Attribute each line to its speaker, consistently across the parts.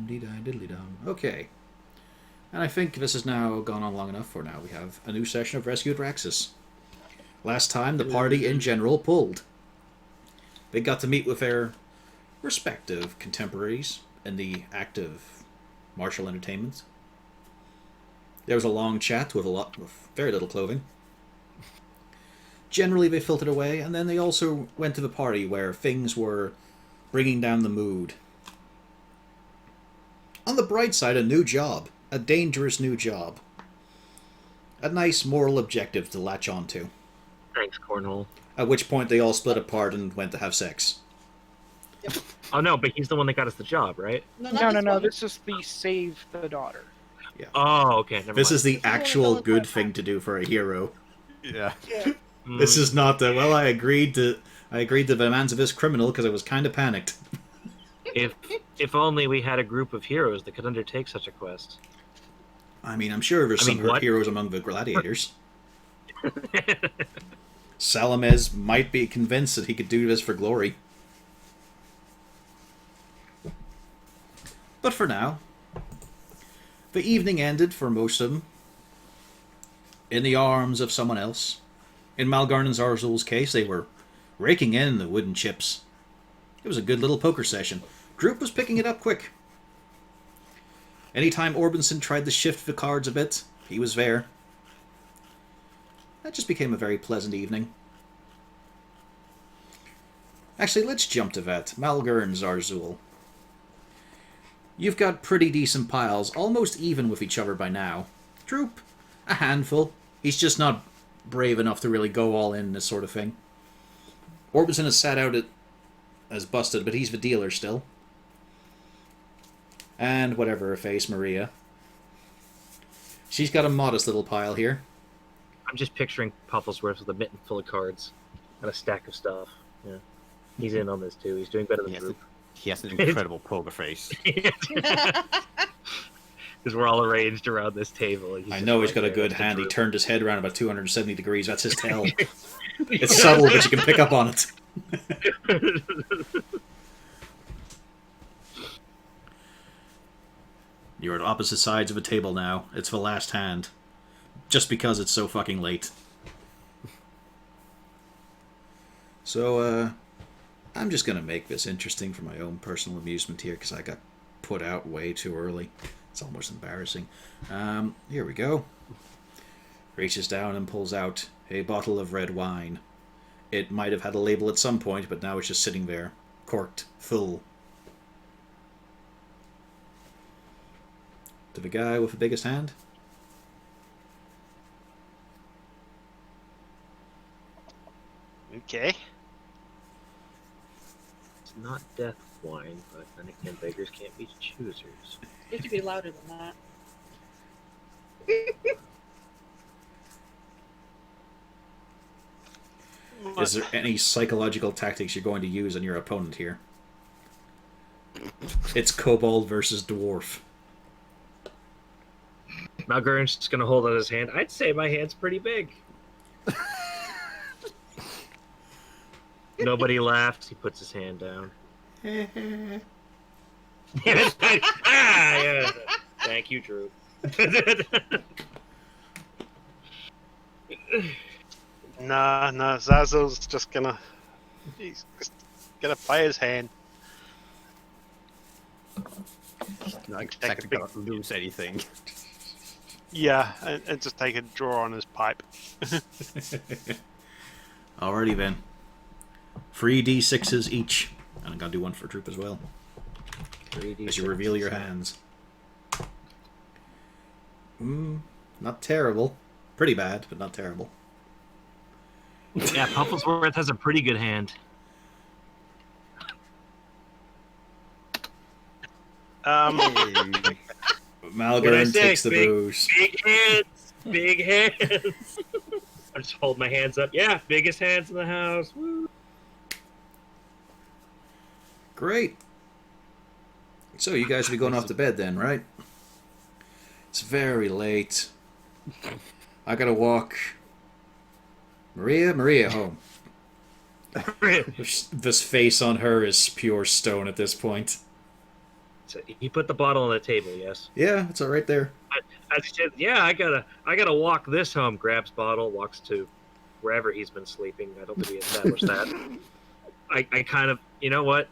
Speaker 1: Dum-dee-dum, okay. And I think this has now gone on long enough for now. We have a new session of Rescued Raxis. Last time, the party in general pulled. They got to meet with their respective contemporaries in the act of martial entertainment. There was a long chat with very little clothing. Generally, they filtered away, and then they also went to the party where things were bringing down the mood. On the bright side, a new job. A dangerous new job. A nice moral objective to latch onto.
Speaker 2: Thanks, Cornhole.
Speaker 1: At which point they all split apart and went to have sex.
Speaker 3: Yep.
Speaker 2: Oh no, but he's the one that got us the job, right?
Speaker 3: No.
Speaker 4: This is the save the daughter.
Speaker 1: Yeah.
Speaker 2: Oh, okay. Never
Speaker 1: This
Speaker 2: mind.
Speaker 1: is the actual good thing to do for a hero.
Speaker 5: Yeah.
Speaker 1: This is not the, well, I agreed to the demands of this criminal because I was kind of panicked.
Speaker 2: If only we had a group of heroes that could undertake such a quest.
Speaker 1: I mean, I'm sure there's some
Speaker 2: what?
Speaker 1: heroes among the gladiators. Salamez might be convinced that he could do this for glory. But for now, the evening ended for most of them in the arms of someone else. In Malgarn and Zarzul's case, they were raking in the wooden chips. It was a good little poker session. Droop was picking it up quick. Anytime Orbinson tried to shift the cards a bit, he was there. That just became a very pleasant evening. Actually, let's jump to that. Malgar and Zarzul. You've got pretty decent piles, almost even with each other by now. Droop, a handful. He's just not brave enough to really go all in this sort of thing. Orbison has sat out as busted, but he's the dealer still. And whatever her face, Maria. She's got a modest little pile here.
Speaker 2: I'm just picturing Pufflesworth with a mitten full of cards and a stack of stuff. Yeah, he's in on this too. He's doing better than Droop.
Speaker 5: He has an incredible poker face.
Speaker 2: Because we're all arranged around this table.
Speaker 1: I know he's got a good hand. He turned his head around about 270 degrees. That's his tell. It's subtle, but you can pick up on it. You're at opposite sides of a table now. It's the last hand. Just because it's so fucking late. So, I'm just going to make this interesting for my own personal amusement here, because I got put out way too early. It's almost embarrassing. Here we go. Reaches down and pulls out a bottle of red wine. It might have had a label at some point, but now it's just sitting there, corked, full. To the guy with the biggest hand.
Speaker 6: Okay.
Speaker 2: It's not death wine, but then again, beggars can't be choosers.
Speaker 3: You have to be louder than that.
Speaker 1: Is there any psychological tactics you're going to use on your opponent here? It's kobold versus dwarf.
Speaker 2: Malgurn's just gonna hold out his hand. I'd say my hand's pretty big. Nobody laughs. He puts his hand down. Yeah. Thank you, Drew.
Speaker 6: Nah, Zazzle's just gonna... He's just gonna play his hand.
Speaker 5: Not
Speaker 6: Take a
Speaker 5: expecting
Speaker 6: big-
Speaker 5: to lose anything.
Speaker 6: Yeah, and just take a draw on his pipe.
Speaker 1: Alrighty then. 3d6s each. And I'm going to do one for Droop as well.
Speaker 2: 3D
Speaker 1: As you reveal your hands. Not terrible. Pretty bad, but not terrible.
Speaker 2: Yeah, Pufflesworth has a pretty good hand.
Speaker 1: Malgorn takes the booze.
Speaker 2: Big hands. Big hands. I just hold my hands up. Yeah, biggest hands in the house. Woo.
Speaker 1: Great. So you guys will be going off to bed then, right? It's very late. I gotta walk. Maria home. This face on her is pure stone at this point.
Speaker 2: So he put the bottle on the table. Yes.
Speaker 1: Yeah, it's all right there.
Speaker 2: As he said, yeah, I gotta walk this home. Grabs bottle, walks to wherever he's been sleeping. I don't think we established that. I kind of, you know what?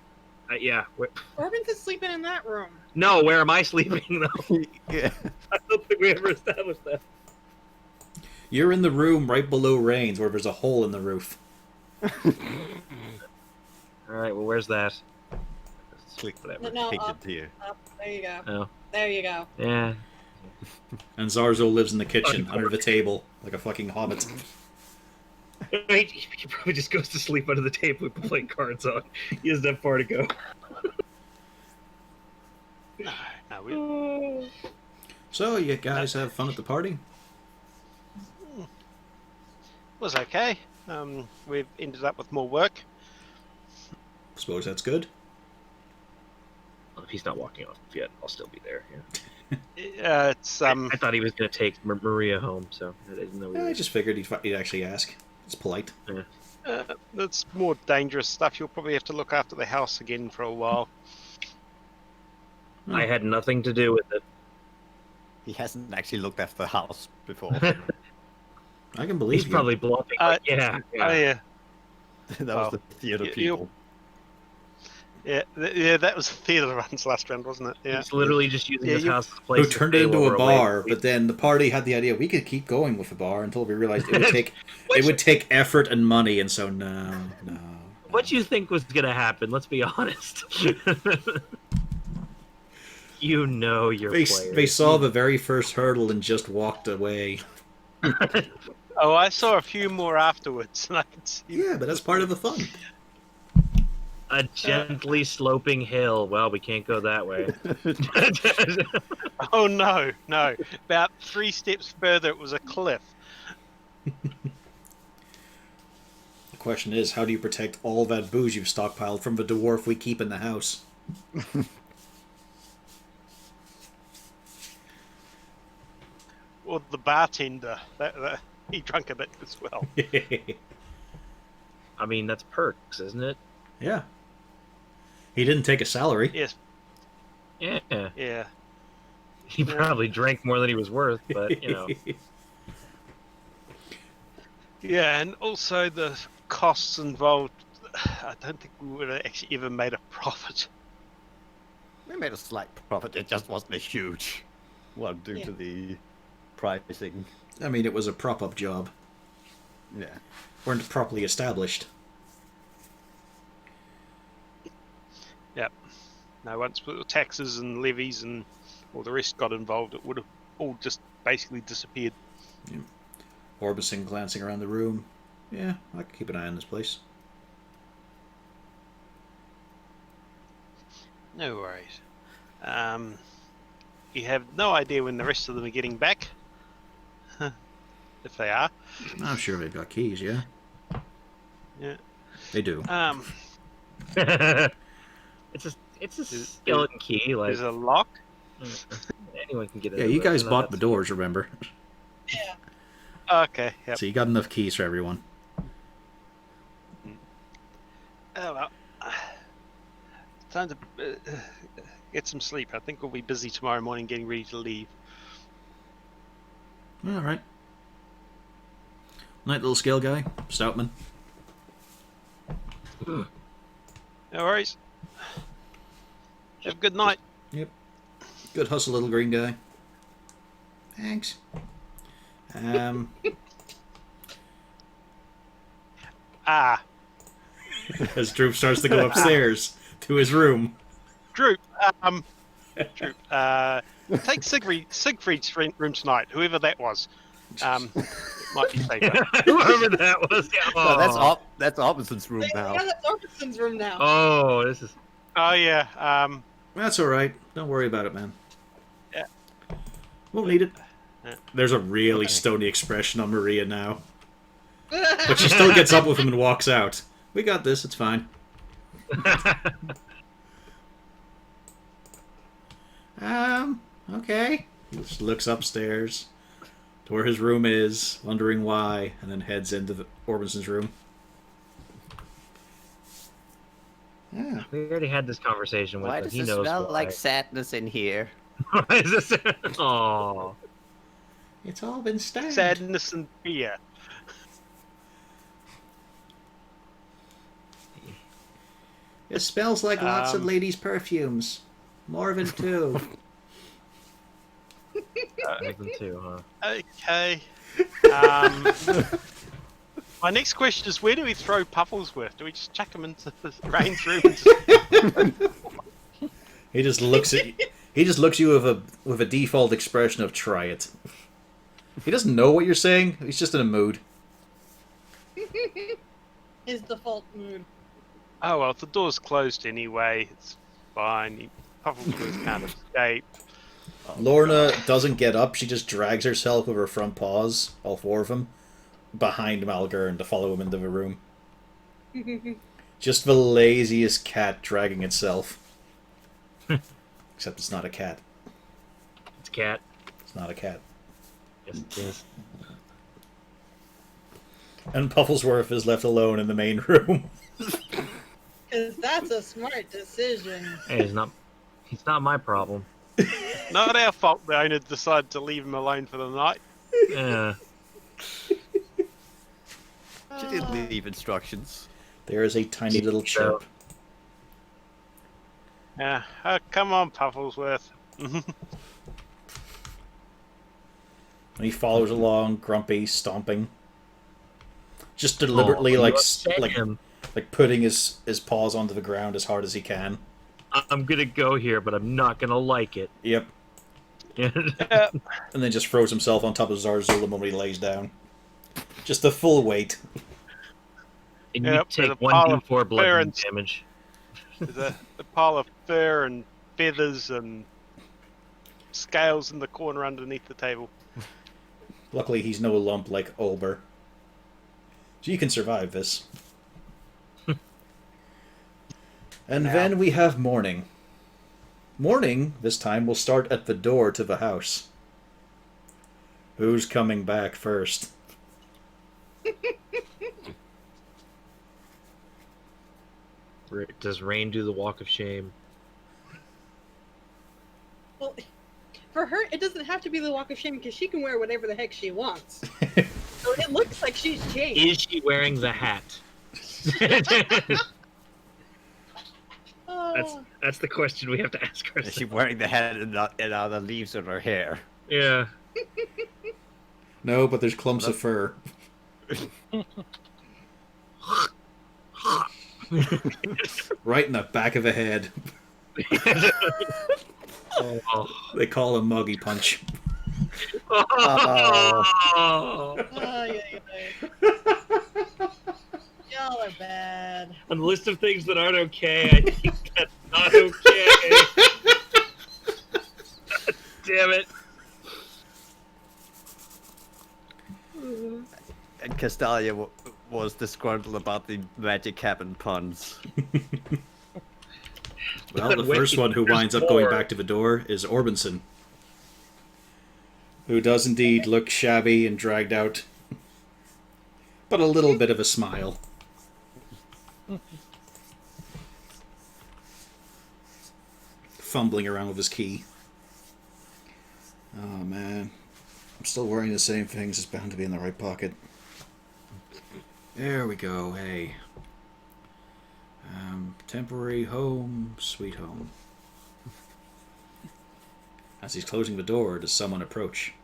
Speaker 2: Yeah.
Speaker 3: Corbin's is sleeping in that room.
Speaker 2: No, where am I sleeping though?
Speaker 5: Yeah.
Speaker 2: I don't think we ever established that.
Speaker 1: You're in the room right below Rain's, where there's a hole in the roof.
Speaker 2: All right. Well, where's that?
Speaker 5: Click
Speaker 2: Whatever.
Speaker 3: No,
Speaker 5: Take
Speaker 3: up,
Speaker 5: it here.
Speaker 3: up. There you go.
Speaker 2: Oh.
Speaker 3: There you go.
Speaker 2: Yeah.
Speaker 1: And Zarzo lives in the kitchen, under the table, like a fucking hobbit.
Speaker 2: Right, he probably just goes to sleep under the table we play cards on. He doesn't have far to go.
Speaker 6: No, we,
Speaker 1: So, you guys have fun at the party?
Speaker 6: was okay. We've ended up with more work.
Speaker 1: Suppose that's good.
Speaker 2: Well, if he's not walking off yet, I'll still be there. Yeah.
Speaker 6: It's
Speaker 2: I thought he was going to take Maria home, so I didn't know.
Speaker 1: I just figured he'd actually ask. It's polite.
Speaker 6: that's more dangerous stuff. You'll probably have to look after the house again for a while.
Speaker 2: I had nothing to do with it.
Speaker 5: He hasn't actually looked after the house before.
Speaker 1: I can believe
Speaker 2: He's
Speaker 1: you.
Speaker 2: probably bluffing. But yeah.
Speaker 6: Oh yeah,
Speaker 5: That
Speaker 6: Well,
Speaker 5: was the theater
Speaker 6: you-
Speaker 5: people.
Speaker 6: yeah. That was theatre runs last round, wasn't it? Yeah.
Speaker 2: He's literally just using
Speaker 6: Yeah,
Speaker 2: his
Speaker 6: you-
Speaker 2: house as a place
Speaker 1: Who
Speaker 2: to
Speaker 1: turned it
Speaker 2: fail
Speaker 1: into
Speaker 2: over
Speaker 1: a bar,
Speaker 2: lake.
Speaker 1: but then the party had the idea we could keep going with the bar until we realized it would take effort and money, and so no.
Speaker 2: What you think was going to happen? Let's be honest. You know your players.
Speaker 1: They saw the very first hurdle and just walked away.
Speaker 6: Oh, I saw a few more afterwards, and I could see.
Speaker 1: Yeah, but that's part of the fun.
Speaker 2: A gently sloping hill. Well, we can't go that way.
Speaker 6: Oh no. About 3 steps further, it was a cliff.
Speaker 1: The question is, how do you protect all that booze you've stockpiled from the dwarf we keep in the house?
Speaker 6: Or the bartender. He drank a bit as well.
Speaker 2: I mean, that's perks, isn't it?
Speaker 1: Yeah. He didn't take a salary.
Speaker 6: Yes.
Speaker 2: Yeah.
Speaker 6: Yeah.
Speaker 2: He probably drank more than he was worth, but, you know.
Speaker 6: Yeah, and also the costs involved. I don't think we would have actually ever made a profit.
Speaker 5: We made a slight profit. It just wasn't a huge one due
Speaker 3: Yeah.
Speaker 5: to the pricing.
Speaker 1: I mean, it was a prop-up job.
Speaker 5: Yeah.
Speaker 1: Weren't properly established.
Speaker 6: No, once the taxes and levies and all the rest got involved, it would have all just basically disappeared.
Speaker 1: Orbison glancing around the room. Yeah, I can keep an eye on this place.
Speaker 6: No worries. You have no idea when the rest of them are getting back. If they are.
Speaker 1: I'm sure they've got keys, yeah?
Speaker 6: Yeah.
Speaker 1: They do.
Speaker 2: It's a skeleton key. Like
Speaker 6: There's a lock.
Speaker 2: anyone can get it.
Speaker 1: Yeah, you guys bought the doors, remember?
Speaker 3: Yeah.
Speaker 6: Okay. Yep.
Speaker 1: So you got enough keys for everyone.
Speaker 6: Oh well. Time to get some sleep. I think we'll be busy tomorrow morning getting ready to leave.
Speaker 1: All right. Night, little scale guy. Stoutman.
Speaker 6: No worries. Have a good night.
Speaker 1: Good hustle, little green guy. Thanks. As Droop starts to go upstairs to his room.
Speaker 6: Droop. Droop. Take Siegfried's room tonight. Whoever that was. Might be safer.
Speaker 2: Whoever that was. Yeah.
Speaker 5: No,
Speaker 2: Oh.
Speaker 5: that's Orbison's room
Speaker 3: Yeah,
Speaker 5: now.
Speaker 3: that's Orbison's room now.
Speaker 2: Oh, this is.
Speaker 6: Oh yeah.
Speaker 1: That's all right. Don't worry about it, man.
Speaker 6: Yeah.
Speaker 1: Won't need it.
Speaker 6: Yeah.
Speaker 1: There's a really stony expression on Maria now. But she still gets up with him and walks out. We got this, it's fine. Okay. He just looks upstairs to where his room is, wondering why, and then heads into Orbison's room. Yeah.
Speaker 2: We already had this conversation with
Speaker 5: Why
Speaker 2: him.
Speaker 5: does
Speaker 2: He
Speaker 5: it
Speaker 2: knows
Speaker 5: smell
Speaker 2: why.
Speaker 5: like sadness in here?
Speaker 2: Why is this? Oh,
Speaker 1: It's all been stabbed.
Speaker 6: Sadness and fear.
Speaker 1: It smells like lots of
Speaker 6: Um,
Speaker 1: ladies' perfumes. Morven too.
Speaker 2: more than two, huh?
Speaker 6: Okay. My next question is, where do we throw Pufflesworth? Do we just chuck him into the range room? And just...
Speaker 1: He just looks at you. He just looks at you with a default expression of "try it." He doesn't know what you're saying. He's just in a mood.
Speaker 3: His default mood.
Speaker 6: Oh well, if the door's closed anyway, it's fine. Pufflesworth can't escape.
Speaker 1: Lorna doesn't get up. She just drags herself with her front paws, all four of them, behind Malgern to follow him into the room. Just the laziest cat dragging itself. Except it's not a cat.
Speaker 2: It's a cat.
Speaker 1: It's not a cat.
Speaker 2: Yes, it is.
Speaker 1: And Pufflesworth is left alone in the main room.
Speaker 3: Because that's a smart decision.
Speaker 2: Hey, he's not my problem.
Speaker 6: Not our fault the owner decided to leave him alone for the night.
Speaker 2: Yeah.
Speaker 5: She did leave instructions.
Speaker 1: There is a tiny little chip.
Speaker 6: Yeah. Oh, come on, Pufflesworth.
Speaker 1: And he follows along, grumpy, stomping. Just deliberately,
Speaker 2: Oh,
Speaker 1: like
Speaker 2: you upset him.
Speaker 1: like putting his paws onto the ground as hard as he can.
Speaker 2: I'm gonna go here, but I'm not gonna like it.
Speaker 1: Yep.
Speaker 6: Yeah.
Speaker 1: And then just throws himself on top of Zarzul the moment he lays down. Just the full weight.
Speaker 2: And
Speaker 6: Yep,
Speaker 2: you
Speaker 6: there's
Speaker 2: take
Speaker 6: a pile of
Speaker 2: 1d4
Speaker 6: fur
Speaker 2: bludgeoning
Speaker 6: and-
Speaker 2: damage.
Speaker 6: There's a pile of fur and feathers and scales in the corner underneath the table.
Speaker 1: Luckily, he's no lump like Olber. So you can survive this. And then we have morning. Morning, this time, will start at the door to the house. Who's coming back first?
Speaker 2: Does Rain do the walk of shame?
Speaker 3: Well, for her, it doesn't have to be the walk of shame because she can wear whatever the heck she wants. So it looks like she's changed.
Speaker 2: Is she wearing the hat? That's the question we have to ask
Speaker 5: Is
Speaker 2: ourselves.
Speaker 5: she wearing the hat and are the leaves in her hair?
Speaker 2: Yeah.
Speaker 1: No, but there's clumps of fur. Right in the back of the head.
Speaker 2: Oh.
Speaker 1: They call him Muggy Punch.
Speaker 5: Oh.
Speaker 3: Oh, yeah. Y'all are bad.
Speaker 2: On the list of things that aren't okay, I think that's not okay. God damn it.
Speaker 5: And Castalia was disgruntled about the magic cabin puns.
Speaker 1: Well, the
Speaker 2: Wait,
Speaker 1: first one who
Speaker 2: there's
Speaker 1: winds up going
Speaker 2: more.
Speaker 1: back to the door is Orbinson. Who does indeed look shabby and dragged out. But a little bit of a smile. Fumbling around with his key. Oh man. I'm still wearing the same things. It's bound to be in the right pocket. There we go. Hey. Temporary home, sweet home. As he's closing the door, does someone approach?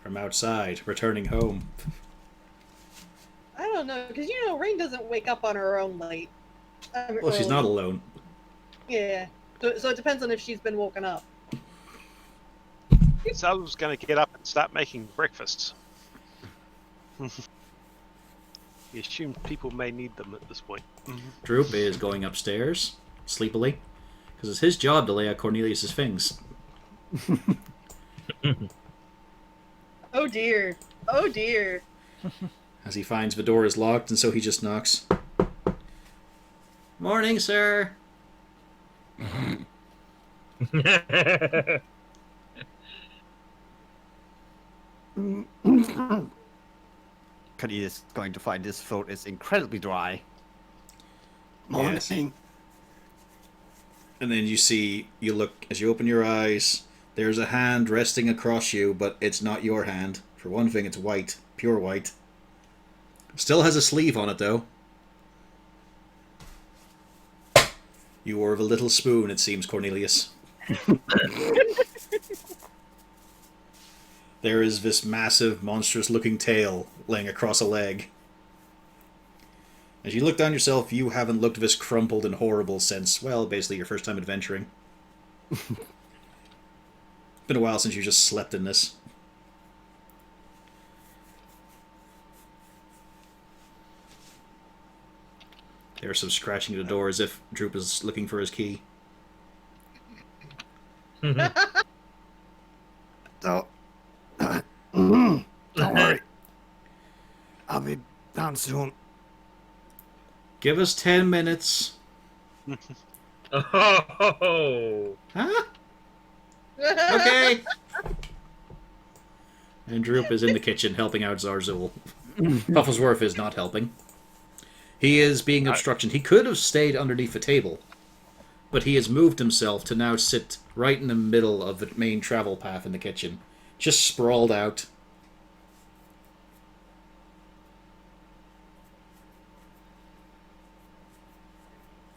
Speaker 1: From outside, returning home.
Speaker 3: I don't know, because Rain doesn't wake up on her own late.
Speaker 1: Well, she's not alone.
Speaker 3: Yeah. So it depends on if she's been woken up.
Speaker 6: Sal's going to get up and start making breakfasts. He assumed people may need them at this point.
Speaker 1: Droop is going upstairs, sleepily, because it's his job to lay out Cornelius's things.
Speaker 3: Oh dear. Oh dear.
Speaker 1: As he finds the door is locked, and so he just knocks. Morning, sir.
Speaker 5: Cornelius is going to find this throat is incredibly dry. Morning.
Speaker 1: Yes. And then you look, as you open your eyes, there's a hand resting across you, but it's not your hand. For one thing, it's white. Pure white. Still has a sleeve on it, though. You were of a little spoon, it seems, Cornelius. There is this massive, monstrous-looking tail laying across a leg. As you look down yourself, you haven't looked this crumpled and horrible since, well, basically your first time adventuring. It's been a while since you just slept in this. There's some scratching at the door as if Droop is looking for his key.
Speaker 5: Don't worry. I'll be down soon.
Speaker 1: Give us 10 minutes.
Speaker 2: Oh,
Speaker 1: Huh? Okay. And Droop is in the kitchen helping out Zarzul. Pufflesworth is not helping. He is being obstruction. He could have stayed underneath the table, but he has moved himself to now sit right in the middle of the main travel path in the kitchen, just sprawled out.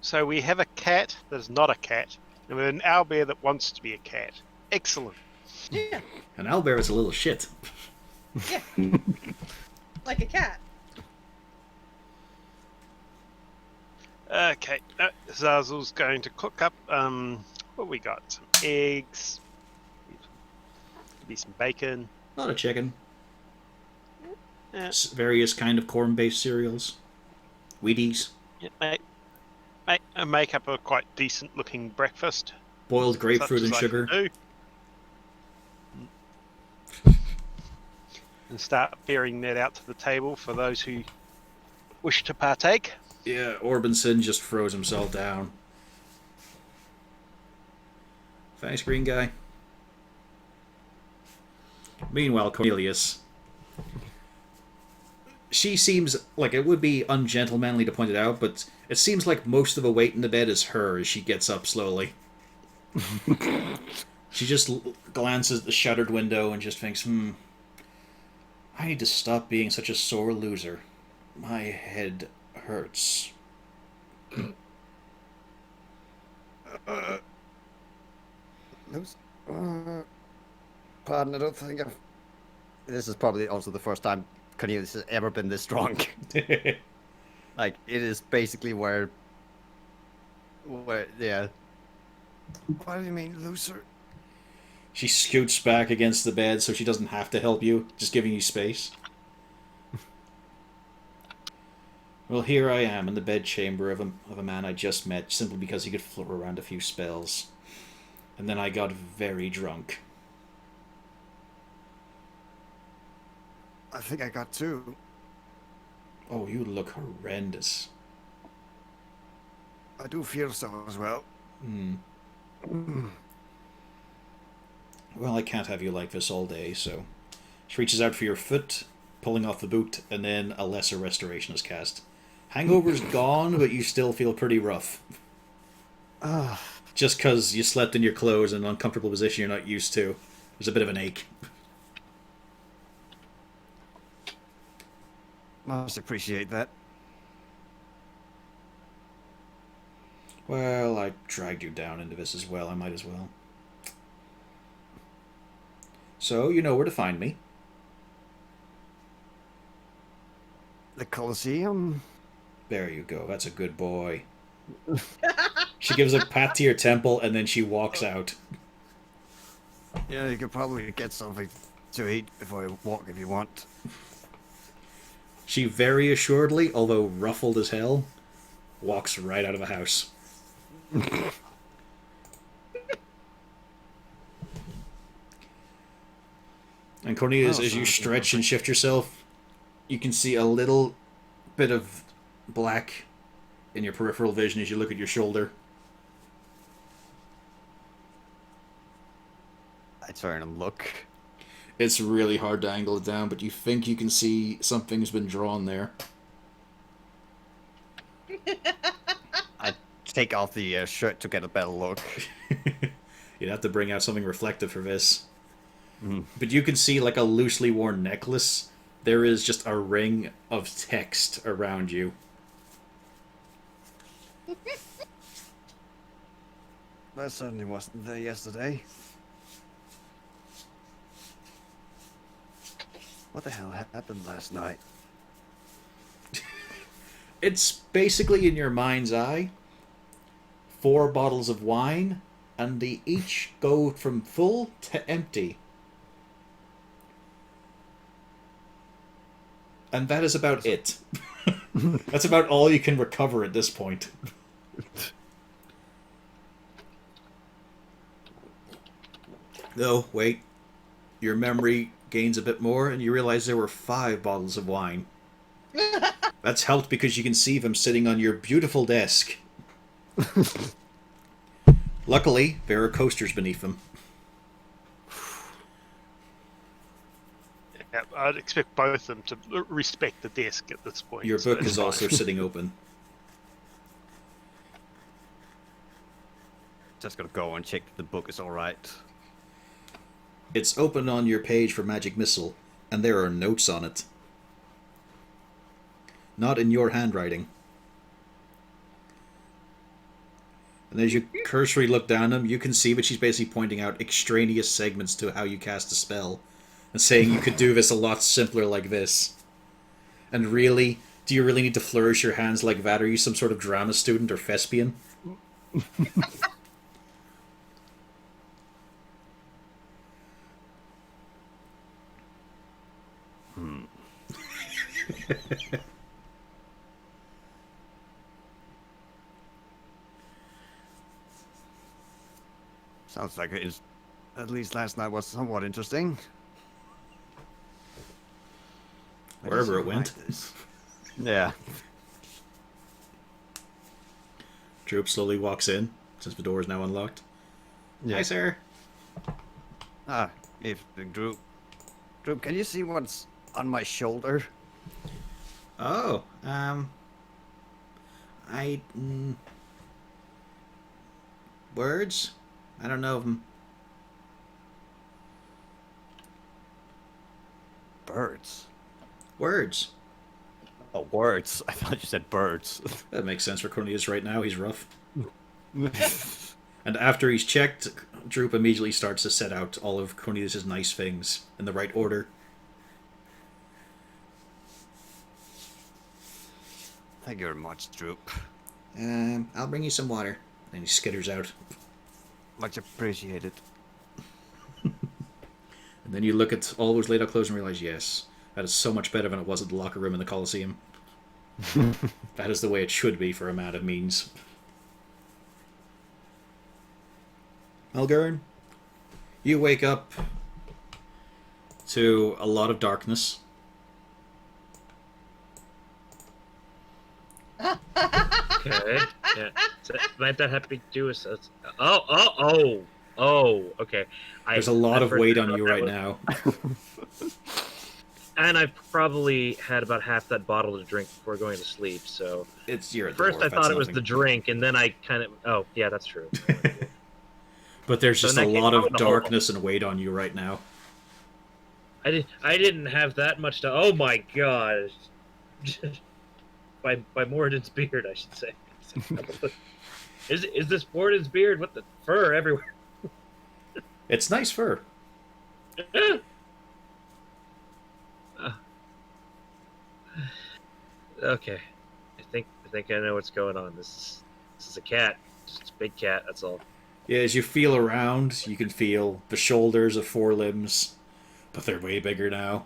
Speaker 6: So we have a cat that is not a cat, and we have an owlbear that wants to be a cat. Excellent.
Speaker 3: Yeah,
Speaker 1: And Owlbear is a little shit.
Speaker 3: yeah. Like a cat.
Speaker 6: Okay, Zazel's going to cook up, what we got? Some eggs, maybe some bacon.
Speaker 1: A lot of chicken.
Speaker 6: Yeah,
Speaker 1: Various kind of corn-based cereals. Wheaties.
Speaker 6: yeah, make up a quite decent looking breakfast.
Speaker 1: Boiled grapefruit
Speaker 6: such
Speaker 1: and
Speaker 6: as I
Speaker 1: sugar.
Speaker 6: can do. And start bearing that out to the table for those who wish to partake.
Speaker 1: Yeah, Orbinson just froze himself down. Thanks, green guy. Meanwhile, Cornelius. She seems like it would be ungentlemanly to point it out, but it seems like most of the weight in the bed is her as she gets up slowly. She just glances at the shuttered window and just thinks, I need to stop being such a sore loser. My head hurts.
Speaker 5: Pardon, I don't think I've... This is probably also the first time Cornelius has ever been this drunk. Like, it is basically where, yeah. What do you mean, loser?
Speaker 1: She scoots back against the bed so she doesn't have to help you, just giving you space. Well, here I am in the bedchamber of a man I just met simply because he could float around a few spells. And then I got very drunk.
Speaker 5: I think I got two.
Speaker 1: Oh, you look horrendous.
Speaker 5: I do feel so as well.
Speaker 1: Well, I can't have you like this all day, so... She reaches out for your foot, pulling off the boot, and then a lesser restoration is cast. Hangover's gone, but you still feel pretty rough. Just because you slept in your clothes in an uncomfortable position you're not used to. There's a bit of an ache.
Speaker 5: Must appreciate that.
Speaker 1: Well, I dragged you down into this as well. I might as well. So, you know where to find me.
Speaker 5: The Colosseum?
Speaker 1: There you go. That's a good boy. She gives a pat to your temple, and then she walks out.
Speaker 5: Yeah, you could probably get something to eat before you walk if you want.
Speaker 1: She very assuredly, although ruffled as hell, walks right out of the house. And Cornelius, as you stretch and shift yourself, you can see a little bit of black in your peripheral vision as you look at your shoulder.
Speaker 5: I turn and look.
Speaker 1: It's really hard to angle it down, but you think you can see something's been drawn there.
Speaker 5: take off the shirt to get a better look.
Speaker 1: You'd have to bring out something reflective for this.
Speaker 5: Mm.
Speaker 1: But you can see like a loosely worn necklace. There is just a ring of text around you.
Speaker 5: That certainly wasn't there yesterday. What the hell happened last night?
Speaker 1: It's basically in your mind's eye 4 bottles of wine, and they each go from full to empty. And that is about it. That's about all you can recover at this point. No, wait. Your memory gains a bit more, and you realize there were 5 bottles of wine. That's helped because you can see them sitting on your beautiful desk. Luckily, there are coasters beneath them.
Speaker 6: Yeah, I'd expect both of them to respect the desk at this point.
Speaker 1: Your
Speaker 6: so
Speaker 1: book
Speaker 6: it's
Speaker 1: is
Speaker 6: fine.
Speaker 1: also sitting open.
Speaker 5: Just gotta go and check that the book is alright.
Speaker 1: It's open on your page for Magic Missile, and there are notes on it. Not in your handwriting. And as you cursory look down them, you can see that she's basically pointing out extraneous segments to how you cast a spell, and saying you could do this a lot simpler like this. And really, do you really need to flourish your hands like that? Are you some sort of drama student or thespian?
Speaker 5: Sounds like it is. At least last night was somewhat interesting.
Speaker 1: Wherever it went.
Speaker 5: Yeah.
Speaker 1: Droop slowly walks in, since the door is now unlocked. Hi, sir.
Speaker 5: Ah, evening, Droop. Droop, can you see what's on my shoulder?
Speaker 1: Oh, words? I don't know them.
Speaker 5: Birds.
Speaker 1: Words.
Speaker 5: Oh, words. I thought you said birds.
Speaker 1: That makes sense for Cornelius right now. He's rough. And after he's checked, Droop immediately starts to set out all of Cornelius's nice things in the right order.
Speaker 5: Thank you very much, Droop.
Speaker 1: I'll bring you some water. And he skitters out.
Speaker 5: Much appreciated.
Speaker 1: And then you look at all those laid out clothes and realize, yes, that is so much better than it was at the locker room in the Coliseum. That is the way it should be for a man of means. Melgurn, you wake up to a lot of darkness.
Speaker 2: Okay. Yeah. So, might that have to do with? Okay.
Speaker 1: There's a lot of
Speaker 2: first
Speaker 1: weight
Speaker 2: I
Speaker 1: on
Speaker 2: thought
Speaker 1: you
Speaker 2: that
Speaker 1: right
Speaker 2: was-
Speaker 1: now.
Speaker 2: And I've probably had about half that bottle to drink before going to sleep. So
Speaker 1: You're at the
Speaker 2: first
Speaker 1: wharf,
Speaker 2: I
Speaker 1: that's
Speaker 2: thought it was
Speaker 1: nothing.
Speaker 2: the drink, and then I kind of. Oh, yeah, that's true.
Speaker 1: But there's
Speaker 2: So
Speaker 1: just
Speaker 2: in
Speaker 1: a
Speaker 2: that case,
Speaker 1: lot
Speaker 2: I
Speaker 1: of
Speaker 2: wouldn't hold-
Speaker 1: darkness and weight on you right now.
Speaker 2: I didn't have that much to. Oh my god. by Moradin's beard, I should say. Is this Moradin's beard? What the fur everywhere?
Speaker 1: It's nice fur.
Speaker 2: Okay, I think I know what's going on. This is a cat, just a big cat. That's all.
Speaker 1: Yeah, as you feel around, you can feel the shoulders of 4 limbs, but they're way bigger now.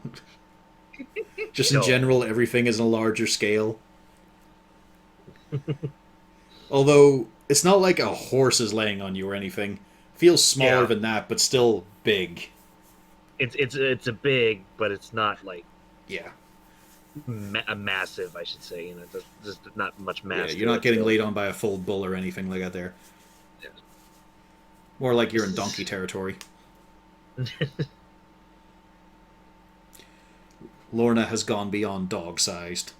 Speaker 1: Just in
Speaker 2: No.
Speaker 1: general, everything is on a larger scale. Although, it's not like a horse is laying on you or anything. Feels smaller
Speaker 2: Yeah.
Speaker 1: than that, but still big.
Speaker 2: It's a big, but it's not like
Speaker 1: Yeah.
Speaker 2: a massive. I should say. You know, just not much mass.
Speaker 1: Yeah,
Speaker 2: to
Speaker 1: you're not
Speaker 2: it,
Speaker 1: getting
Speaker 2: so-
Speaker 1: laid on by a full bull or anything like that there.
Speaker 2: Yeah.
Speaker 1: More like you're in donkey territory. Lorna has gone beyond dog-sized.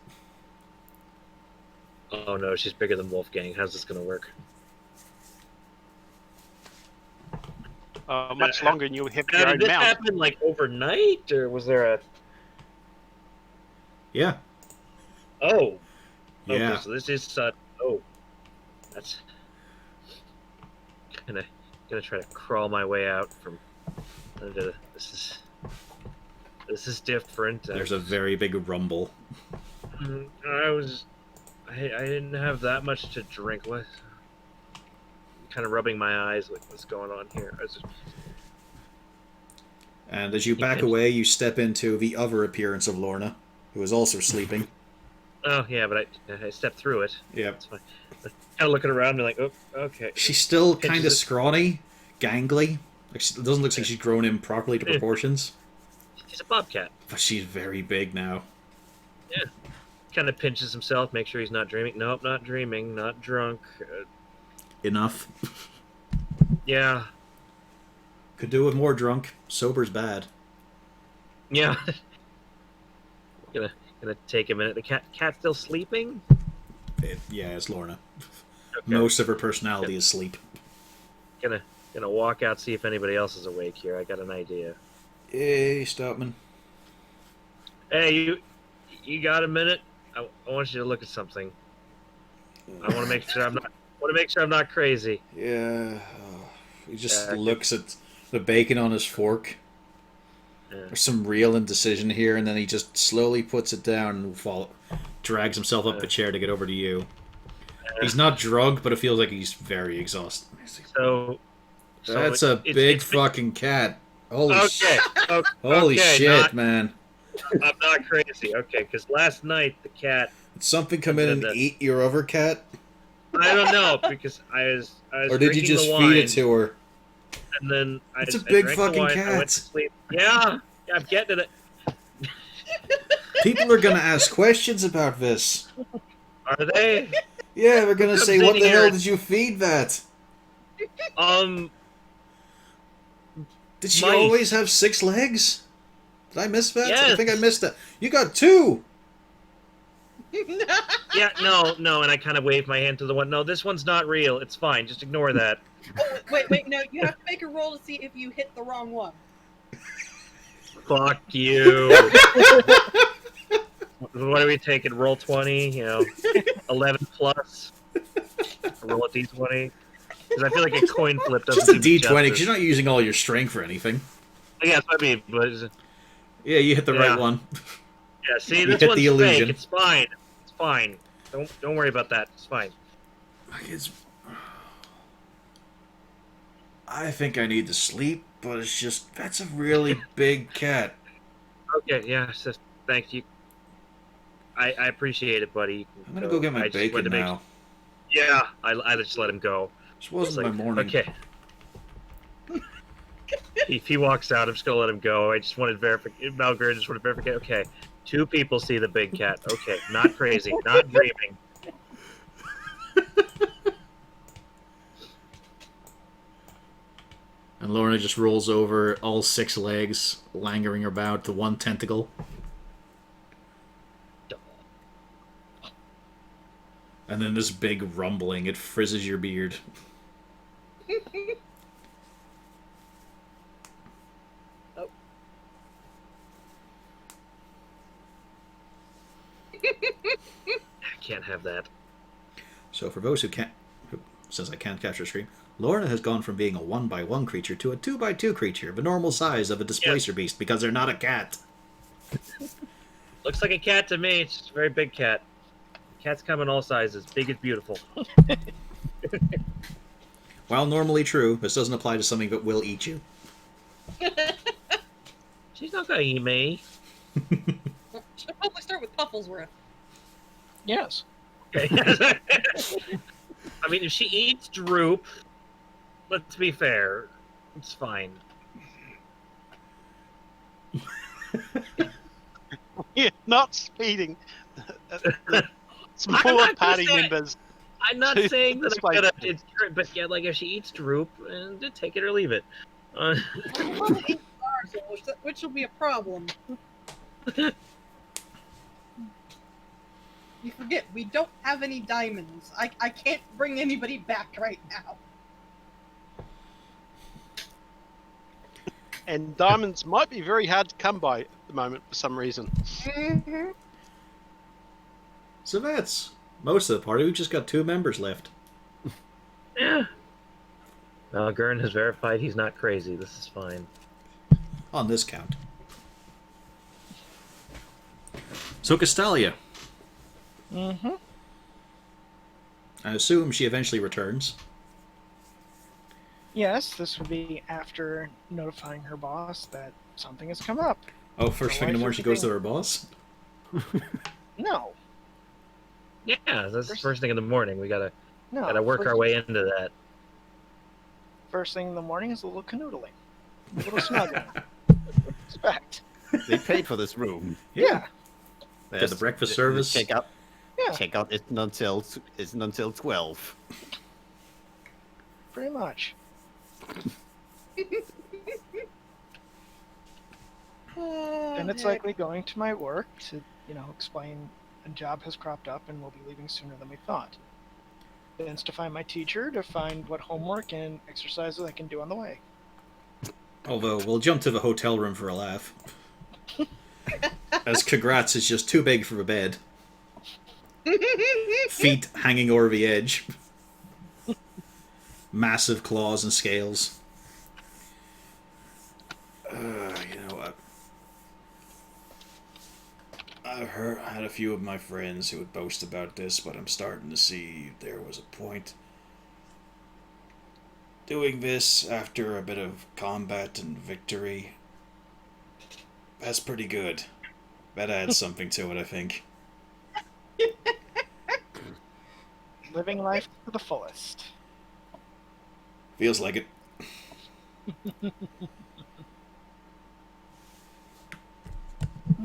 Speaker 2: Oh no, she's bigger than Wolfgang. How's this gonna work?
Speaker 6: Much longer, and you'll have
Speaker 2: Now,
Speaker 6: your
Speaker 2: did
Speaker 6: own
Speaker 2: this
Speaker 6: mount.
Speaker 2: happen like overnight, or was there a?
Speaker 1: Yeah.
Speaker 2: Oh,
Speaker 1: Yeah.
Speaker 2: okay. So this is oh, that's gonna try to crawl my way out from under. This is different.
Speaker 1: There's a very big rumble.
Speaker 2: I didn't have that much to drink. What? Kind of rubbing my eyes, like what's going on here?
Speaker 1: And as you back away, you step into the other appearance of Lorna, who is also sleeping.
Speaker 2: Oh yeah, but I stepped through it.
Speaker 1: Yep.
Speaker 2: That's fine. Kind of looking around and like, oh, okay.
Speaker 1: She's still kind of
Speaker 2: Pinches it.
Speaker 1: scrawny, gangly. Like it doesn't look like she's grown in properly to proportions.
Speaker 2: She's a bobcat.
Speaker 1: But she's very big now.
Speaker 2: Kind of pinches himself, make sure he's not dreaming. Nope, not dreaming, not drunk.
Speaker 1: Enough.
Speaker 2: Yeah,
Speaker 1: Could do with more drunk. Sober's bad.
Speaker 2: yeah. gonna take a minute. The cat's still sleeping.
Speaker 1: Yeah, it's Lorna.
Speaker 2: Okay.
Speaker 1: Most of her personality is sleep.
Speaker 2: Gonna walk out, see if anybody else is awake here. I got an idea.
Speaker 1: Hey, Stoutman.
Speaker 2: Hey, you got a minute? I want you to look at something. I want to make sure I'm not crazy.
Speaker 1: Yeah. He just
Speaker 2: Yeah,
Speaker 1: looks at the bacon on his fork.
Speaker 2: Yeah.
Speaker 1: There's some real indecision here, and then he just slowly puts it down and drags himself up the chair to get over to you. He's not drunk, but it feels like he's very exhausted.
Speaker 2: So
Speaker 1: That's a big fucking cat. Holy
Speaker 2: okay.
Speaker 1: Holy
Speaker 2: okay,
Speaker 1: shit, man.
Speaker 2: I'm not crazy. Okay, because last night the cat.
Speaker 1: Did something come in and eat your other cat?
Speaker 2: I don't know because I was.
Speaker 1: Or did you
Speaker 2: drinking
Speaker 1: just
Speaker 2: the
Speaker 1: feed it
Speaker 2: wine,
Speaker 1: to her?
Speaker 2: And then
Speaker 1: It's a
Speaker 2: I
Speaker 1: big
Speaker 2: drank the
Speaker 1: fucking
Speaker 2: wine, I went
Speaker 1: cat.
Speaker 2: to sleep. Yeah, I'm getting it.
Speaker 1: People are gonna ask questions about this.
Speaker 2: Are they?
Speaker 1: Yeah, they're gonna
Speaker 2: Comes
Speaker 1: say,
Speaker 2: in
Speaker 1: what the
Speaker 2: here
Speaker 1: hell
Speaker 2: and-
Speaker 1: did you feed that? Did she
Speaker 2: mice.
Speaker 1: always have 6 legs? Did I miss that? I
Speaker 2: Yes.
Speaker 1: think I missed that. You got 2!
Speaker 2: Yeah, no, and I kind of waved my hand to the one. No, this one's not real. It's fine. Just ignore that.
Speaker 3: Wait, no, you have to make a roll to see if you hit the wrong one.
Speaker 2: Fuck you. What are we taking? Roll 20, 11 plus. Roll a d20. Because I feel like a coin flip doesn't
Speaker 1: Just a
Speaker 2: do me
Speaker 1: d20, because
Speaker 2: justice.
Speaker 1: you're not using all your strength for anything.
Speaker 2: Yeah, that's what I mean. But
Speaker 1: Yeah, you hit the
Speaker 2: Yeah.
Speaker 1: right one.
Speaker 2: yeah, see,
Speaker 1: You
Speaker 2: this
Speaker 1: hit
Speaker 2: one's
Speaker 1: the illusion.
Speaker 2: fake. It's fine. It's fine. Don't worry about that. It's fine.
Speaker 1: I think I need to sleep, but it's just, that's a really big cat.
Speaker 2: Okay, yeah. So, thank you. I appreciate it, buddy. You can
Speaker 1: I'm gonna go get my
Speaker 2: I just wanted
Speaker 1: bacon
Speaker 2: to make-
Speaker 1: now.
Speaker 2: Yeah, I just let him go.
Speaker 1: This wasn't
Speaker 2: It's like,
Speaker 1: my morning.
Speaker 2: Okay. If he walks out, I'm just gonna let him go. I just wanted verification. Malgrid just wanted verification. Okay, 2 people see the big cat. Okay, not crazy, not dreaming.
Speaker 1: And Lorna just rolls over, all 6 legs, langering about, the one tentacle. And then this big rumbling, it frizzes your beard.
Speaker 2: I can't have that.
Speaker 1: So for those who says I can't capture screen, Lorna has gone from being a 1x1 creature to a 2x2 creature, the normal size of a displacer beast, because they're not a cat.
Speaker 2: Looks like a cat to me. It's just a very big cat. Cats come in all sizes. Big is beautiful.
Speaker 1: While normally true, this doesn't apply to something that will eat you.
Speaker 2: She's not gonna eat me.
Speaker 3: She'll probably start with Pufflesworth.
Speaker 4: Yes.
Speaker 2: Okay. I mean, if she eats Droop, let's be fair, it's fine.
Speaker 6: Yeah, not speeding. Some
Speaker 2: I'm
Speaker 6: poor
Speaker 2: not
Speaker 6: party
Speaker 2: saying-
Speaker 6: members.
Speaker 2: I'm not
Speaker 6: To
Speaker 2: saying that
Speaker 6: this
Speaker 2: I'm gonna.
Speaker 6: place.
Speaker 2: But yeah, like if she eats Droop, and take it or leave it.
Speaker 3: She'll probably eat ours, which will be a problem. You forget, we don't have any diamonds. I can't bring anybody back right now.
Speaker 6: And diamonds might be very hard to come by at the moment for some reason.
Speaker 3: Mm-hmm.
Speaker 1: So that's most of the party. We've just got 2 members left.
Speaker 2: Yeah. Gurn has verified he's not crazy. This is fine.
Speaker 1: On this count. So Castalia.
Speaker 4: Mm-hmm.
Speaker 1: I assume she eventually returns.
Speaker 4: Yes, this would be after notifying her boss that something has come up.
Speaker 1: Oh, first thing in the morning she goes to her boss?
Speaker 4: No.
Speaker 2: Yeah, that's the first thing in the morning. We gotta work
Speaker 4: first,
Speaker 2: our way into that.
Speaker 4: First thing in the morning is a little canoodling. A little snuggling. Respect.
Speaker 5: They paid for this room.
Speaker 4: Yeah.
Speaker 1: Get the breakfast service.
Speaker 5: Check out.
Speaker 4: Yeah.
Speaker 5: Check out. It's until 12.
Speaker 4: Pretty much. And it's likely going to my work to, explain a job has cropped up and we'll be leaving sooner than we thought. Thence to find my teacher, to find what homework and exercises I can do on the way.
Speaker 1: Although, we'll jump to the hotel room for a laugh. As Kagratz is just too big for a bed. Feet hanging over the edge. Massive claws and scales. You know what? I had a few of my friends who would boast about this, but I'm starting to see there was a point. Doing this after a bit of combat and victory, that's pretty good. That adds something to it, I think.
Speaker 4: Living life to the fullest.
Speaker 1: Feels like it.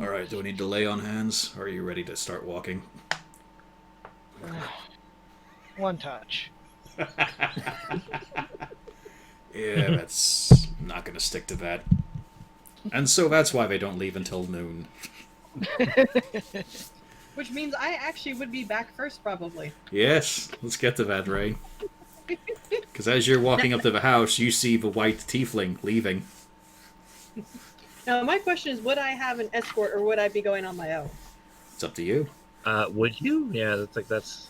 Speaker 1: Alright, do I need delay on hands? Or are you ready to start walking?
Speaker 4: One touch.
Speaker 1: Yeah, that's not going to stick to that. And so that's why they don't leave until noon.
Speaker 3: Which means I actually would be back first, probably.
Speaker 1: Yes, let's get to that, Ray. Because as you're walking up to the house, you see the white tiefling leaving.
Speaker 3: Now, my question is, would I have an escort or would I be going on my own?
Speaker 1: It's up to you.
Speaker 2: Would you? Yeah, that's.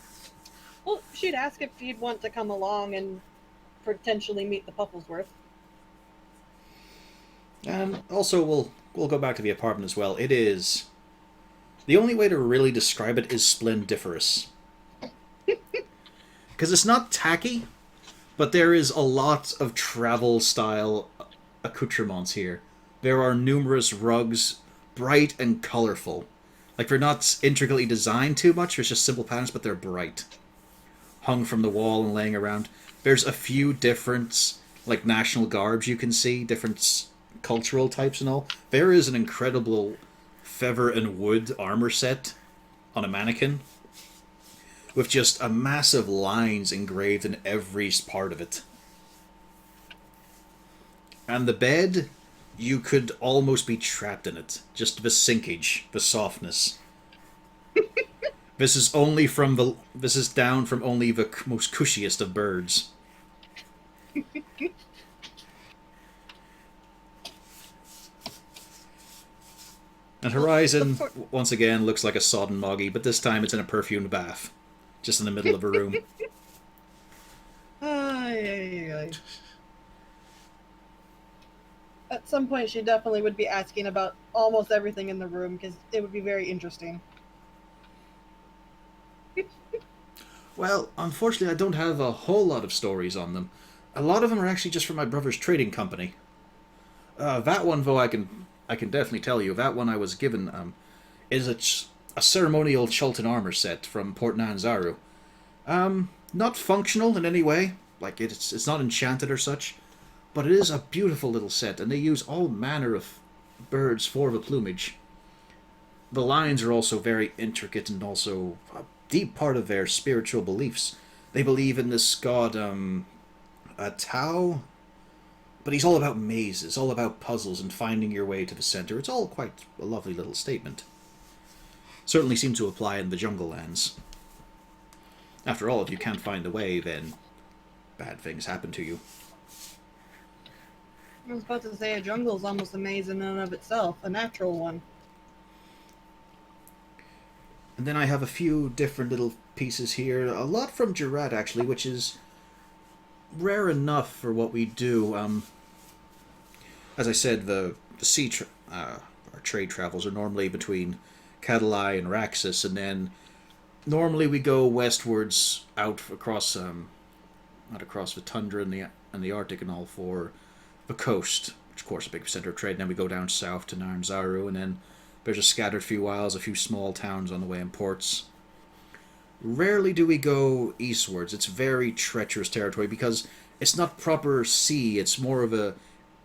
Speaker 3: Well, she'd ask if you'd want to come along and potentially meet the Pufflesworth.
Speaker 1: And also, we'll go back to the apartment as well. It is... The only way to really describe it is splendiferous. Because it's not tacky, but there is a lot of travel-style accoutrements here. There are numerous rugs, bright and colorful. Like, they're not intricately designed too much, there's just simple patterns, but they're bright. Hung from the wall and laying around. There's a few different, like, national garbs you can see, different cultural types and all. There is an incredible feather and wood armor set on a mannequin, with just a massive lines engraved in every part of it. And the bed, you could almost be trapped in it. Just the sinkage, the softness. This is down from only the most cushiest of birds. And Horizon, once again, looks like a sodden moggy, but this time it's in a perfumed bath. Just in the middle of a room.
Speaker 3: At some point, she definitely would be asking about almost everything in the room, because it would be very interesting.
Speaker 1: Well, unfortunately, I don't have a whole lot of stories on them. A lot of them are actually just from my brother's trading company. That one, though, I can definitely tell you. That one I was given is a ceremonial Chultan armor set from Port Nanzaru. Not functional in any way. Like, it's not enchanted or such. But it is a beautiful little set, and they use all manner of birds for the plumage. The lines are also very intricate and also a deep part of their spiritual beliefs. They believe in this god, Tao, but he's all about mazes, all about puzzles and finding your way to the center. It's all quite a lovely little statement. certainly seem to apply in the jungle lands. After all, if you can't find the way, then bad things happen to you.
Speaker 3: I was about to say a jungle is almost a maze in and of itself, a natural one.
Speaker 1: And then I have a few different little pieces here. A lot from Jurat, actually, which is rare enough for what we do. As I said, the our trade travels are normally between Catalai and Raxis, and then normally we go westwards out across, not across the tundra and the Arctic and all, for the coast, which of course is a big centre of trade. And then we go down south to Narnzaru, and then there's a scattered few isles, a few small towns on the way, and ports. Rarely do we go eastwards. It's very treacherous territory because it's not proper sea. It's more of a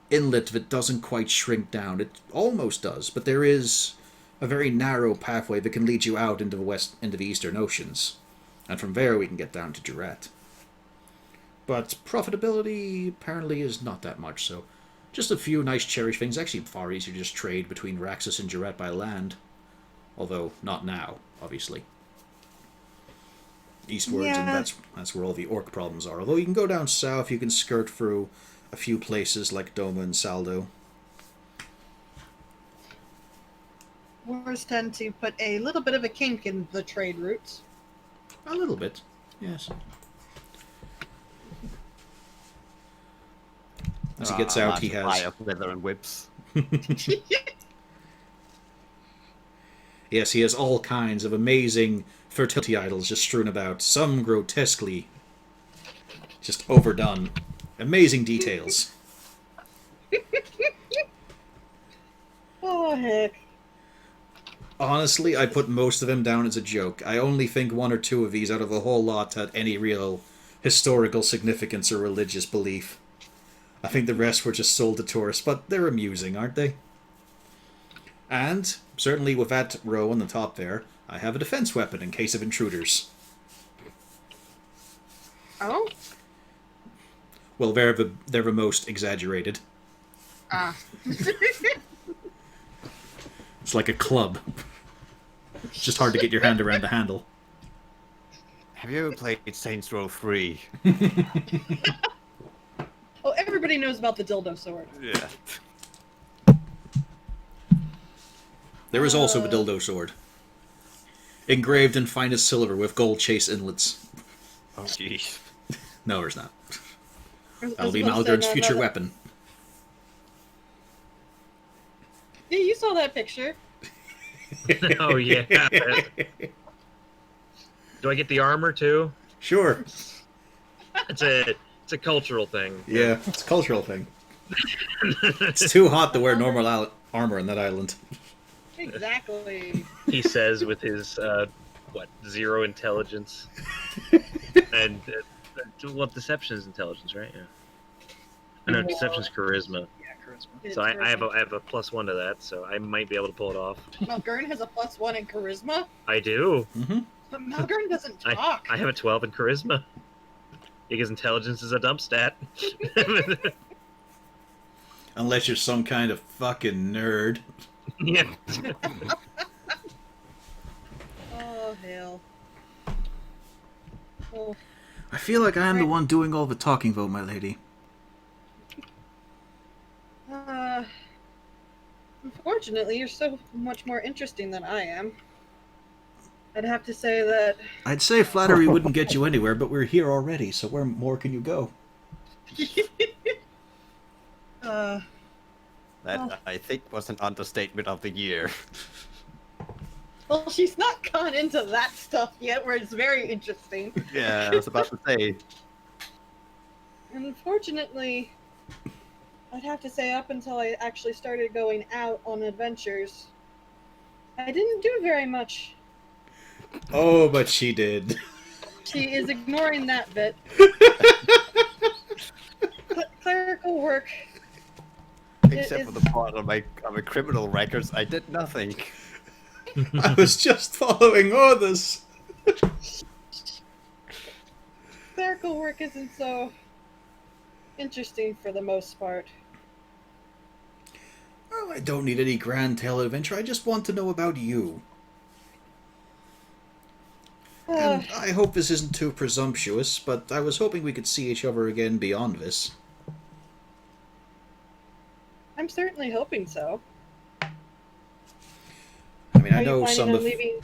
Speaker 1: inlet that doesn't quite shrink down. It almost does, but there is a very narrow pathway that can lead you out into the eastern oceans, and from there we can get down to Jurat. But profitability apparently is not that much, so just a few nice cherished things. Actually, far easier to just trade between Raxis and Jurat by land. Although, not now, obviously. Eastwards,
Speaker 3: Yeah.
Speaker 1: and that's where all the orc problems are. Although you can go down south, you can skirt through a few places like Doma and Saldo.
Speaker 3: Wars tend to put a little bit of a kink in the trade routes.
Speaker 1: A little bit, yes. As he gets out, he has...
Speaker 5: Fire, leather, and whips.
Speaker 1: Yes, he has all kinds of amazing fertility idols just strewn about, some grotesquely just overdone. Amazing details.
Speaker 3: Oh, heck.
Speaker 1: Honestly, I put most of them down as a joke. I only think one or two of these out of the whole lot had any real historical significance or religious belief. I think the rest were just sold to tourists, but they're amusing, aren't they? And, certainly with that row on the top there, I have a defense weapon in case of intruders.
Speaker 3: Oh?
Speaker 1: Well, they're the most exaggerated.
Speaker 3: Ah.
Speaker 1: It's like a club. It's just hard to get your hand around the handle.
Speaker 5: Have you ever played Saints Row 3?
Speaker 3: Oh, everybody knows about the dildo sword.
Speaker 5: Yeah.
Speaker 1: There is also a dildo sword. Engraved in finest silver with gold chase inlets.
Speaker 5: Oh, jeez.
Speaker 1: No, there's not.
Speaker 3: As
Speaker 1: That'll be
Speaker 3: opposed to
Speaker 1: Malgard's future
Speaker 3: another-
Speaker 1: weapon.
Speaker 3: Yeah, you saw that picture.
Speaker 2: Oh yeah. Do I get the armor too?
Speaker 1: Sure.
Speaker 2: It's a cultural thing.
Speaker 1: Yeah, it's a cultural thing. It's too hot to wear normal armor on that island.
Speaker 3: Exactly.
Speaker 2: He says with his 0 intelligence and well, deception is intelligence, right? Yeah. I know deception's charisma.
Speaker 4: Yeah, charisma.
Speaker 3: It's
Speaker 2: So I have
Speaker 3: charisma.
Speaker 2: a +1 to that, so I might be able to pull it off.
Speaker 3: Malgern has a +1 in charisma,
Speaker 2: I do.
Speaker 1: Mm-hmm.
Speaker 3: but Malgern doesn't talk.
Speaker 2: I have a 12 in charisma. Because intelligence is a dump stat.
Speaker 1: Unless you're some kind of fucking nerd.
Speaker 2: Yeah.
Speaker 3: Oh, hell. Oh,
Speaker 1: I feel like I am the one doing all the talking, though, my lady.
Speaker 3: Unfortunately, you're so much more interesting than I am. I'd have to say that
Speaker 1: I'd say flattery wouldn't get you anywhere, but we're here already, so where more can you go?
Speaker 5: That, I think, was an understatement of the year.
Speaker 3: well, she's not gone into that stuff yet, where it's very interesting.
Speaker 5: Yeah, I was about to say.
Speaker 3: Unfortunately, I'd have to say up until I actually started going out on adventures, I didn't do very much.
Speaker 1: Oh, but she did.
Speaker 3: She is ignoring that bit. Clerical work.
Speaker 5: Except for the part of my criminal records, I did nothing.
Speaker 1: I was just following orders.
Speaker 3: Clerical work isn't so interesting for the most part.
Speaker 1: Well, I don't need any grand tale adventure. I just want to know about you. And I hope this isn't too presumptuous, but I was hoping we could see each other again beyond this.
Speaker 3: I'm certainly hoping so.
Speaker 1: I mean,
Speaker 3: Are you planning on leaving?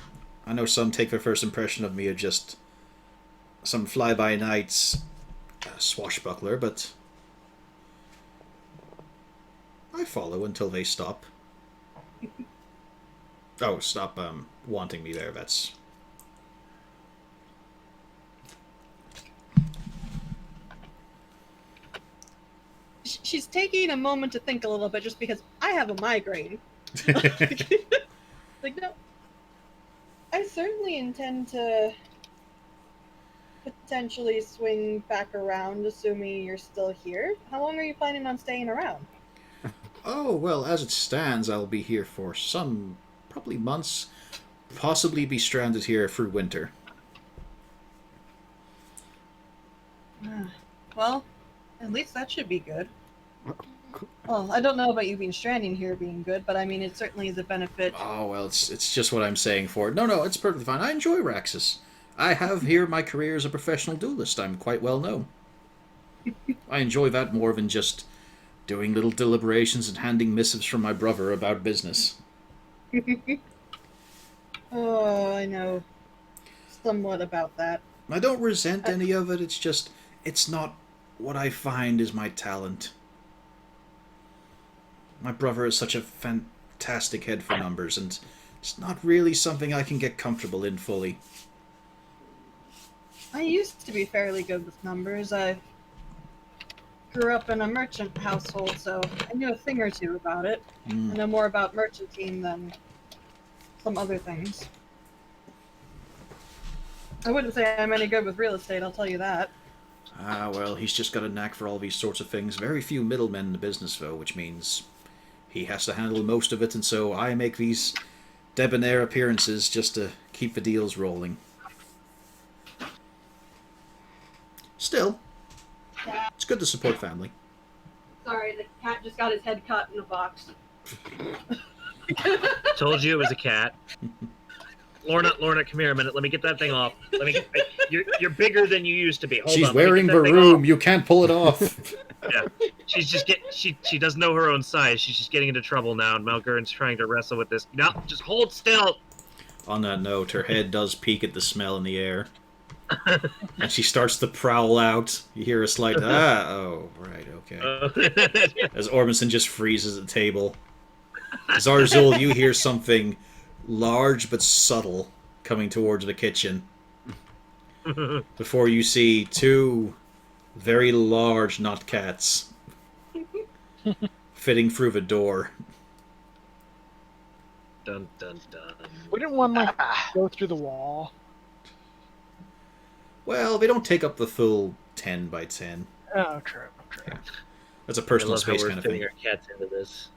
Speaker 1: I know some take their first impression of me as just some fly-by-night swashbuckler, but I follow until they stop. Oh, stop wanting me there. That's...
Speaker 3: She's taking a moment to think a little bit just because I have a migraine. Like, no. I certainly intend to potentially swing back around, assuming you're still here. How long are you planning on staying around?
Speaker 1: Oh, well, as it stands, I'll be here for some, probably months, possibly be stranded here through winter.
Speaker 3: Well, at least that should be good. Well, I don't know about you being stranding here being good, but I mean, it certainly is a benefit.
Speaker 1: Oh, well, it's just what I'm saying for it. No, it's perfectly fine. I enjoy Raxis. I have here my career as a professional duelist. I'm quite well known. I enjoy that more than just doing little deliberations and handing missives from my brother about business.
Speaker 3: Oh, I know somewhat about that.
Speaker 1: I don't resent any of it, it's just, it's not what I find is my talent. My brother has such a fantastic head for numbers, and it's not really something I can get comfortable in fully.
Speaker 3: I used to be fairly good with numbers. I grew up in a merchant household, so I knew a thing or two about it. I know more about merchanting than some other things. I wouldn't say I'm any good with real estate, I'll tell you that.
Speaker 1: Ah, well, he's just got a knack for all these sorts of things. Very few middlemen in the business, though, which means he has to handle most of it, and so I make these debonair appearances just to keep the deals rolling. Still, it's good to support family.
Speaker 3: Sorry, the cat just got his head caught in a box.
Speaker 2: Told you it was a cat. Lorna, come here a minute. Let me get that thing off. You're bigger than you used to be. Hold
Speaker 1: She's
Speaker 2: on, let me
Speaker 1: wearing
Speaker 2: get
Speaker 1: the
Speaker 2: that thing
Speaker 1: room.
Speaker 2: off.
Speaker 1: You can't pull it off.
Speaker 2: Yeah, she's just she doesn't know her own size. She's just getting into trouble now, and Malgurin's trying to wrestle with this. No, just hold still.
Speaker 1: On that note, her head does peek at the smell in the air. And she starts to prowl out. You hear a slight, oh, right, okay. As Orbison just freezes at the table. Zarzul, you hear something large but subtle coming towards the kitchen. Before you see two very large not cats fitting through the door.
Speaker 2: Dun dun dun.
Speaker 4: Wouldn't one like go through the wall?
Speaker 1: Well, they don't take up the full 10 by 10.
Speaker 4: Oh, true.
Speaker 1: Yeah. That's a
Speaker 2: I
Speaker 1: personal
Speaker 2: love how
Speaker 1: space
Speaker 2: we're
Speaker 1: kind of
Speaker 2: fitting
Speaker 1: thing.
Speaker 2: our cats into this.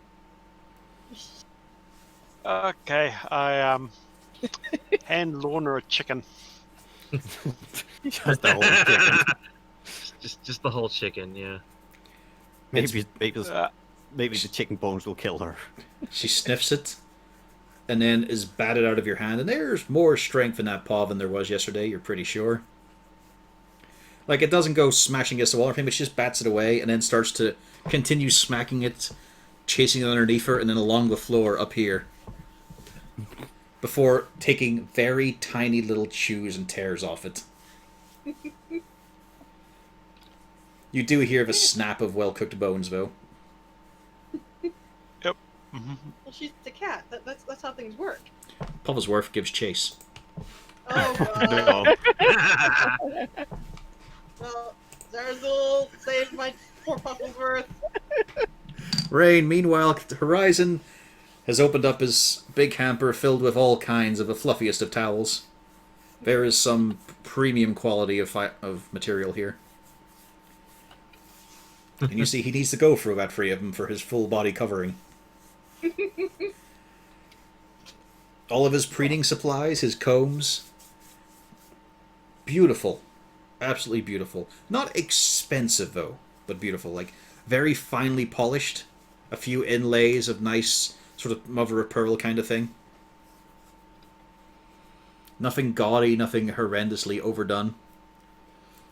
Speaker 6: Okay, I hand Lorna a chicken.
Speaker 5: Just the whole chicken.
Speaker 2: Just the whole chicken, yeah.
Speaker 5: Maybe the chicken bones will kill her.
Speaker 1: She sniffs it, and then is batted out of your hand. And there's more strength in that paw than there was yesterday, you're pretty sure. Like, it doesn't go smashing against the wall or anything, but she just bats it away, and then starts to continue smacking it, chasing it underneath her, and then along the floor up here. Before taking very tiny little chews and tears off it. You do hear the snap of well-cooked bones, though.
Speaker 6: Yep. Mm-hmm.
Speaker 3: Well, she's a cat. That's how things work.
Speaker 1: Pufflesworth gives chase.
Speaker 3: Oh,
Speaker 5: No.
Speaker 3: well, Zarzul saved my poor Pufflesworth.
Speaker 1: Rain, meanwhile, Horizon has opened up his big hamper filled with all kinds of the fluffiest of towels. There is some premium quality of material here. And you see he needs to go through about 3 of them for his full body covering. All of his preening supplies, his combs. Beautiful. Absolutely beautiful. Not expensive, though, but beautiful. Like, very finely polished. A few inlays of nice, sort of mother of pearl kind of thing. Nothing gaudy, nothing horrendously overdone.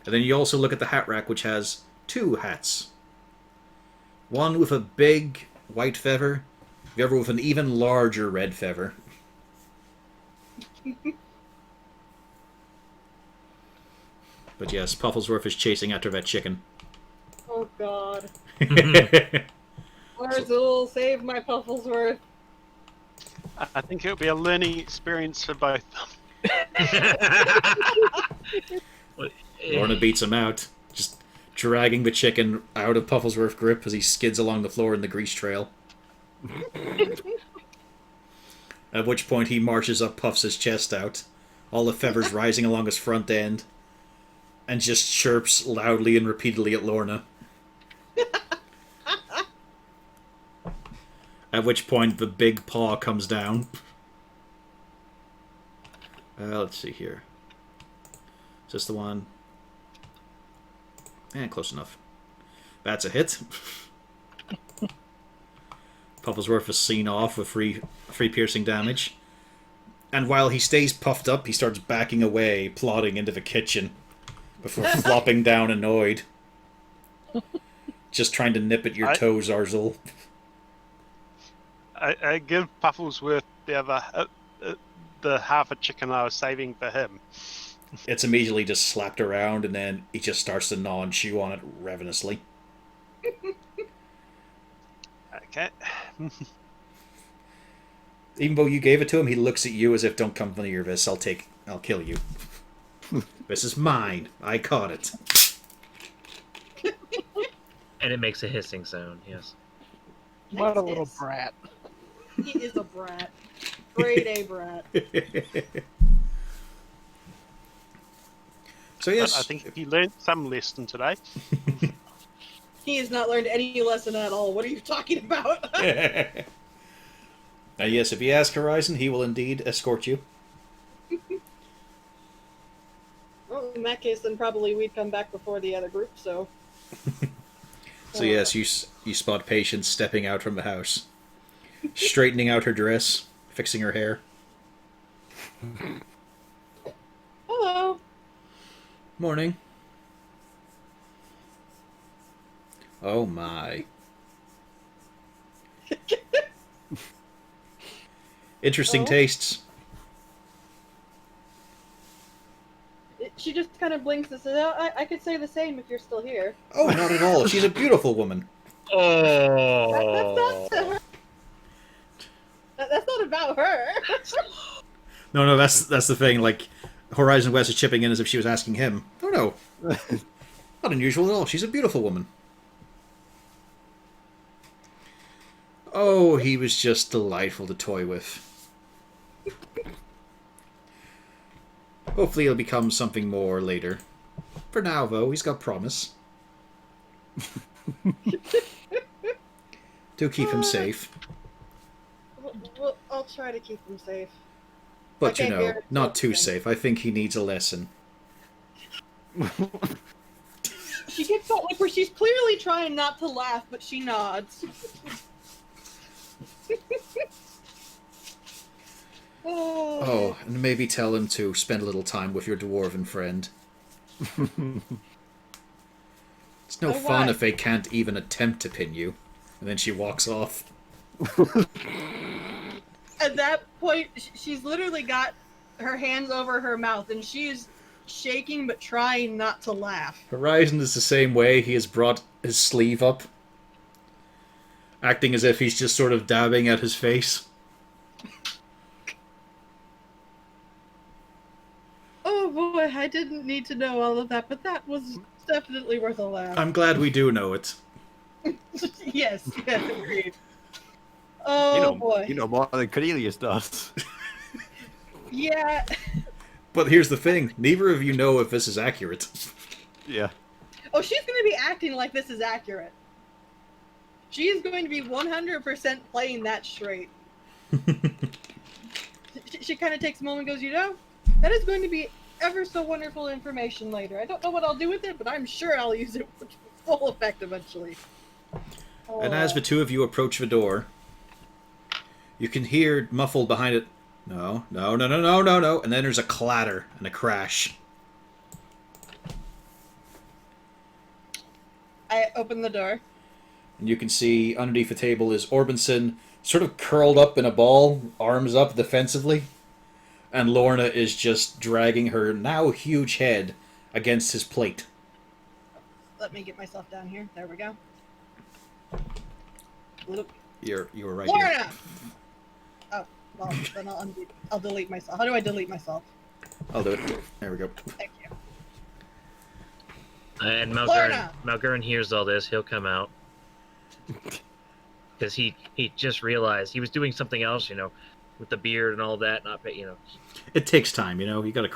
Speaker 1: And then you also look at the hat rack, which has 2 hats. One with a big white feather, the other with an even larger red feather. But yes, Pufflesworth is chasing after that chicken.
Speaker 3: Oh God. Where's it'll save my Pufflesworth?
Speaker 6: I think it'll be a learning experience for both.
Speaker 1: Lorna beats him out, just dragging the chicken out of Pufflesworth's grip as he skids along the floor in the grease trail. At which point he marches up, puffs his chest out, all the feathers rising along his front end, and just chirps loudly and repeatedly at Lorna. At which point the big paw comes down. Let's see here. Is this the one? Close enough. That's a hit. Pufflesworth is seen off with 3 piercing damage. And while he stays puffed up, he starts backing away, plodding into the kitchen, before flopping down annoyed. Just trying to nip at your toes, Arzul.
Speaker 6: I give Pufflesworth the half a chicken I was saving for him.
Speaker 1: It's immediately just slapped around, and then he just starts to gnaw and chew on it ravenously.
Speaker 6: Okay.
Speaker 1: Even though you gave it to him, he looks at you as if, don't come near this, I'll kill you. This is mine. I caught it.
Speaker 2: And it makes a hissing sound, yes.
Speaker 4: What a little brat.
Speaker 3: He is a brat. Grade A brat.
Speaker 1: So yes,
Speaker 6: I think he learned some lesson today.
Speaker 3: He has not learned any lesson at all. What are you talking about?
Speaker 1: Now yes, if you ask Horizon, he will indeed escort you.
Speaker 3: Well, in that case, then probably we'd come back before the other group, so...
Speaker 1: So yes, you spot Patience stepping out from the house, straightening out her dress, fixing her hair.
Speaker 3: Hello.
Speaker 1: Morning. Oh my. Interesting
Speaker 3: Oh.
Speaker 1: tastes.
Speaker 3: She just kind of blinks and says, oh, I could say the same if you're still here.
Speaker 1: Oh, not at all. She's a beautiful woman.
Speaker 2: Oh.
Speaker 3: That's not to her. That's not about her.
Speaker 1: No, that's the thing. Like, Horizon West is chipping in as if she was asking him. Oh no. Not unusual at all. She's a beautiful woman. Oh, he was just delightful to toy with. Hopefully he'll become something more later. For now, though, he's got promise. Do keep him safe.
Speaker 3: Well, I'll try to keep him safe.
Speaker 1: But,
Speaker 3: I
Speaker 1: you
Speaker 3: can't
Speaker 1: know,
Speaker 3: guarantee
Speaker 1: not too
Speaker 3: anything.
Speaker 1: safe. I think he needs a lesson.
Speaker 3: She gets that look where she's clearly trying not to laugh, but she nods.
Speaker 1: Oh, and maybe tell him to spend a little time with your dwarven friend. It's no
Speaker 3: Oh,
Speaker 1: fun
Speaker 3: why?
Speaker 1: if they can't even attempt to pin you. And then she walks off.
Speaker 3: At that point, she's literally got her hands over her mouth, and she's shaking but trying not to laugh.
Speaker 1: Horizon is the same way. He has brought his sleeve up, acting as if he's just sort of dabbing at his face.
Speaker 3: Oh boy, I didn't need to know all of that, but that was definitely worth a laugh.
Speaker 1: I'm glad we do know it.
Speaker 3: Yes, agreed. Oh boy.
Speaker 5: You know more than Cornelius does.
Speaker 3: Yeah.
Speaker 1: But here's the thing. Neither of you know if this is accurate.
Speaker 5: Yeah.
Speaker 3: Oh, she's going to be acting like this is accurate. She is going to be 100% playing that straight. She kind of takes a moment and goes, you know, that is going to be ever so wonderful information later. I don't know what I'll do with it, but I'm sure I'll use it with full effect eventually.
Speaker 1: And as the two of you approach the door, you can hear muffled behind it, No, no, no, no, no, no, no. And then there's a clatter and a crash.
Speaker 3: I open the door.
Speaker 1: And you can see underneath the table is Orbinson, sort of curled up in a ball, arms up defensively. And Lorna is just dragging her now huge head against his plate.
Speaker 3: Let me get myself down here. There we go. Look.
Speaker 1: You were right
Speaker 3: Lorna!
Speaker 1: here.
Speaker 3: Oh, well, then I'll delete myself. How do I delete myself?
Speaker 1: I'll do it. There we go.
Speaker 3: Thank you.
Speaker 2: And
Speaker 3: Lorna!
Speaker 2: Malgern hears all this. He'll come out. Because he just realized he was doing something else, with the beard and all that.
Speaker 1: It takes time, you gotta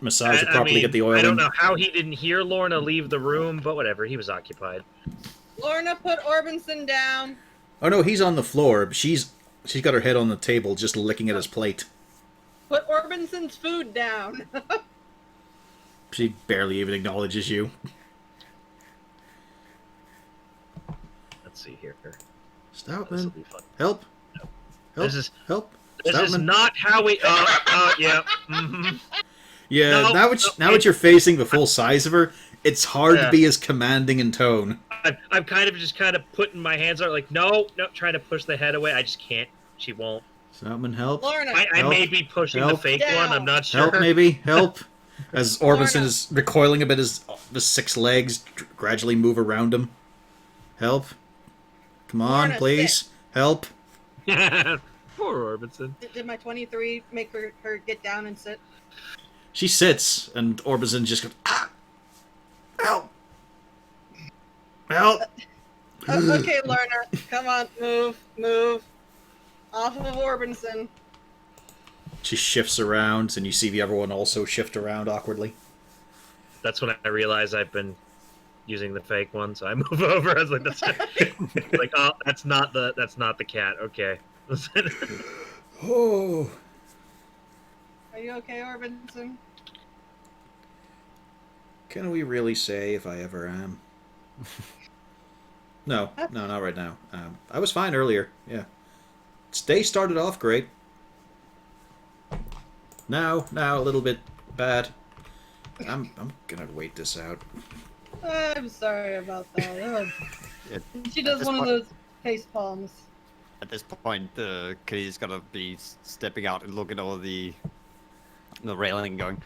Speaker 1: massage it properly, get the oil
Speaker 2: I don't
Speaker 1: in.
Speaker 2: know how he didn't hear Lorna leave the room, but whatever. He was occupied.
Speaker 3: Lorna, put Orbinson down.
Speaker 1: Oh no, he's on the floor. She's got her head on the table, just licking at his plate.
Speaker 3: Put Orbinson's food down.
Speaker 1: She barely even acknowledges you.
Speaker 2: Let's see here.
Speaker 1: Stoutman,
Speaker 2: This'll be fun.
Speaker 1: help! Help!
Speaker 2: This is
Speaker 1: help!
Speaker 2: This is
Speaker 1: Stoutman.
Speaker 2: not how we. Yeah. Mm-hmm.
Speaker 1: Yeah,
Speaker 2: No,
Speaker 1: now that you're facing the full size of her, it's hard to
Speaker 2: Yeah.
Speaker 1: be as commanding in tone.
Speaker 2: I'm kind of putting my hands out, like no, trying to push the head away. I just can't. She won't.
Speaker 1: Stoutman, help!
Speaker 3: Lorna.
Speaker 2: I
Speaker 1: Help.
Speaker 2: may be pushing
Speaker 1: Help.
Speaker 2: the fake
Speaker 3: Down.
Speaker 2: one. I'm not sure.
Speaker 1: Help, maybe help. As Orbinson
Speaker 3: Lorna.
Speaker 1: is recoiling a bit, as the 6 legs gradually move around him. Help! Come on,
Speaker 3: Lorna,
Speaker 1: please, help!
Speaker 2: Poor Orbinson.
Speaker 3: Did my 23 make her get down and sit?
Speaker 1: She sits, and Orbison just goes, ah! Help! Help!
Speaker 3: Oh, okay, Lorna. Come on, move. Off of Orbinson.
Speaker 1: She shifts around, and you see the other one also shift around awkwardly.
Speaker 2: That's when I realize I've been using the fake one, so I move over. I was like, "That's like, oh, that's not the cat." Okay.
Speaker 1: Oh.
Speaker 3: Are you okay, Orbinson?
Speaker 1: Can we really say if I ever am? No, not right now. I was fine earlier, yeah. Day started off great. Now a little bit bad. I'm gonna wait this out.
Speaker 3: I'm sorry about that.
Speaker 5: Yeah,
Speaker 3: She does
Speaker 5: this
Speaker 3: one of
Speaker 5: point-
Speaker 3: those face palms.
Speaker 5: At this point, Kitty's gonna be stepping out and looking over the railing, going,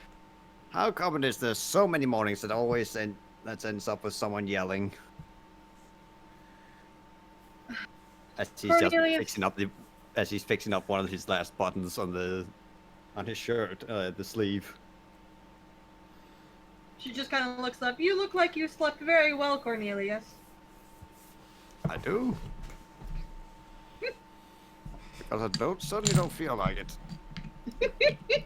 Speaker 5: "How common is there so many mornings that ends up with someone yelling?" As he's just
Speaker 3: Cornelius.
Speaker 5: fixing up one of his last buttons on his shirt, the sleeve.
Speaker 3: She just kind of looks up. You look like you slept very well, Cornelius.
Speaker 5: I do. Because I certainly don't feel like it.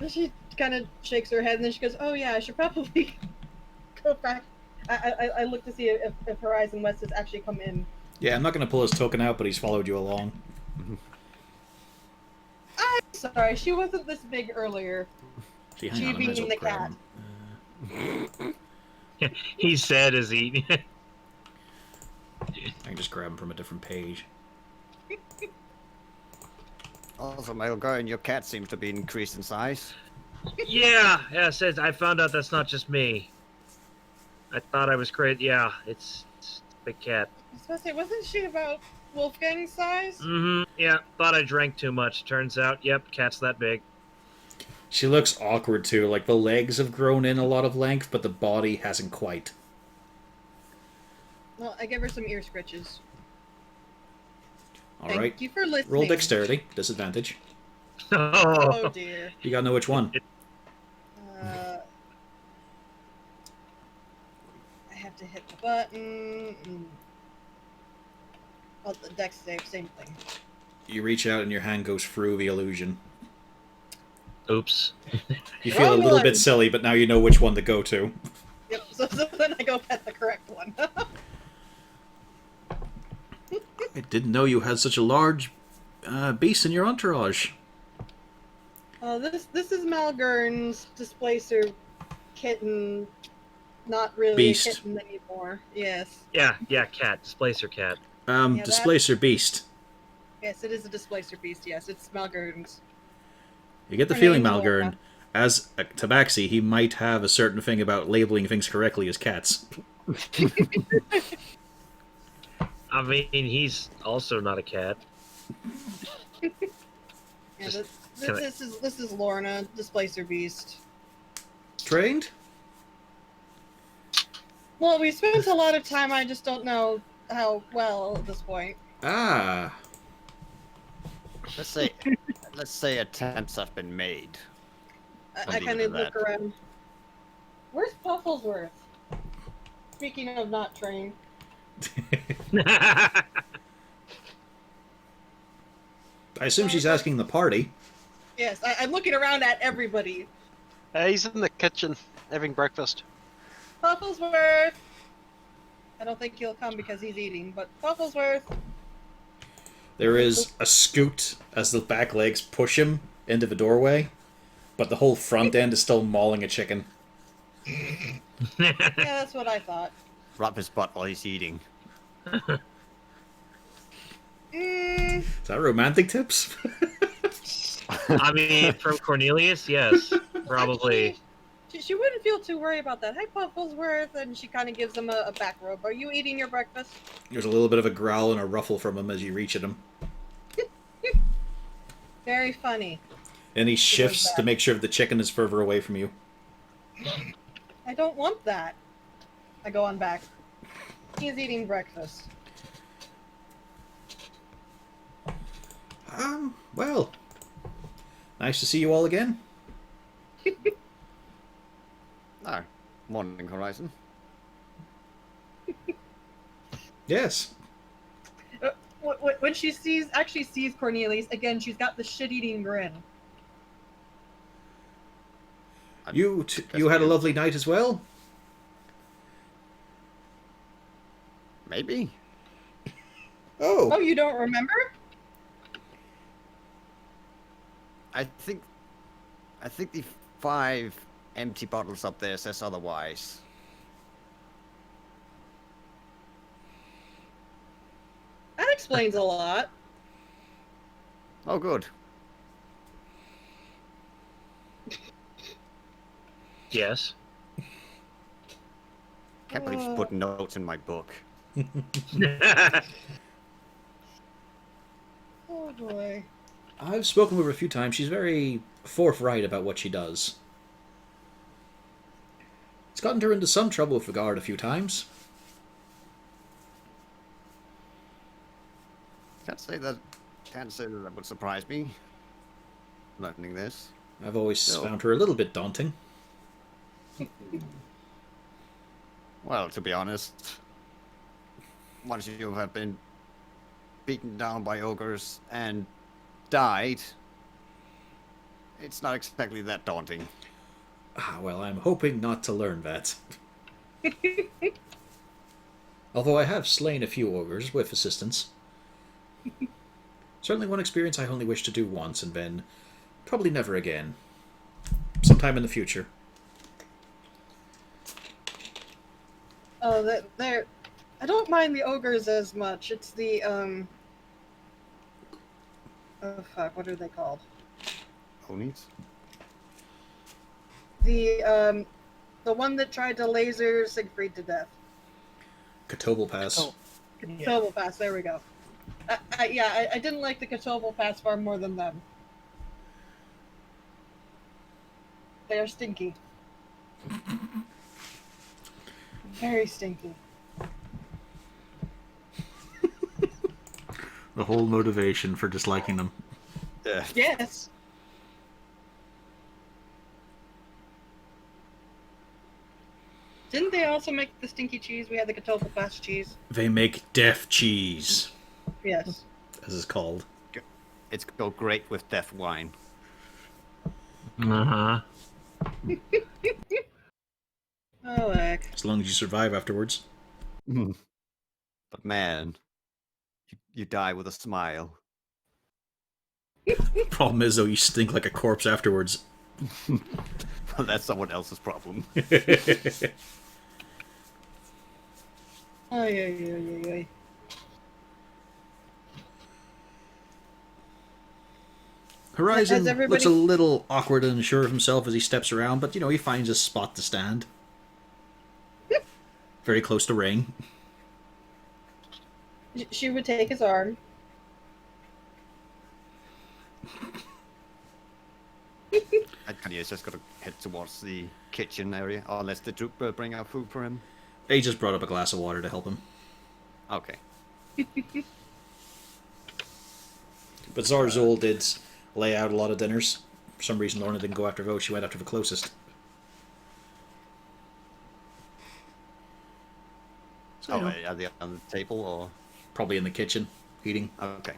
Speaker 3: She kind of shakes her head and then she goes, "Oh yeah, I should probably go back." I look to see if Horizon West has actually come in.
Speaker 1: Yeah, I'm not gonna pull his token out, but he's followed you along.
Speaker 3: I'm sorry, she wasn't this big earlier.
Speaker 1: See, hang
Speaker 3: She
Speaker 1: on, I might as
Speaker 3: being
Speaker 1: well
Speaker 3: the
Speaker 1: grab
Speaker 3: cat.
Speaker 1: him.
Speaker 2: He said as he.
Speaker 1: I can just grab him from a different page.
Speaker 5: Also, Melgar, your cat seems to be increased in size.
Speaker 2: Yeah. Says I found out that's not just me. I thought I was crazy. Yeah, it's a big cat.
Speaker 3: I was supposed to say, wasn't she about Wolfgang's size?
Speaker 2: Mm-hmm. Yeah. Thought I drank too much. Turns out, yep, cat's that big.
Speaker 1: She looks awkward too, like the legs have grown in a lot of length, but the body hasn't quite.
Speaker 3: Well, I give her some ear scritches.
Speaker 1: Alright.
Speaker 3: Thank you for listening.
Speaker 1: Roll dexterity, disadvantage.
Speaker 3: Oh
Speaker 2: Oh.
Speaker 3: dear.
Speaker 1: You gotta know which one.
Speaker 3: I have to hit the button. Oh, the dex save, same thing.
Speaker 1: You reach out and your hand goes through the illusion.
Speaker 2: Oops.
Speaker 1: You feel a
Speaker 3: Wrong
Speaker 1: little
Speaker 3: one.
Speaker 1: bit silly, but now you know which one to go to.
Speaker 3: Yep, so then I go pet the correct one.
Speaker 1: I didn't know you had such a large beast in your entourage.
Speaker 3: This is Malgern's displacer kitten. Not really
Speaker 1: Beast.
Speaker 3: a kitten anymore. Yes.
Speaker 2: Yeah, cat. Displacer cat.
Speaker 3: Yeah,
Speaker 1: Displacer beast.
Speaker 3: Yes, it is a displacer beast. Yes, it's Malgern's.
Speaker 1: You get the
Speaker 3: Her
Speaker 1: feeling,
Speaker 3: name's
Speaker 1: Malgern,
Speaker 3: Lorna.
Speaker 1: as a Tabaxi, he might have a certain thing about labeling things correctly as cats.
Speaker 2: I mean, he's also not a cat.
Speaker 3: Yeah,
Speaker 2: Just
Speaker 3: this is Lorna, displacer beast.
Speaker 1: Trained?
Speaker 3: Well, we spent a lot of time. I just don't know how well at this point.
Speaker 1: Ah.
Speaker 5: Let's say attempts have been made. I'll
Speaker 3: I
Speaker 5: leave
Speaker 3: kind
Speaker 5: it
Speaker 3: of
Speaker 5: at
Speaker 3: look
Speaker 5: that.
Speaker 3: around. Where's Pufflesworth? Speaking of not trained.
Speaker 1: I assume she's asking the party.
Speaker 3: Yes, I'm looking around at everybody.
Speaker 6: He's in the kitchen having breakfast.
Speaker 3: Pufflesworth! I don't think he'll come because he's eating, but Pufflesworth!
Speaker 1: There is a scoot as the back legs push him into the doorway, but the whole front end is still mauling a chicken.
Speaker 3: Yeah, that's what I thought.
Speaker 5: Rub his butt while he's eating.
Speaker 3: Mm,
Speaker 1: Is that romantic tips?
Speaker 2: I mean, from Cornelius, yes, probably.
Speaker 3: she wouldn't feel too worried about that. Hi, Pufflesworth! And she kind of gives him a back rub. Are you eating your breakfast?
Speaker 1: There's a little bit of a growl and a ruffle from him as you reach at him.
Speaker 3: Very funny.
Speaker 1: And he shifts
Speaker 3: that.
Speaker 1: to make sure the chicken is further away from you.
Speaker 3: I don't want that. I go on back. He is eating breakfast.
Speaker 1: Well, nice to see you all again.
Speaker 5: No. Morning Horizon.
Speaker 1: Yes.
Speaker 3: When she actually sees Cornelius, again, she's got the shit-eating grin.
Speaker 1: You had a lovely night as well?
Speaker 5: Maybe.
Speaker 3: Oh,
Speaker 1: Oh.
Speaker 3: you don't remember?
Speaker 5: I think the 5 empty bottles up there says otherwise.
Speaker 3: That explains a lot.
Speaker 5: Oh, good.
Speaker 2: Yes.
Speaker 5: Can't believe you put notes in my book.
Speaker 3: Oh boy.
Speaker 1: I've spoken with her a few times. She's very forthright about what she does. It's gotten her into some trouble with the guard a few times.
Speaker 5: Can't say that would surprise me. Learning this.
Speaker 1: I've always
Speaker 5: No.
Speaker 1: found her a little bit daunting.
Speaker 5: Well, to be honest, once you have been beaten down by ogres and died, it's not exactly that daunting.
Speaker 1: Ah, well, I'm hoping not to learn that. Although I have slain a few ogres with assistance. Certainly one experience I only wish to do once, and then probably never again. Sometime in the future.
Speaker 3: Oh, they're. I don't mind the ogres as much. It's the Oh fuck! What are they called?
Speaker 5: Ponies?
Speaker 3: The one that tried to laser Siegfried to death.
Speaker 1: Catobal Pass.
Speaker 4: Oh. Yeah.
Speaker 3: Catobal Pass. There we go. I didn't like the Catobal Pass far more than them. They are stinky. Very stinky.
Speaker 1: The whole motivation for disliking them.
Speaker 5: Yeah.
Speaker 3: Yes. Didn't they also make the stinky cheese? We had the Catobal Pass cheese.
Speaker 1: They make deaf cheese,
Speaker 3: Yes.
Speaker 1: as it's called.
Speaker 5: It's go great with death wine.
Speaker 2: Uh-huh.
Speaker 3: Oh heck.
Speaker 1: As long as you survive afterwards.
Speaker 5: But man, you die with a smile.
Speaker 1: Problem is, though, you stink like a corpse afterwards.
Speaker 5: Well, that's someone else's problem.
Speaker 3: Ay.
Speaker 1: Horizon
Speaker 3: everybody-
Speaker 1: looks a little awkward and unsure of himself as he steps around, but he finds a spot to stand. Very close to Rain.
Speaker 3: She would take his arm.
Speaker 5: Kania's just gotta head towards the kitchen area, or unless the troop bring out food for him.
Speaker 1: He just brought up a glass of water to help him.
Speaker 5: Okay.
Speaker 1: But Zarzul did lay out a lot of dinners. For some reason, Lorna didn't go after those. She went after the closest. So,
Speaker 5: Oh, are they on the table, or?
Speaker 1: probably in the kitchen, eating.
Speaker 5: Okay.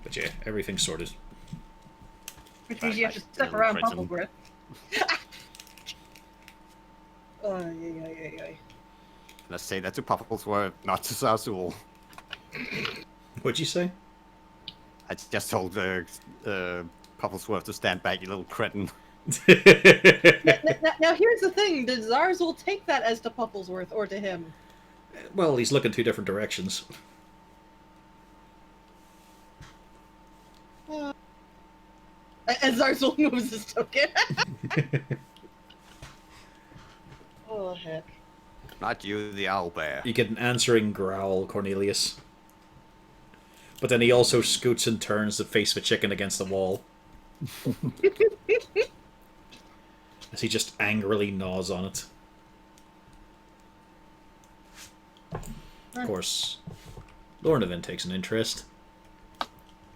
Speaker 1: But yeah, everything's sorted.
Speaker 3: Which means you have to
Speaker 5: Right,
Speaker 3: step
Speaker 5: little
Speaker 3: around
Speaker 5: prison.
Speaker 3: Pufflegrip. Oh, yeah.
Speaker 5: Let's say that to Pufflesworth, not to Sazul.
Speaker 1: What'd you say?
Speaker 5: I just told Pufflesworth to stand back, you little cretin.
Speaker 3: Now, here's the thing: did Zarzul take that as to Pufflesworth or to him?
Speaker 1: Well, he's looking two different directions.
Speaker 3: As Zarzul moves his token. Oh heck!
Speaker 5: Not you, the owlbear.
Speaker 1: You get an answering growl, Cornelius. But then he also scoots and turns to face the chicken against the wall. As he just angrily gnaws on it. Of course, Lorna then takes an interest.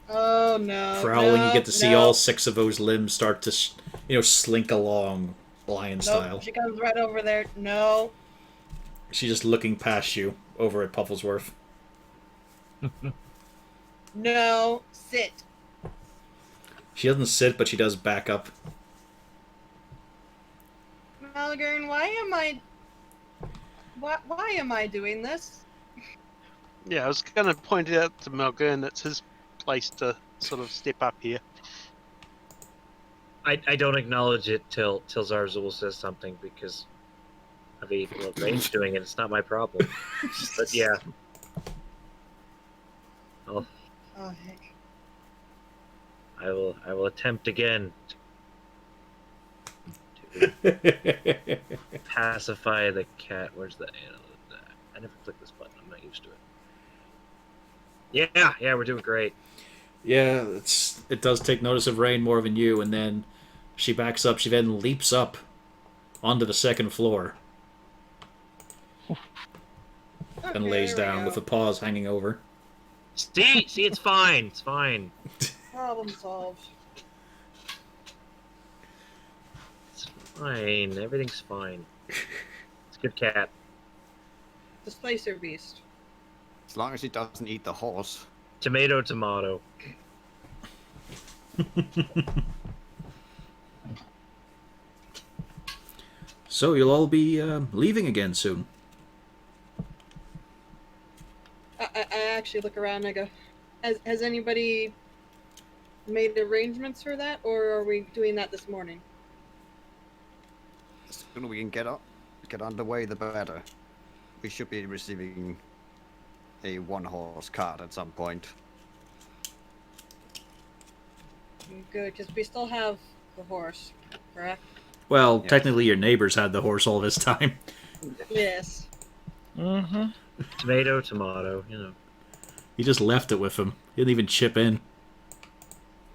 Speaker 3: Oh no!
Speaker 1: Prowling,
Speaker 3: no,
Speaker 1: you get to see
Speaker 3: no.
Speaker 1: all six of those limbs start to, slink along, lion style.
Speaker 3: Nope, she comes right over there. No.
Speaker 1: She's just looking past you over at Pufflesworth.
Speaker 3: No. Sit.
Speaker 1: She doesn't sit, but she does back up.
Speaker 3: Malgern, why am I doing this?
Speaker 6: Yeah, I was going to point it out to Melgern. It's his place to sort of step up here.
Speaker 2: I don't acknowledge it till Zarzul says something because of evil of Range doing it. It's not my problem. But yeah.
Speaker 3: Oh heck.
Speaker 2: I will attempt again to pacify the cat. Where's the I never clicked this button. I'm not used to it. Yeah, we're doing great.
Speaker 1: Yeah, it does take notice of Rain more than you, and then she backs up. She then leaps up onto the second floor and
Speaker 3: Okay,
Speaker 1: lays
Speaker 3: there we
Speaker 1: down
Speaker 3: go.
Speaker 1: with the paws hanging over.
Speaker 2: See, it's fine. It's fine.
Speaker 3: Problem solved.
Speaker 2: It's fine. Everything's fine. It's a good cat.
Speaker 3: Displacer beast.
Speaker 5: As long as he doesn't eat the horse.
Speaker 2: Tomato, tomato.
Speaker 1: So you'll all be leaving again soon.
Speaker 3: I actually look around and I go, has anybody made arrangements for that, or are we doing that this morning?
Speaker 5: The sooner we can get underway, the better. We should be receiving a one-horse cart at some point.
Speaker 3: Good, because we still have the horse, correct?
Speaker 1: Well,
Speaker 5: Yes.
Speaker 1: technically your neighbors had the horse all this time.
Speaker 3: Yes.
Speaker 4: Mm-hmm.
Speaker 2: Tomato, tomato.
Speaker 1: You just left it with him. He didn't even chip in.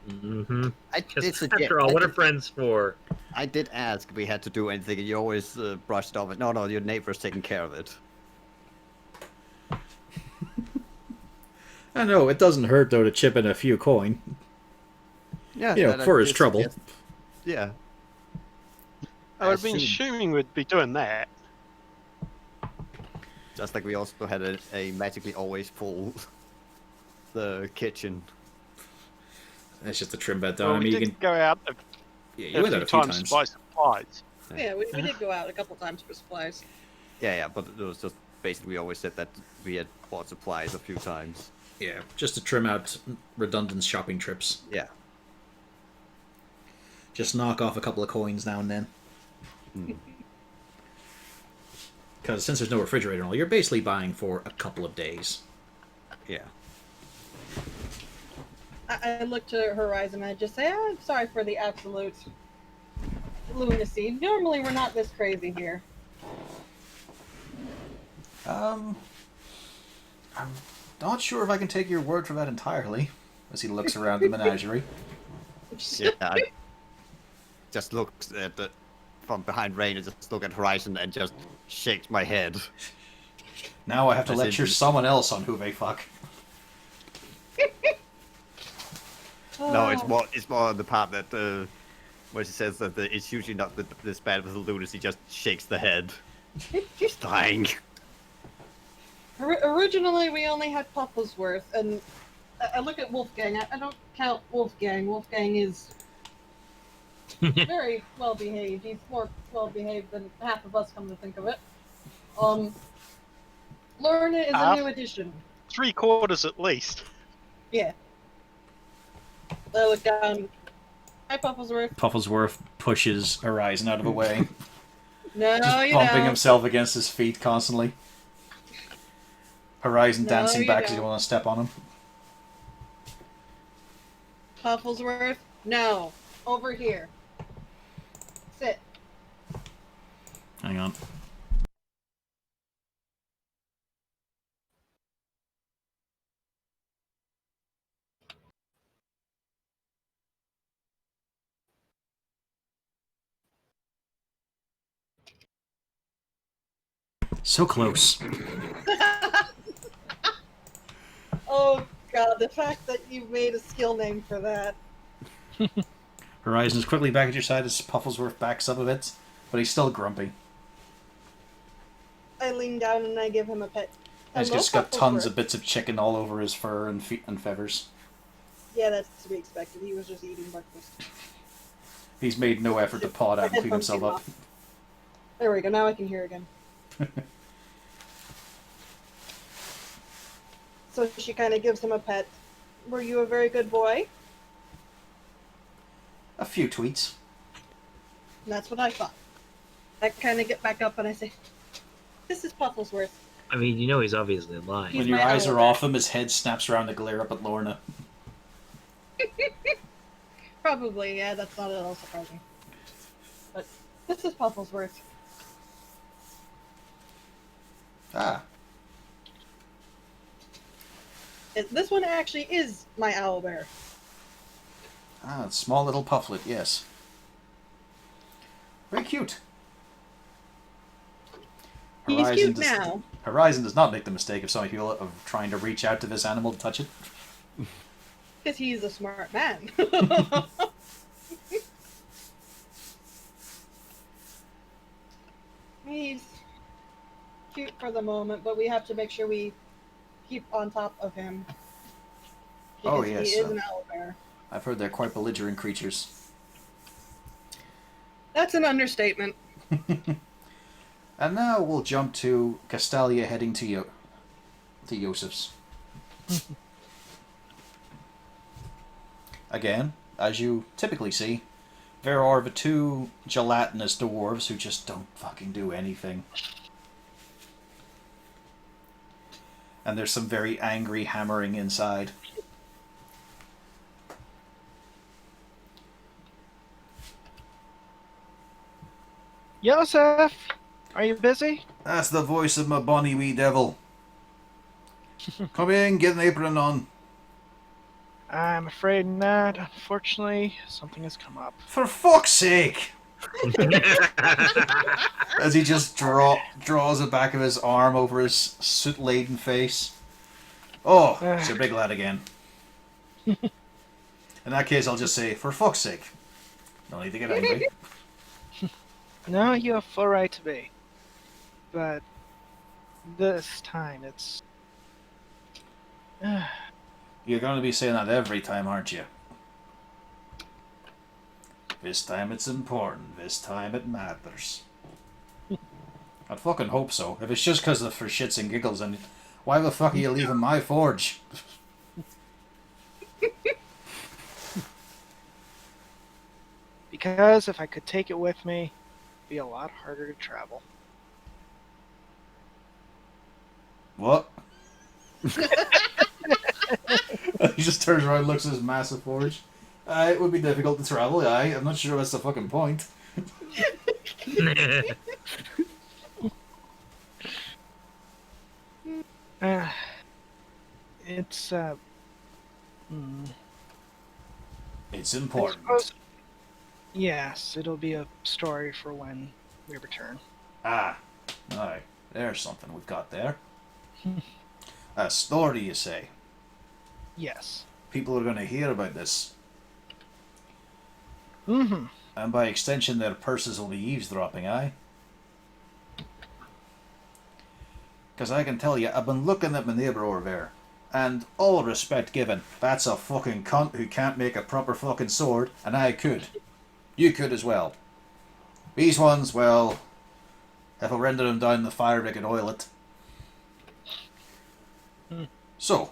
Speaker 2: Mm-hmm.
Speaker 5: I did suggest,
Speaker 2: After all, what are friends for?
Speaker 5: I did ask if we had to do anything, and you always brushed off it. No, your neighbor's taking care of it.
Speaker 1: I know, it doesn't hurt, though, to chip in a few coin.
Speaker 5: Yeah,
Speaker 1: You know, for his trouble.
Speaker 5: Yeah.
Speaker 6: I would have been
Speaker 5: see.
Speaker 6: assuming we'd be doing that.
Speaker 5: Just like we also had a magically always full the kitchen.
Speaker 1: That's just to trim that down.
Speaker 6: Well,
Speaker 1: I
Speaker 6: we
Speaker 1: mean, you
Speaker 6: did
Speaker 1: can.
Speaker 6: go out
Speaker 1: Yeah,
Speaker 6: a
Speaker 1: you went
Speaker 6: few
Speaker 1: out a few
Speaker 6: times to
Speaker 1: times.
Speaker 6: buy supplies.
Speaker 3: Yeah, we did go out a couple times for supplies.
Speaker 5: Yeah, but it was just basically we always said that we had bought supplies a few times.
Speaker 1: Yeah, just to trim out redundant shopping trips.
Speaker 5: Yeah.
Speaker 1: Just knock off a couple of coins now and then. Because since there's no refrigerator and all, you're basically buying for a couple of days.
Speaker 5: Yeah.
Speaker 3: I look to Horizon and I just say, I'm sorry for the absolute lunacy. Normally we're not this crazy here.
Speaker 1: I'm not sure if I can take your word for that entirely, as he looks around the menagerie.
Speaker 5: Yeah, I just look at the, from behind Rain and just look at Horizon and just shakes my head.
Speaker 1: Now I have to
Speaker 5: As
Speaker 1: lecture
Speaker 5: in-
Speaker 1: someone else on who they fuck.
Speaker 5: No, it's more the part that where she says that it's usually not this bad with the lunacy, just shakes the head. She's dying.
Speaker 3: Originally, we only had Pufflesworth, and I look at Wolfgang. I don't count Wolfgang. Wolfgang is very well behaved. He's more well behaved than half of us, come to think of it. Lorna is a new addition.
Speaker 6: 3/4 at least.
Speaker 3: Yeah. I look down. Hi, Pufflesworth.
Speaker 1: Pufflesworth pushes Horizon out of the way,
Speaker 3: No,
Speaker 1: just
Speaker 3: you
Speaker 1: bumping
Speaker 3: don't.
Speaker 1: himself against his feet constantly. Horizon
Speaker 3: No,
Speaker 1: dancing
Speaker 3: you
Speaker 1: back as you
Speaker 3: don't.
Speaker 1: want to step on him.
Speaker 3: Pufflesworth. No. Over here. Sit.
Speaker 1: Hang on. So close.
Speaker 3: Oh god, the fact that you made a skill name for that.
Speaker 1: Horizon's quickly back at your side as Pufflesworth backs up a bit, but he's still grumpy.
Speaker 3: I lean down and I give him a pet.
Speaker 1: And he's
Speaker 3: Hello,
Speaker 1: just got tons
Speaker 3: Pufflesworth.
Speaker 1: of bits of chicken all over his fur and feet and feathers.
Speaker 3: Yeah, that's to be expected. He was just eating breakfast.
Speaker 1: He's made no effort to paw it out and clean
Speaker 3: Headphones
Speaker 1: himself
Speaker 3: came
Speaker 1: up.
Speaker 3: off. There we go. Now I can hear again. So she kind of gives him a pet. Were you a very good boy?
Speaker 1: A few tweets.
Speaker 3: And that's what I thought. I kind of get back up and I say, "This is Pufflesworth."
Speaker 2: I mean, you know he's obviously lying.
Speaker 3: He's
Speaker 1: When your
Speaker 3: my
Speaker 1: eyes are
Speaker 3: owlbear.
Speaker 1: off him, his head snaps around to glare up at Lorna.
Speaker 3: Probably, yeah. That's not at all surprising. But this is Pufflesworth.
Speaker 1: Ah,
Speaker 3: This one actually is my owlbear.
Speaker 1: small little pufflet, yes. Very cute.
Speaker 3: He's cute
Speaker 1: does,
Speaker 3: now.
Speaker 1: Horizon does not make the mistake of some people of trying to reach out to this animal to touch it.
Speaker 3: Because he's a smart man. He's cute for the moment, but we have to make sure we keep on top of him.
Speaker 1: Oh,
Speaker 3: Because
Speaker 1: yes,
Speaker 3: he is an owlbear.
Speaker 1: I've heard they're quite belligerent creatures.
Speaker 3: That's an understatement.
Speaker 1: And now we'll jump to Castalia heading to Yosef's. Again, as you typically see, there are the two gelatinous dwarves who just don't fucking do anything. And there's some very angry hammering inside.
Speaker 4: Yosef, are you busy?
Speaker 1: That's the voice of my bonny wee devil. Come in, get an apron on.
Speaker 4: I'm afraid not. Unfortunately, something has come up.
Speaker 1: For fuck's sake! As he just draws the back of his arm over his soot-laden face. Oh, it's your big lad again. In that case, I'll just say, for fuck's sake. No need to get angry.
Speaker 4: No, you have full right to be. But this time it's...
Speaker 1: You're going to be saying that every time, aren't you? This time it's important. This time it matters. I'd fucking hope so. If it's just because of for shits and giggles, and why the fuck are you leaving my forge?
Speaker 4: Because if I could take it with me, it'd be a lot harder to travel.
Speaker 1: What? He just turns around and looks at his massive forge. It would be difficult to travel, aye. I'm not sure that's the fucking point.
Speaker 4: Uh, it's hmm,
Speaker 1: It's
Speaker 4: I
Speaker 1: important.
Speaker 4: suppose. Yes, it'll be a story for when we return.
Speaker 1: Ah, aye. There's something we've got there. A story, you say?
Speaker 4: Yes.
Speaker 1: People are going to hear about this.
Speaker 4: Mm-hmm.
Speaker 1: And by extension, their purses will be eavesdropping, aye? Because I can tell you, I've been looking at my neighbour over there. And all respect given, that's a fucking cunt who can't make a proper fucking sword, and I could. You could as well. These ones, well, if I render them down in the fire, they can oil it. So,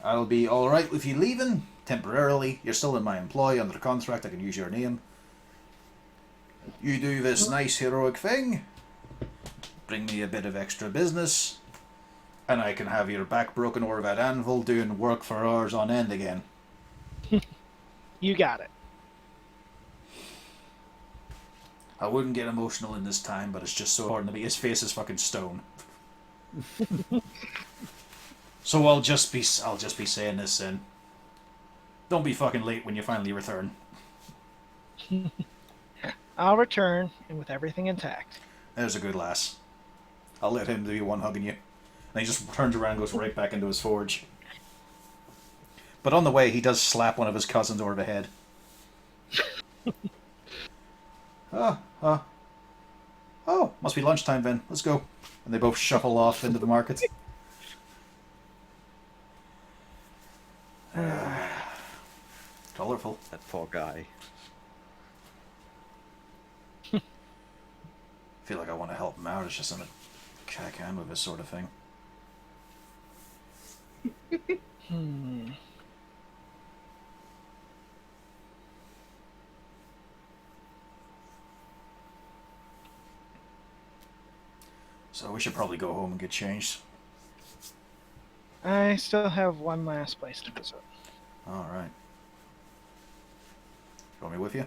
Speaker 1: I'll be alright with you leaving, temporarily. You're still in my employ, under contract, I can use your name. You do this nice heroic thing, bring me a bit of extra business, and I can have your back broken over that anvil doing work for hours on end again.
Speaker 4: You got it.
Speaker 1: I wouldn't get emotional in this time, but it's just so important to me. His face is fucking stone. So I'll just be saying this then. Don't be fucking late when you finally return.
Speaker 4: I'll return, and with everything intact.
Speaker 1: There's a good lass. I'll let him do one hugging you. And he just turns around and goes right back into his forge. But on the way, he does slap one of his cousins over the head. Oh, must be lunchtime then. Let's go. And they both shuffle off into the market. Colorful.
Speaker 5: That poor guy.
Speaker 1: I feel like I want to help him out. It's just I'm a cack-hand with this sort of thing.
Speaker 4: Hmm.
Speaker 1: So we should probably go home and get changed.
Speaker 4: I still have one last place to visit.
Speaker 1: Alright. Want me with you?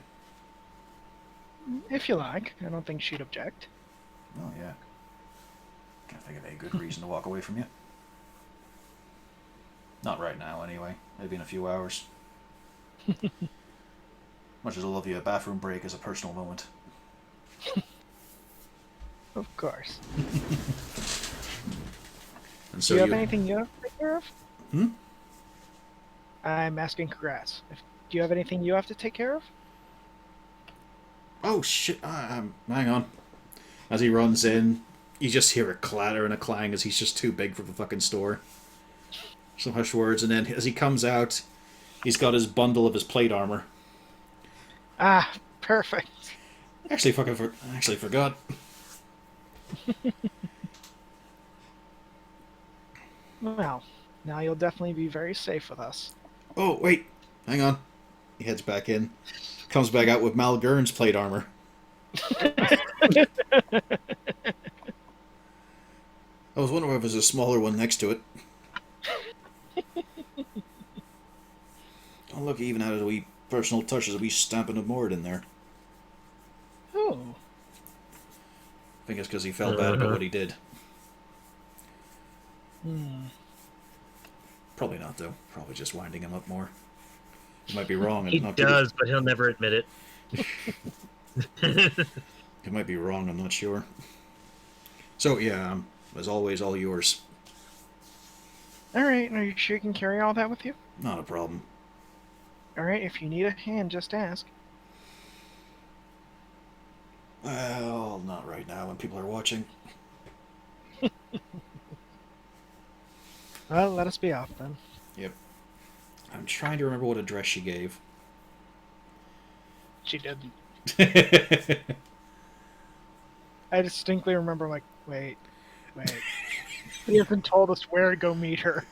Speaker 4: If you like. I don't think she'd object.
Speaker 1: Oh, yeah. Can't think of any good reason to walk away from you. Not right now, anyway. Maybe in a few hours. Much as I love you, a bathroom break is a personal moment.
Speaker 4: Of course.
Speaker 1: And so
Speaker 4: Do you have anything you have to take care of?
Speaker 1: Hmm?
Speaker 4: I'm asking congrats. Do you have anything you have to take care of?
Speaker 1: Oh, shit. Hang on. As he runs in, you just hear a clatter and a clang as he's just too big for the fucking store. Some hush words, and then as he comes out, he's got his bundle of his plate armor.
Speaker 4: Ah, perfect.
Speaker 1: Actually, forgot.
Speaker 4: Well, now you'll definitely be very safe with us.
Speaker 1: Oh, wait. Hang on. He heads back in. Comes back out with Malgurn's plate armor. I was wondering if there's a smaller one next to it. Oh, look, he even added a wee personal touch, a wee stamping of Mord in there.
Speaker 4: Oh.
Speaker 1: I think it's because he felt bad about what he did. Probably not, though. Probably just winding him up more. He might be wrong. And
Speaker 2: He
Speaker 1: not
Speaker 2: does, but he'll never admit it.
Speaker 1: He might be wrong, I'm not sure. So, yeah, as always, all yours.
Speaker 4: Alright, are you sure you can carry all that with you?
Speaker 1: Not a problem.
Speaker 4: Alright, if you need a hand, just ask.
Speaker 1: Well, not right now when people are watching.
Speaker 4: Well, let us be off then.
Speaker 1: Yep. I'm trying to remember what address she gave.
Speaker 4: She didn't. I distinctly remember, like, wait. He hasn't told us where to go meet her.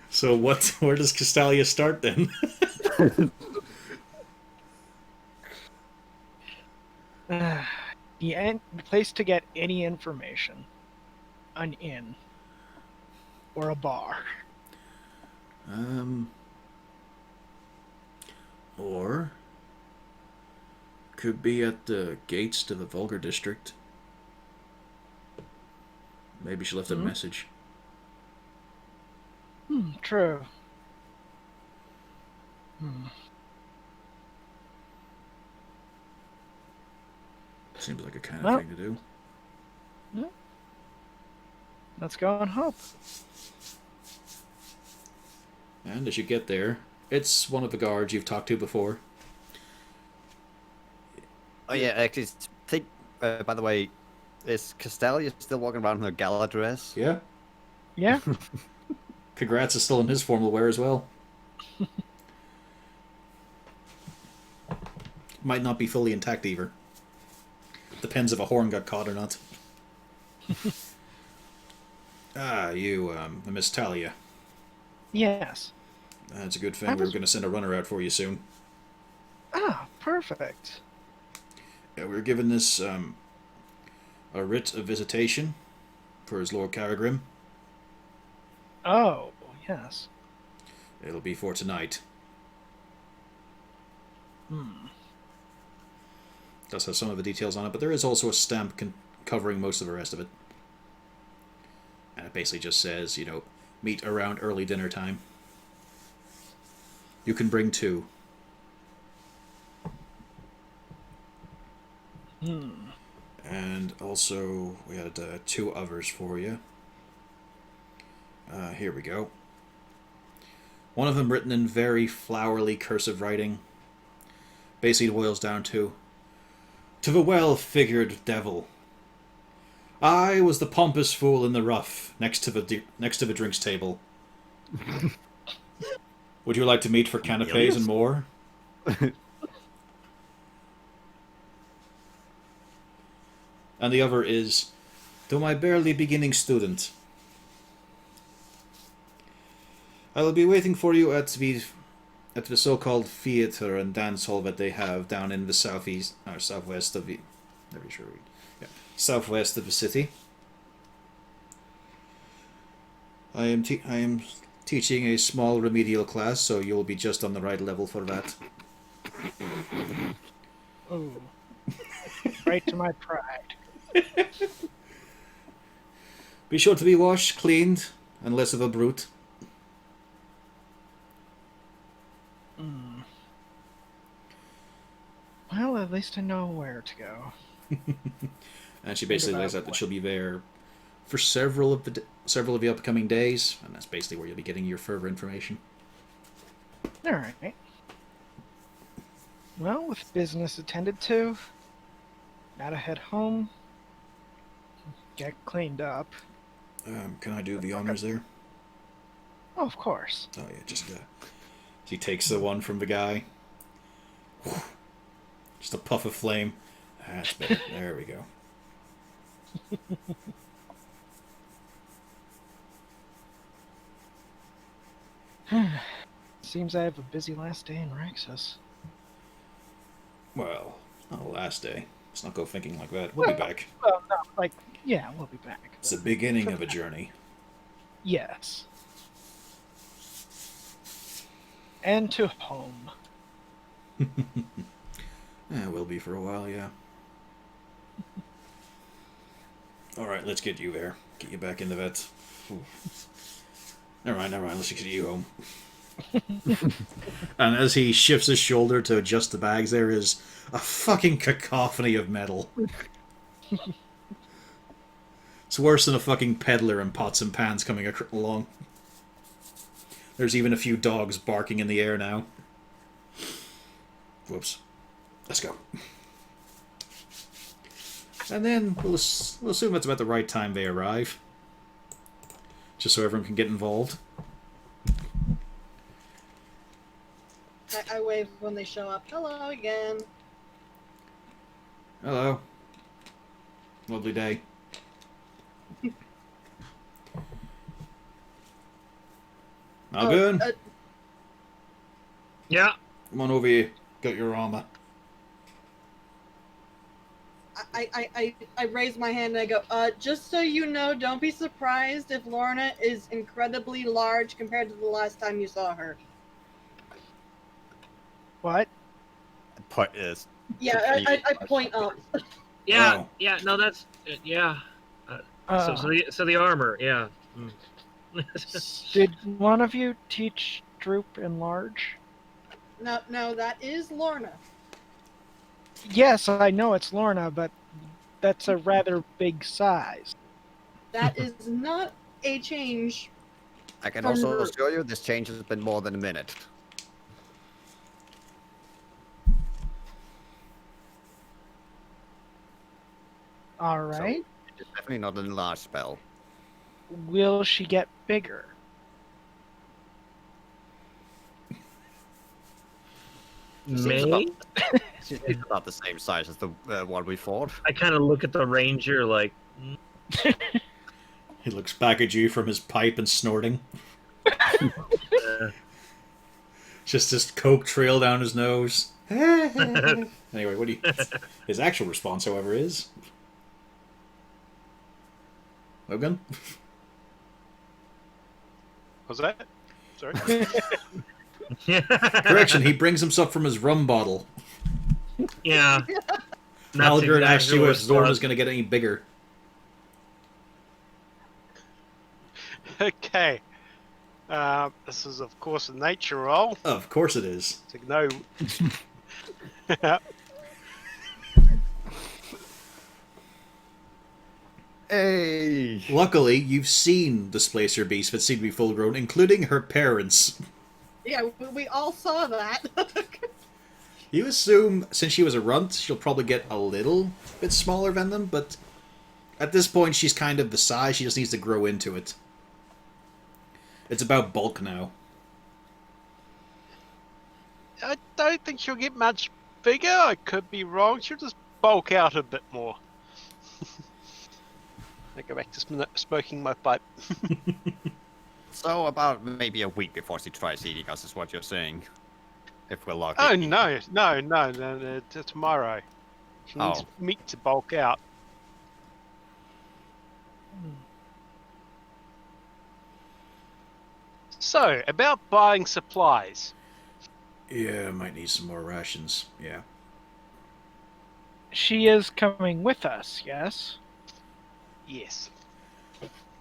Speaker 1: So where does Castalia start then?
Speaker 4: The place to get any information. An inn. Or a bar.
Speaker 1: Or could be at the gates to the Vulgar District. Maybe she left a message.
Speaker 4: True.
Speaker 1: Seems like a kind of
Speaker 4: Well-
Speaker 1: thing to do.
Speaker 4: Let's go and hope.
Speaker 1: And as you get there, it's one of the guards you've talked to before.
Speaker 5: Oh yeah, actually, think. By the way, is Castalia still walking around in her gala dress?
Speaker 1: Yeah.
Speaker 4: Yeah.
Speaker 1: Congrats is still in his formal wear as well. Might not be fully intact either. Depends if a horn got caught or not. You, Miss Talia.
Speaker 4: Yes.
Speaker 1: That's a good thing.
Speaker 4: I
Speaker 1: We were
Speaker 4: was-
Speaker 1: going to send a runner out for you soon.
Speaker 4: Ah, perfect.
Speaker 1: Yeah, we were given this, a writ of visitation for his Lord Caragrim.
Speaker 4: Oh, yes.
Speaker 1: It'll be for tonight. Does have some of the details on it, but there is also a stamp covering most of the rest of it. And it basically just says, meet around early dinner time. You can bring 2. And also, we had 2 others for you. Here we go. One of them written in very flowery cursive writing. Basically, it boils down to the well-figured devil. I was the pompous fool in the rough next to the drinks table. Would you like to meet for canapes and more? And the other is, to my barely beginning student. I will be waiting for you at the so-called theater and dance hall that they have down in the southeast or southwest of the, southwest of the city. I am teaching a small remedial class, so you'll be just on the right level for that.
Speaker 4: Oh. Right to my pride.
Speaker 1: Be sure to be washed, cleaned, and less of a brute.
Speaker 4: Well, at least I know where to go.
Speaker 1: And she basically lays out that she'll be there for several of the upcoming days, and that's basically where you'll be getting your further information.
Speaker 4: All right. Well, with business attended to, now to head home, get cleaned up.
Speaker 1: Can I do the honors there?
Speaker 4: Oh, of course.
Speaker 1: Oh yeah, just she takes the one from the guy. Just a puff of flame. That's better. There we go.
Speaker 4: Seems I have a busy last day in Raxis.
Speaker 1: Well, not the last day. Let's not go thinking like that. We'll be back.
Speaker 4: Well, no, yeah, we'll be back.
Speaker 1: It's the beginning of a journey.
Speaker 4: Yes. And to home.
Speaker 1: Yeah, it will be for a while, yeah. Alright, let's get you there. Get you back in the vet. Ooh. Never mind, let's just get you home. And as he shifts his shoulder to adjust the bags, there is a fucking cacophony of metal. It's worse than a fucking peddler in pots and pans coming along. There's even a few dogs barking in the air now. Whoops. Let's go. And then we'll assume it's about the right time they arrive. Just so everyone can get involved.
Speaker 3: I wave when they show up. Hello again.
Speaker 1: Hello. Lovely day. All good?
Speaker 2: Yeah.
Speaker 1: Come on over here. Got your armor.
Speaker 3: I raise my hand and I go, just so you know, don't be surprised if Lorna is incredibly large compared to the last time you saw her.
Speaker 4: What?
Speaker 5: Put is.
Speaker 3: Yeah, I point up.
Speaker 2: Yeah,
Speaker 1: Oh.
Speaker 2: yeah, no, that's yeah.
Speaker 4: Uh,
Speaker 2: So the armor, yeah.
Speaker 4: Did one of you teach Droop and Large?
Speaker 3: No, that is Lorna.
Speaker 4: Yes, I know it's Lorna, but that's a rather big size.
Speaker 3: That is not a change.
Speaker 5: I can
Speaker 3: From
Speaker 5: also
Speaker 3: the-
Speaker 5: assure you this change has been more than a minute.
Speaker 4: All right.
Speaker 5: It's definitely not an large spell.
Speaker 4: Will she get bigger?
Speaker 2: May
Speaker 5: She's about the same size as the one we fought.
Speaker 2: I kind of look at the ranger like,
Speaker 1: He looks back at you from his pipe and snorting. Just this coke trail down his nose. Anyway, what do you? His actual response, however, is Logan.
Speaker 6: Was that? Sorry.
Speaker 1: Correction. He brings himself from his rum bottle.
Speaker 2: Yeah.
Speaker 1: Malgard asked you if
Speaker 2: Zorn
Speaker 1: Lorna's going to get any bigger.
Speaker 6: Okay. This is, of course, a nature roll.
Speaker 1: Of course it is.
Speaker 6: To know.
Speaker 5: Hey!
Speaker 1: Luckily, you've seen Displacer Beast that seem to be full grown, including her parents.
Speaker 3: Yeah, we all saw that.
Speaker 1: You assume, since she was a runt, she'll probably get a little bit smaller than them, but at this point she's kind of the size, she just needs to grow into it. It's about bulk now.
Speaker 6: I don't think she'll get much bigger. I could be wrong. She'll just bulk out a bit more. I go back to smoking my pipe.
Speaker 5: So about maybe a week before she tries eating us is what you're saying. If we're lucky.
Speaker 6: Oh no! Tomorrow. She needs
Speaker 5: Oh.
Speaker 6: meat to bulk out. So, about buying supplies.
Speaker 1: Yeah, might need some more rations. Yeah.
Speaker 4: She is coming with us, yes?
Speaker 6: Yes.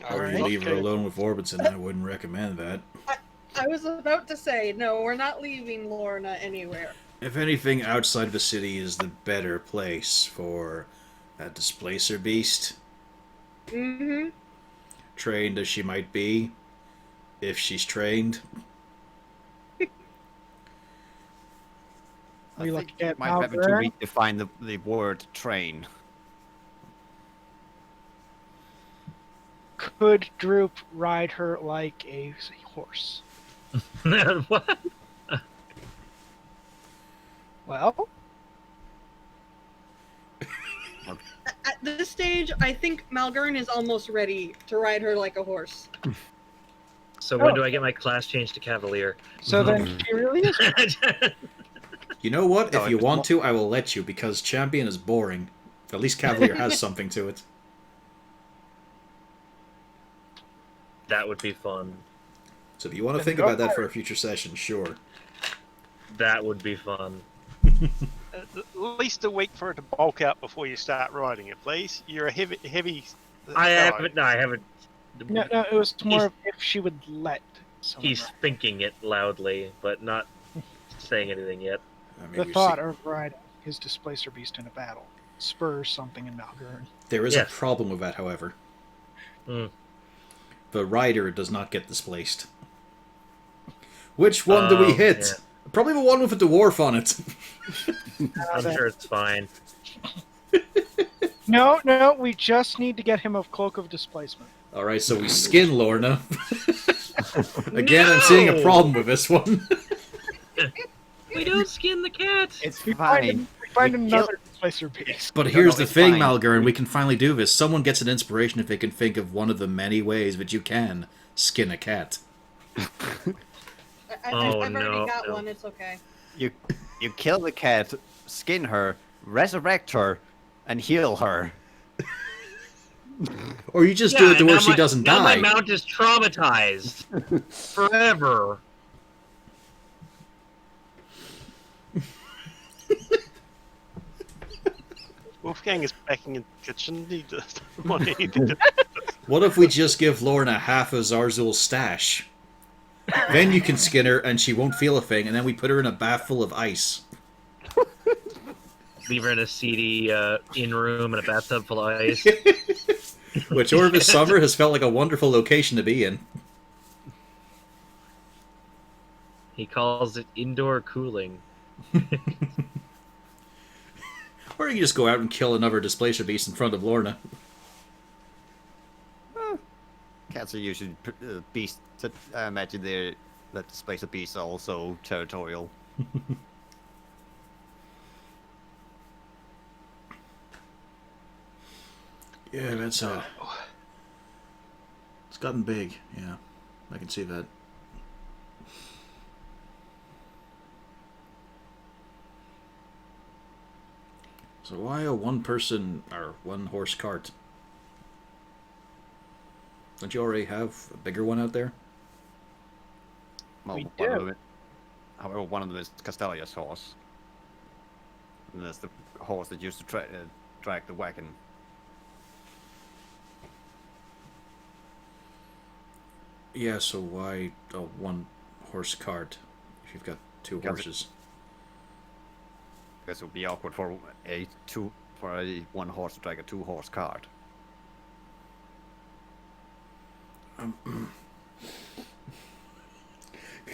Speaker 1: Or you
Speaker 4: Alright.
Speaker 1: leave her alone with Orbison, I wouldn't recommend that.
Speaker 3: I was about to say, no, we're not leaving Lorna anywhere.
Speaker 1: If anything, outside the city is the better place for that Displacer Beast.
Speaker 3: Mm-hmm.
Speaker 1: Trained as she might be, if she's trained.
Speaker 5: I
Speaker 4: We
Speaker 5: think
Speaker 4: look
Speaker 5: you
Speaker 4: at
Speaker 5: might have to
Speaker 4: Malgard.
Speaker 5: redefine the word train.
Speaker 4: Could Droop ride her like a horse?
Speaker 2: what?
Speaker 4: Well,
Speaker 3: At this stage, I think Malgern is almost ready to ride her like a horse.
Speaker 2: So when
Speaker 4: Oh.
Speaker 2: do I get my class changed to Cavalier?
Speaker 4: so then she really is.
Speaker 1: You know what?
Speaker 5: No,
Speaker 1: If you
Speaker 5: it's
Speaker 1: want
Speaker 5: mo-
Speaker 1: to, I will let you, because Champion is boring. At least Cavalier has something to it.
Speaker 2: That would be fun.
Speaker 1: So if you want to
Speaker 4: Then
Speaker 1: think
Speaker 4: go
Speaker 1: about that
Speaker 4: for
Speaker 1: for a future session, sure.
Speaker 2: That would be fun.
Speaker 6: At least a week for it to bulk out before you start riding it, please. You're a heavy.
Speaker 2: I
Speaker 6: fellow.
Speaker 2: haven't. No, I haven't.
Speaker 4: No, it was more
Speaker 2: He's-
Speaker 4: of if she would let someone
Speaker 2: He's
Speaker 4: ride.
Speaker 2: thinking it loudly, but not saying anything yet.
Speaker 1: I mean,
Speaker 4: The
Speaker 1: we've
Speaker 4: thought
Speaker 1: seen-
Speaker 4: of riding his Displacer Beast in a battle spurs something in Malgern.
Speaker 1: There is
Speaker 2: Yes.
Speaker 1: a problem with that, however.
Speaker 2: Mm.
Speaker 1: The rider does not get displaced. Which one do we hit?
Speaker 2: Yeah.
Speaker 1: Probably the one with a dwarf on it.
Speaker 2: I'm sure it's fine.
Speaker 4: No, we just need to get him a cloak of displacement.
Speaker 1: Alright, so we skin Lorna. Again, I'm seeing a
Speaker 2: No!
Speaker 1: problem with this one.
Speaker 2: We don't skin the cat.
Speaker 5: It's
Speaker 4: We find
Speaker 5: We
Speaker 4: another Displacer Beast.
Speaker 1: But
Speaker 5: No,
Speaker 1: here's
Speaker 5: no,
Speaker 1: the
Speaker 5: it's
Speaker 1: thing,
Speaker 5: fine.
Speaker 1: Malgern, we can finally do this. Someone gets an inspiration if they can think of one of the many ways that you can skin a cat.
Speaker 2: Oh,
Speaker 3: I've
Speaker 2: no,
Speaker 3: already got
Speaker 2: no.
Speaker 3: one, it's okay.
Speaker 5: You kill the cat, skin her, resurrect her, and heal her.
Speaker 1: Or you just do it to where she doesn't
Speaker 2: now
Speaker 1: die.
Speaker 2: my mount is traumatized forever.
Speaker 6: Wolfgang is packing in the kitchen. He doesn't want anything.
Speaker 1: What if we just give Lorna half of Zarzul's stash? Then you can skin her and she won't feel a thing, and then we put her in a bath full of ice.
Speaker 2: Leave her in a seedy in room in a bathtub full of ice.
Speaker 1: Which Orvis Summer has felt like a wonderful location to be in.
Speaker 2: He calls it indoor cooling.
Speaker 1: Or you can just go out and kill another displacer beast in front of Lorna.
Speaker 5: Cats are usually beasts. I imagine that displacer beasts are also territorial.
Speaker 1: Yeah, that's it's gotten big. Yeah, I can see that. So why a one-person or one-horse cart? Don't you already have a bigger one out there?
Speaker 5: Well,
Speaker 4: We
Speaker 5: one of
Speaker 4: do.
Speaker 5: them, however, one of them is Castalia's horse. And that's the horse that used to drag the wagon.
Speaker 1: Yeah, so why a one-horse cart if you've got two
Speaker 5: Because
Speaker 1: horses?
Speaker 5: Because it would be awkward for a one horse to drag a 2-horse cart.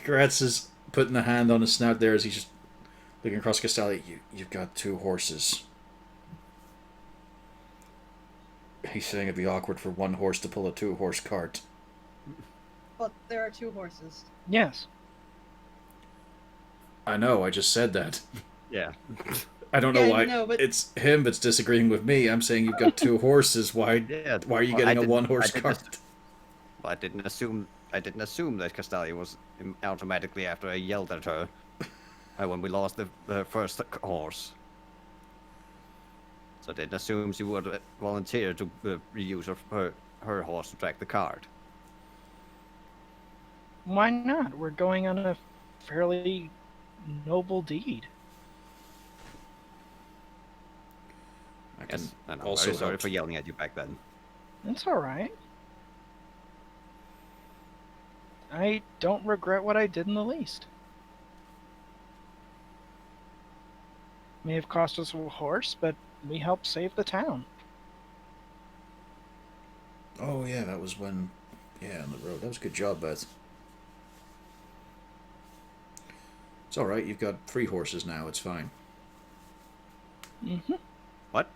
Speaker 1: Gratz is putting a hand on his snout there as he's just looking across Castalia. You've got two horses. He's saying it'd be awkward for one horse to pull a 2-horse cart.
Speaker 3: But there are two horses.
Speaker 4: Yes.
Speaker 1: I know, I just said that.
Speaker 5: Yeah.
Speaker 1: I don't know
Speaker 3: Yeah,
Speaker 1: why
Speaker 3: no, but-
Speaker 1: it's him that's disagreeing with me. I'm saying you've got two horses. Why
Speaker 5: Yeah.
Speaker 1: are you
Speaker 5: well,
Speaker 1: getting a one-horse
Speaker 5: I didn't
Speaker 1: cart?
Speaker 5: I didn't assume that Castalia was automatically after I yelled at her when we lost the first horse. So I didn't assume she would volunteer to reuse her horse to drag the cart.
Speaker 4: Why not? We're going on a fairly noble deed.
Speaker 1: I can
Speaker 5: And I'm
Speaker 1: also
Speaker 5: very sorry
Speaker 1: help.
Speaker 5: for yelling at you back then.
Speaker 4: That's all right. I don't regret what I did in the least. May have cost us a horse, but we helped save the town.
Speaker 1: Oh yeah, that was when. Yeah, on the road. That was a good job, Beth. It's all right. You've got 3 horses now. It's fine.
Speaker 4: Mm-hmm.
Speaker 5: What?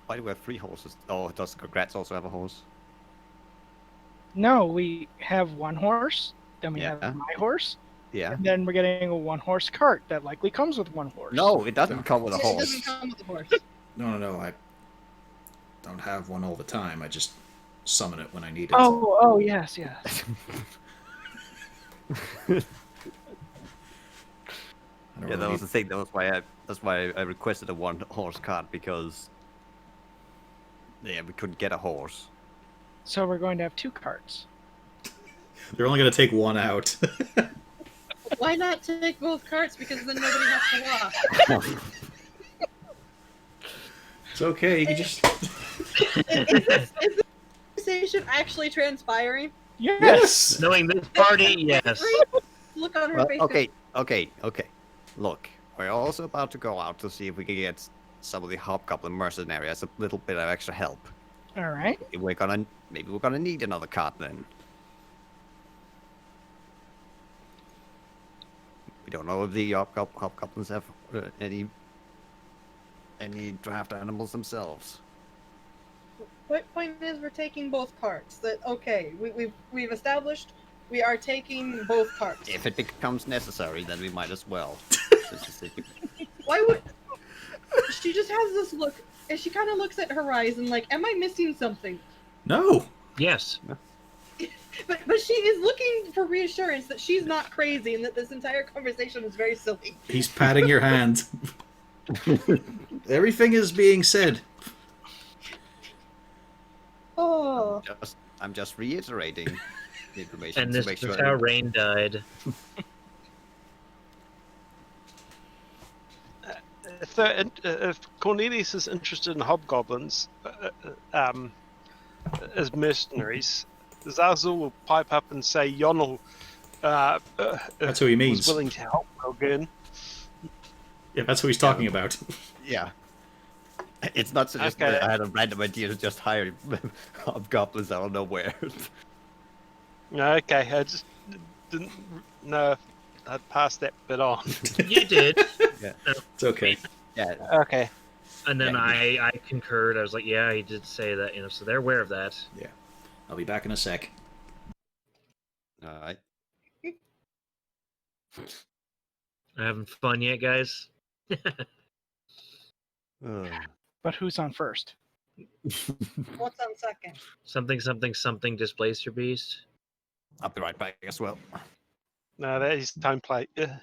Speaker 5: Why do we have 3 horses? Oh, does Gratz also have a horse?
Speaker 4: No, we have one horse, then we
Speaker 5: Yeah.
Speaker 4: have my horse,
Speaker 5: Yeah.
Speaker 4: and then we're getting a one-horse cart that likely comes with one horse.
Speaker 5: No, it doesn't come with a
Speaker 3: It
Speaker 5: horse.
Speaker 3: doesn't come with a horse.
Speaker 1: No. I don't have one all the time. I just summon it when I need it.
Speaker 4: Oh, yes, yes.
Speaker 1: I don't
Speaker 5: Yeah, that
Speaker 1: really
Speaker 5: was the thing. That's why I requested a 1-horse cart, because we couldn't get a horse.
Speaker 4: So we're going to have 2 carts.
Speaker 1: They're only going to take one out.
Speaker 3: Why not take both carts? Because then nobody has to walk.
Speaker 1: It's okay. You can just.
Speaker 3: Is this conversation actually transpiring?
Speaker 4: Yes.
Speaker 2: Knowing this party, yes.
Speaker 3: Look on her
Speaker 5: Well,
Speaker 3: face.
Speaker 5: okay. Look, we're also about to go out to see if we can get some of the hobgoblin mercenaries a little bit of extra help.
Speaker 4: All right.
Speaker 5: Maybe we're gonna need another cart then. We don't know if the hobgoblins have any draft animals themselves.
Speaker 3: Point is, we're taking both carts. That okay? We've established we are taking both carts.
Speaker 5: If it becomes necessary, then we might as well.
Speaker 3: Why would she just has this look? And she kind of looks at Horizon like, "Am I missing something?"
Speaker 1: No.
Speaker 2: Yes.
Speaker 3: But she is looking for reassurance that she's not crazy and that this entire conversation is very silly.
Speaker 1: He's patting your hand. Everything is being said.
Speaker 3: Oh,
Speaker 5: I'm just reiterating the information
Speaker 2: And
Speaker 5: to
Speaker 2: this
Speaker 5: make
Speaker 2: is
Speaker 5: sure.
Speaker 2: how Rain died.
Speaker 6: If Cornelius is interested in hobgoblins as mercenaries, Zazzle will pipe up and say Yonel
Speaker 1: That's who he
Speaker 6: was
Speaker 1: means.
Speaker 6: willing to help Melgern.
Speaker 1: Yeah, that's who he's
Speaker 5: Yeah.
Speaker 1: talking about.
Speaker 5: Yeah. It's not just
Speaker 6: Okay.
Speaker 5: that I had a random idea to just hire hobgoblins out of nowhere.
Speaker 6: Okay, I just didn't know if I'd pass that bit on.
Speaker 2: You did.
Speaker 1: It's okay.
Speaker 5: Yeah.
Speaker 6: Okay.
Speaker 2: And then
Speaker 5: Yeah,
Speaker 2: I concurred. I was like, yeah, he did say that, so they're aware of that.
Speaker 1: Yeah. I'll be back in a sec.
Speaker 5: Alright.
Speaker 2: Having fun yet, guys?
Speaker 4: But who's on first?
Speaker 3: what's on second?
Speaker 2: something displacer beast.
Speaker 5: I'll be right back as well.
Speaker 6: No, that is time play.
Speaker 3: Yeah,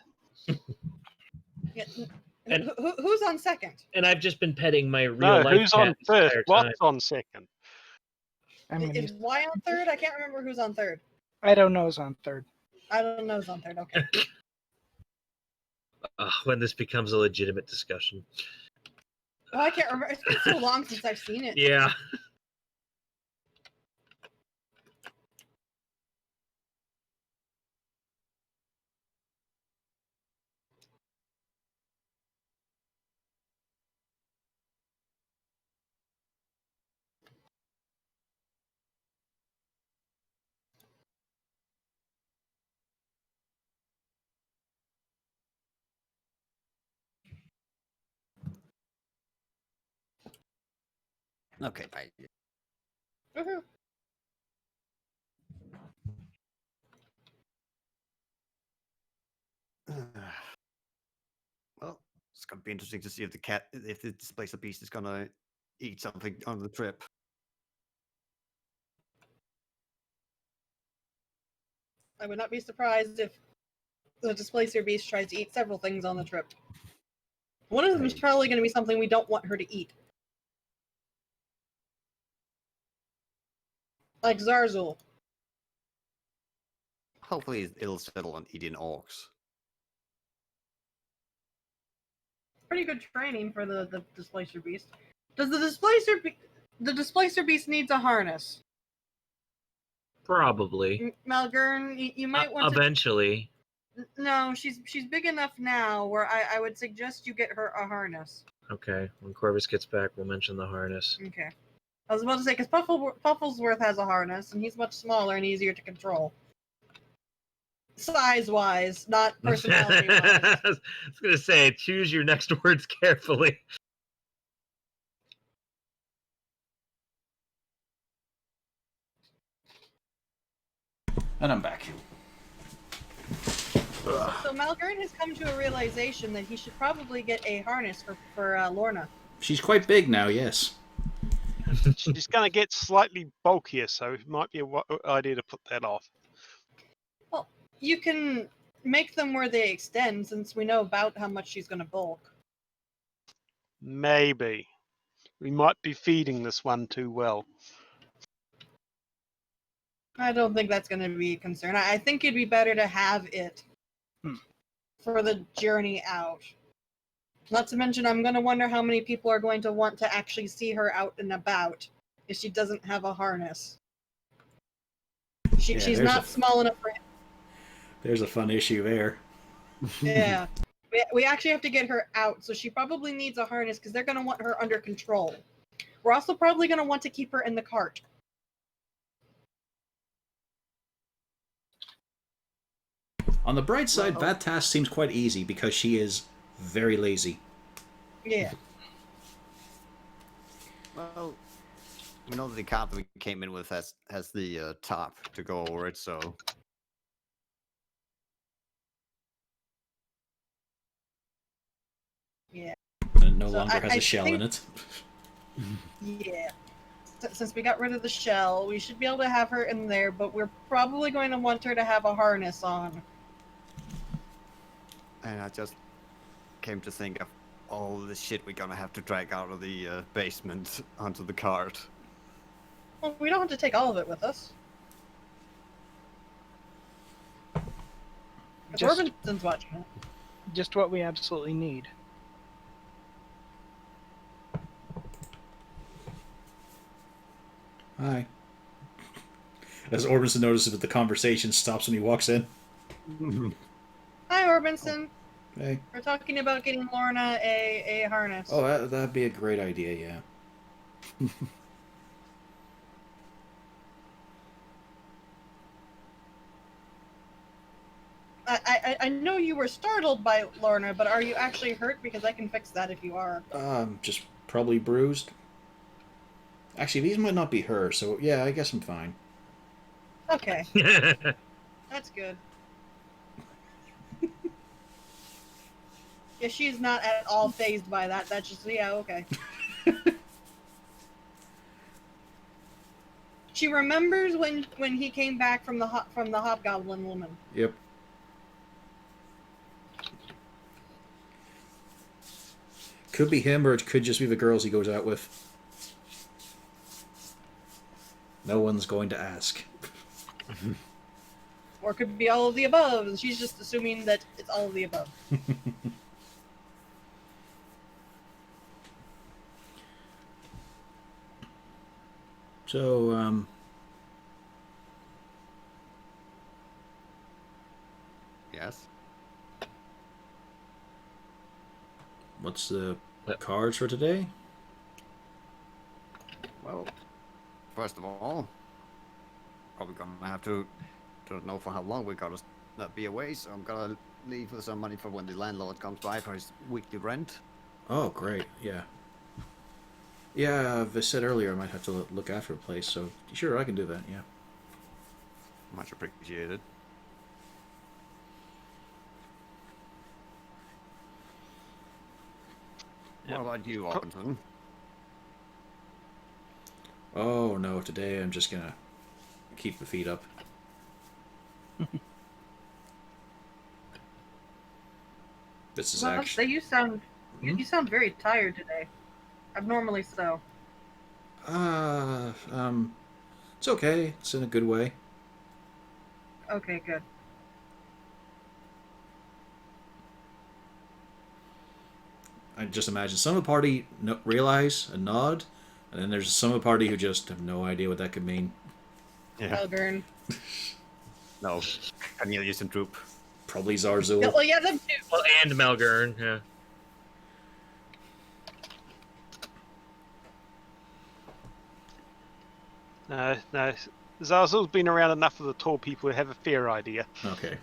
Speaker 2: And-
Speaker 3: who's on second?
Speaker 2: And I've just been petting my real
Speaker 6: No,
Speaker 2: life
Speaker 6: who's
Speaker 2: cat
Speaker 6: on
Speaker 2: this
Speaker 6: first?
Speaker 2: entire time.
Speaker 6: What's on second?
Speaker 4: I'm gonna
Speaker 3: Is
Speaker 4: use,
Speaker 3: Y on third? I can't remember who's on third.
Speaker 4: I don't know who's on third.
Speaker 3: I don't know who's on third. Okay.
Speaker 2: When this becomes a legitimate discussion.
Speaker 3: Oh, I can't remember. It's been so long since I've seen it.
Speaker 2: Yeah.
Speaker 5: Okay, bye.
Speaker 3: Woohoo.
Speaker 5: Well, it's gonna be interesting to see if the displacer beast is gonna eat something on the trip.
Speaker 3: I would not be surprised if the displacer beast tries to eat several things on the trip. One of them is probably going to be something we don't want her to eat. Like Zarzul.
Speaker 5: Hopefully, it'll settle on eating orcs.
Speaker 3: Pretty good training for the displacer beast. Does the displacer beast needs a harness?
Speaker 2: Probably.
Speaker 3: Malgern, you might want to.
Speaker 2: Eventually.
Speaker 3: No, she's big enough now where I would suggest you get her a harness.
Speaker 2: Okay. When Corvus gets back, we'll mention the harness.
Speaker 3: Okay. I was about to say, because Pufflesworth has a harness, and he's much smaller and easier to control. Size-wise, not personality-wise.
Speaker 2: I was going to say, choose your next words carefully.
Speaker 1: And I'm back.
Speaker 3: So Malgern has come to a realization that he should probably get a harness for Lorna.
Speaker 1: She's quite big now, yes.
Speaker 6: She's going to get slightly bulkier, so it might be an idea to put that off.
Speaker 3: Well, you can make them where they extend, since we know about how much she's going to bulk.
Speaker 6: Maybe. We might be feeding this one too well.
Speaker 3: I don't think that's going to be a concern. I think it'd be better to have it for the journey out. Not to mention, I'm going to wonder how many people are going to want to actually see her out and about if she doesn't have a harness. She's not small enough for him.
Speaker 1: There's a fun issue there.
Speaker 3: Yeah. We actually have to get her out, so she probably needs a harness because they're going to want her under control. We're also probably going to want to keep her in the cart.
Speaker 1: On the bright side, that task seems quite easy because she is very lazy.
Speaker 3: Yeah.
Speaker 5: Well, we know the cart that we came in with has the top to go over it, so
Speaker 3: Yeah.
Speaker 1: And it no
Speaker 3: So
Speaker 1: longer has
Speaker 3: I
Speaker 1: a shell in it.
Speaker 3: Yeah. Since we got rid of the shell, we should be able to have her in there, but we're probably going to want her to have a harness on.
Speaker 5: and I just came to think of all the shit we're gonna have to drag out of the basement onto the cart.
Speaker 3: Well, we don't have to take all of it with us. Because
Speaker 4: Just,
Speaker 3: Robinson's watching it.
Speaker 4: just what we absolutely need.
Speaker 1: Hi. As Orbison notices that the conversation stops when he walks in.
Speaker 3: Hi, Orbison.
Speaker 1: Hey.
Speaker 3: We're talking about getting Lorna a harness.
Speaker 1: Oh, that'd be a great idea, yeah.
Speaker 3: I know you were startled by Lorna, but are you actually hurt? Because I can fix that if you are.
Speaker 1: Just probably bruised. Actually, these might not be her, so yeah, I guess I'm fine.
Speaker 3: Okay, that's good. Yeah, she's not at all phased by that. That's just, yeah, okay. She remembers when he came back from the Hobgoblin woman.
Speaker 1: Yep. Could be him, or it could just be the girls he goes out with. No one's going to ask.
Speaker 3: Or it could be all of the above, and she's just assuming that it's all of the above.
Speaker 1: So,
Speaker 5: Yes.
Speaker 1: what's the cards for today?
Speaker 5: Well, first of all, probably gonna have to. Don't know for how long we're gonna be away, so I'm gonna leave with some money for when the landlord comes by for his weekly rent.
Speaker 1: Oh, great, yeah. Yeah, I said earlier I might have to look after a place, so sure, I can do that, yeah.
Speaker 5: Much appreciated.
Speaker 6: Yep.
Speaker 5: What about you, Robinson?
Speaker 1: Oh, no, today I'm just gonna keep the feet up. This is
Speaker 3: Well,
Speaker 1: actually...
Speaker 3: you sound you sound very tired today. Abnormally so.
Speaker 1: It's okay. It's in a good way.
Speaker 3: Okay, good.
Speaker 1: I just imagine some of the party realize and nod, and then there's some of the party who just have no idea what that could mean.
Speaker 5: Yeah.
Speaker 3: Melbourne.
Speaker 5: No. Cornelius and Troop.
Speaker 1: Probably Zarzul.
Speaker 3: Well, yeah, them too.
Speaker 2: Well, and Malgurn, yeah.
Speaker 6: No. Zarzul's been around enough of the tall people to have a fair idea.
Speaker 1: Okay.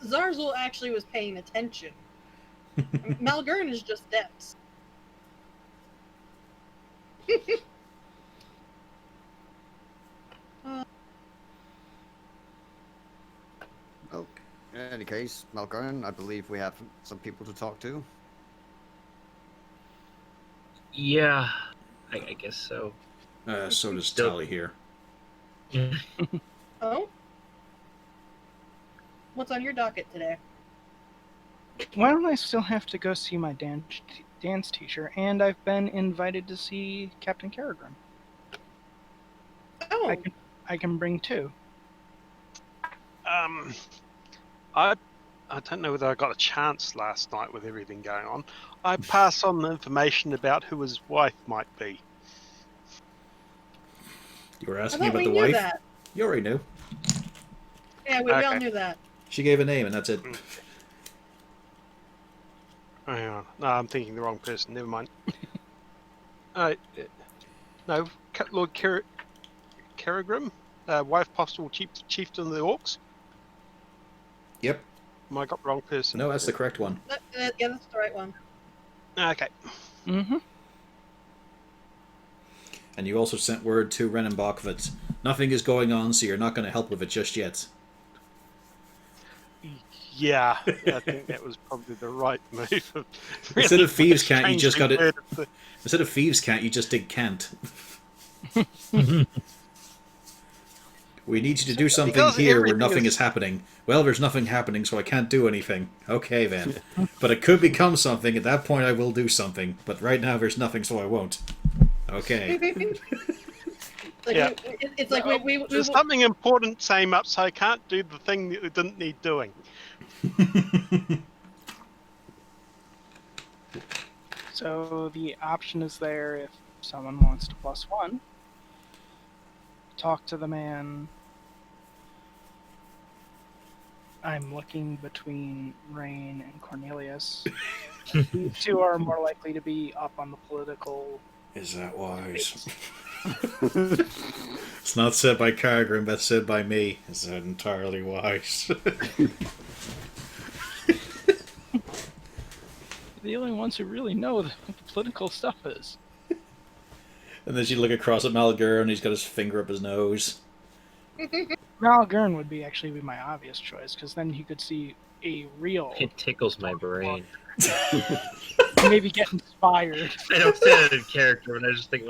Speaker 3: Zarzul actually was paying attention. Malgurn is just dense.
Speaker 5: Well, in any case, Malcolm, I believe we have some people to talk to.
Speaker 2: Yeah, I guess so.
Speaker 1: So does
Speaker 2: Still-
Speaker 1: Tally here.
Speaker 3: Oh? What's on your docket today?
Speaker 4: Why don't I still have to go see my dance teacher? And I've been invited to see Captain Carragher.
Speaker 3: Oh,
Speaker 4: I can bring two.
Speaker 6: I don't know whether I got a chance last night with everything going on. I passed on the information about who his wife might be.
Speaker 1: You were
Speaker 3: I
Speaker 1: asking
Speaker 3: thought
Speaker 1: about
Speaker 3: we
Speaker 1: the
Speaker 3: knew
Speaker 1: wife?
Speaker 3: that.
Speaker 1: You already knew.
Speaker 3: Yeah, we all
Speaker 6: Okay.
Speaker 3: knew that.
Speaker 1: She gave a name, and that's it.
Speaker 6: Oh, hang on. No, I'm thinking the wrong person. Never mind. No, Lord Kerrigram, wife possible chieftain of the Orcs.
Speaker 1: Yep.
Speaker 6: Am I got the wrong person?
Speaker 1: No, that's the correct one.
Speaker 3: Yeah, that's the right one.
Speaker 6: Okay.
Speaker 4: Mm-hmm.
Speaker 1: And you also sent word to Renenbach that nothing is going on, so you're not going to help with it just yet.
Speaker 6: Yeah, I think that was probably the right move.
Speaker 1: Instead of thieves' cant, you
Speaker 6: strangely
Speaker 1: just got it.
Speaker 6: worded the-
Speaker 1: Instead of thieves' cant, you just did can't. We need you to do something
Speaker 6: Because
Speaker 1: here where
Speaker 6: everything
Speaker 1: nothing
Speaker 6: is-
Speaker 1: is happening. Well, there's nothing happening, so I can't do anything. Okay, then. But it could become something. At that point, I will do something. But right now, there's nothing, so I won't. Okay.
Speaker 3: Like,
Speaker 6: Yeah.
Speaker 3: it's like we
Speaker 6: There's something important came up, so I can't do the thing that it didn't need doing.
Speaker 4: So the option is there if someone wants to +1. Talk to the man. I'm looking between Rain and Cornelius. These two are more likely to be up on the political.
Speaker 1: Is that wise? It's not said by Cargrim, but said by me. Is that entirely wise?
Speaker 4: The only ones who really know what the political stuff is.
Speaker 1: And then you look across at Malgur, and he's got his finger up his nose.
Speaker 4: Malgern would actually be my obvious choice, because then you could see a real.
Speaker 2: It tickles my brain.
Speaker 4: Maybe get inspired.
Speaker 2: I don't say that in character, but I just think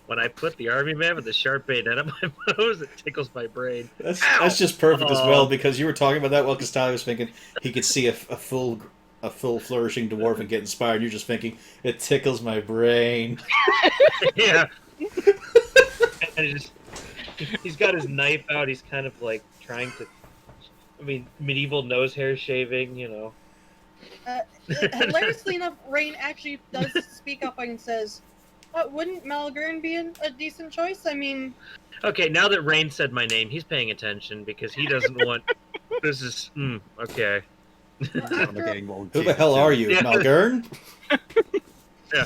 Speaker 2: when I put the army man with the sharp bayonet on my nose, it tickles my brain.
Speaker 1: That's just perfect as well, because you were talking about that while Costello was thinking he could see a full flourishing dwarf and get inspired. And you're just thinking, it tickles my brain.
Speaker 2: Yeah. And he's got his knife out. He's kind of like trying to. I mean, medieval nose hair shaving, you know.
Speaker 3: Hilariously enough, Rain actually does speak up and says, wouldn't Malgern be a decent choice? I mean...
Speaker 2: Okay, now that Rain said my name, he's paying attention because he doesn't want... This is... okay.
Speaker 1: Who the hell are you,
Speaker 2: Yeah.
Speaker 1: Malgern?
Speaker 2: Yeah.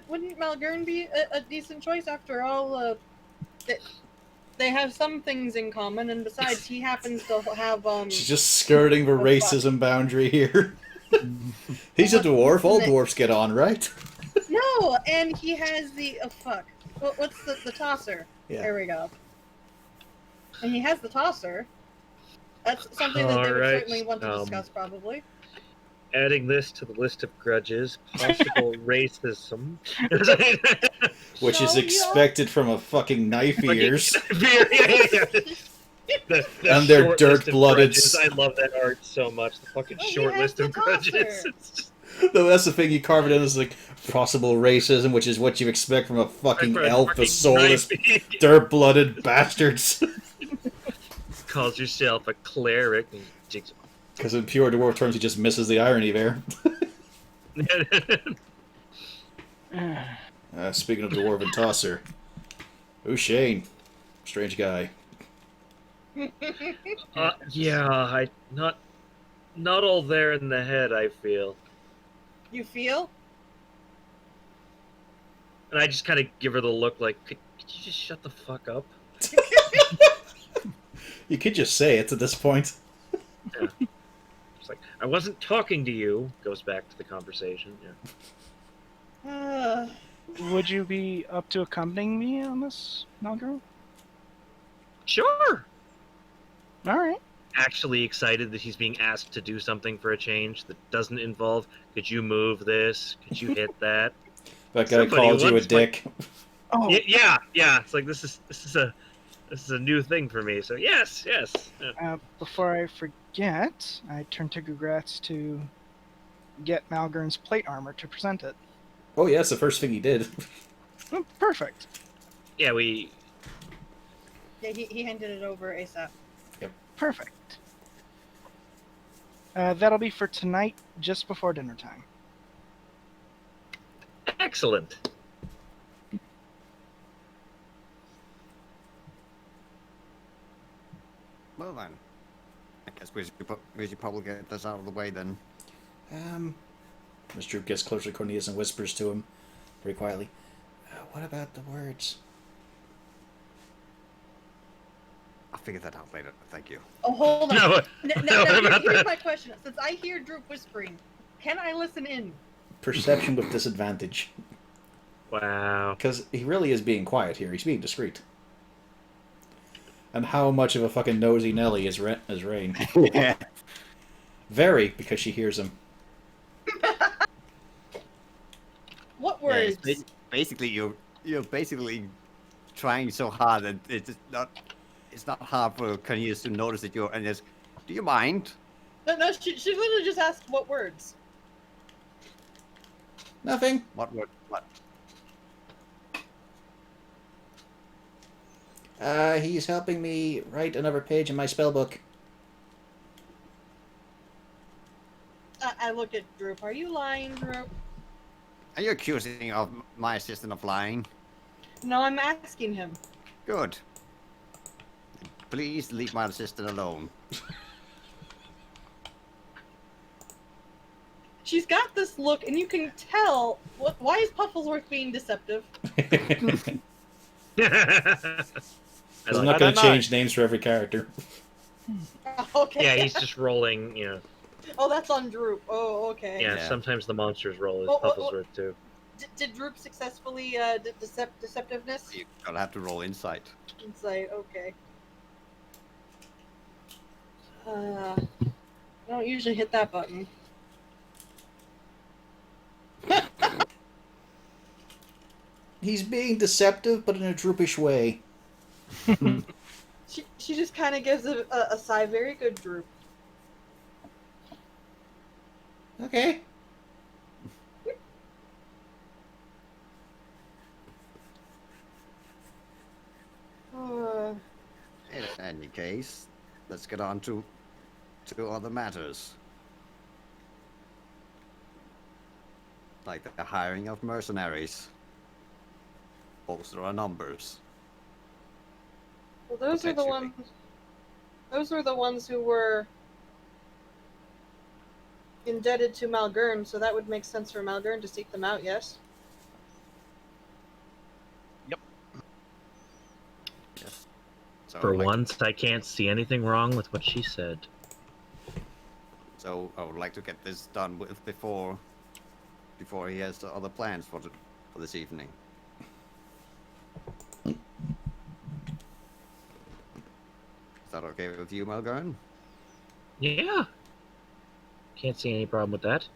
Speaker 3: Wouldn't Malgern be a decent choice? After all, they have some things in common, and besides, he happens to have...
Speaker 1: She's just skirting the racism boundary here. He's a dwarf. All dwarfs get on, right?
Speaker 3: No, and he has the... Oh, fuck. What's the tosser?
Speaker 1: Yeah.
Speaker 3: There we go. And he has the tosser. That's something that they would
Speaker 2: Alright,
Speaker 3: certainly want to discuss, probably.
Speaker 2: Adding this to the list of grudges, possible racism.
Speaker 1: Which is
Speaker 3: So,
Speaker 1: expected from a fucking knife ears.
Speaker 2: The
Speaker 1: And they're
Speaker 2: short list of
Speaker 1: dirt-blooded
Speaker 2: grudges. I love that art so much. The fucking
Speaker 3: Oh, he
Speaker 2: short
Speaker 3: has
Speaker 2: list
Speaker 3: the
Speaker 2: of grudges.
Speaker 3: tosser.
Speaker 2: It's just-
Speaker 1: No, that's the thing, you carve it in as like possible racism, which is what you expect from a fucking elf, the
Speaker 2: fucking
Speaker 1: soulless,
Speaker 2: knife.
Speaker 1: dirt-blooded bastards.
Speaker 2: Calls yourself a cleric. And jigs-
Speaker 1: Because in pure dwarf terms, he just misses the irony there. Speaking of dwarven tosser. Ooh, Shane. Strange guy.
Speaker 2: yeah, not all there in the head, I feel.
Speaker 3: You feel?
Speaker 2: And I just kind of give her the look like, could you just shut the fuck up?
Speaker 1: You could just say it at this point.
Speaker 2: Yeah. It's like, I wasn't talking to you. Goes back to the conversation. Yeah.
Speaker 4: Would you be up to accompanying me on this, Malgern?
Speaker 2: Sure.
Speaker 4: All right.
Speaker 2: Actually excited that he's being asked to do something for a change that doesn't involve, could you move this? Could you hit that?
Speaker 1: That guy
Speaker 2: Somebody
Speaker 1: called you a
Speaker 2: once,
Speaker 1: dick.
Speaker 4: Oh,
Speaker 2: Yeah. It's like this is a new thing for me. So yes. Yeah.
Speaker 4: before I forget, I turn to Gugratz to get Malgern's plate armor to present it.
Speaker 1: Oh, yeah, that's the first thing he did.
Speaker 4: Oh, perfect.
Speaker 2: Yeah, we.
Speaker 3: Yeah, he handed it over ASAP.
Speaker 4: Perfect. That'll be for tonight, just before dinner time.
Speaker 2: Excellent.
Speaker 5: Well then, I guess we should probably get this out of the way then.
Speaker 1: Miss Droop gets closer to Cornelius and whispers to him, very quietly, what about the words?
Speaker 5: I'll figure that out later. Thank you.
Speaker 3: Oh, hold on.
Speaker 2: No,
Speaker 3: Now,
Speaker 2: about
Speaker 3: here's
Speaker 2: that.
Speaker 3: my question. Since I hear Droop whispering, can I listen in?
Speaker 1: Perception with disadvantage.
Speaker 2: Wow.
Speaker 1: Because he really is being quiet here. He's being discreet. And how much of a fucking nosy Nelly is Rain?
Speaker 5: Yeah.
Speaker 1: Very, because she hears him.
Speaker 3: What
Speaker 5: Yeah,
Speaker 3: words?
Speaker 5: basically, you're basically trying so hard that it's not hard for Cornelius to notice that you're and just, do you mind?
Speaker 3: No, she literally just asked what words.
Speaker 1: Nothing.
Speaker 5: What word? What?
Speaker 1: He's helping me write another page in my spell book.
Speaker 3: I look at Droop. Are you lying, Droop?
Speaker 5: Are you accusing of my assistant of lying?
Speaker 3: No, I'm asking him.
Speaker 5: Good. Please leave my assistant alone.
Speaker 3: She's got this look, and you can tell. Why is Pufflesworth being deceptive?
Speaker 1: I'm not going to change names for every character.
Speaker 3: Okay.
Speaker 2: Yeah, he's just rolling.
Speaker 3: Oh, that's on Droop. Oh, okay.
Speaker 2: Yeah,
Speaker 5: Yeah.
Speaker 2: sometimes the monsters roll as
Speaker 3: Oh,
Speaker 2: Pufflesworth too.
Speaker 3: Did Droop successfully deceptiveness?
Speaker 5: You gotta have to roll insight.
Speaker 3: Insight. Okay. I don't usually hit that button.
Speaker 1: He's being deceptive, but in a droopish way.
Speaker 3: She just kind of gives a sigh. Very good, Droop.
Speaker 1: Okay.
Speaker 5: In any case, let's get on to other matters. Like the hiring of mercenaries. Bolster our numbers.
Speaker 3: Well, those are the
Speaker 5: Potentially.
Speaker 3: ones. Those are the ones who were indebted to Malgern, so that would make sense for Malgern to seek them out. Yes.
Speaker 5: Yes. So
Speaker 2: For
Speaker 5: like,
Speaker 2: once, I can't see anything wrong with what she said.
Speaker 5: So I would like to get this done with before he has other plans for this evening. Is that okay with you, Malgern?
Speaker 2: Yeah. Can't see any problem with that.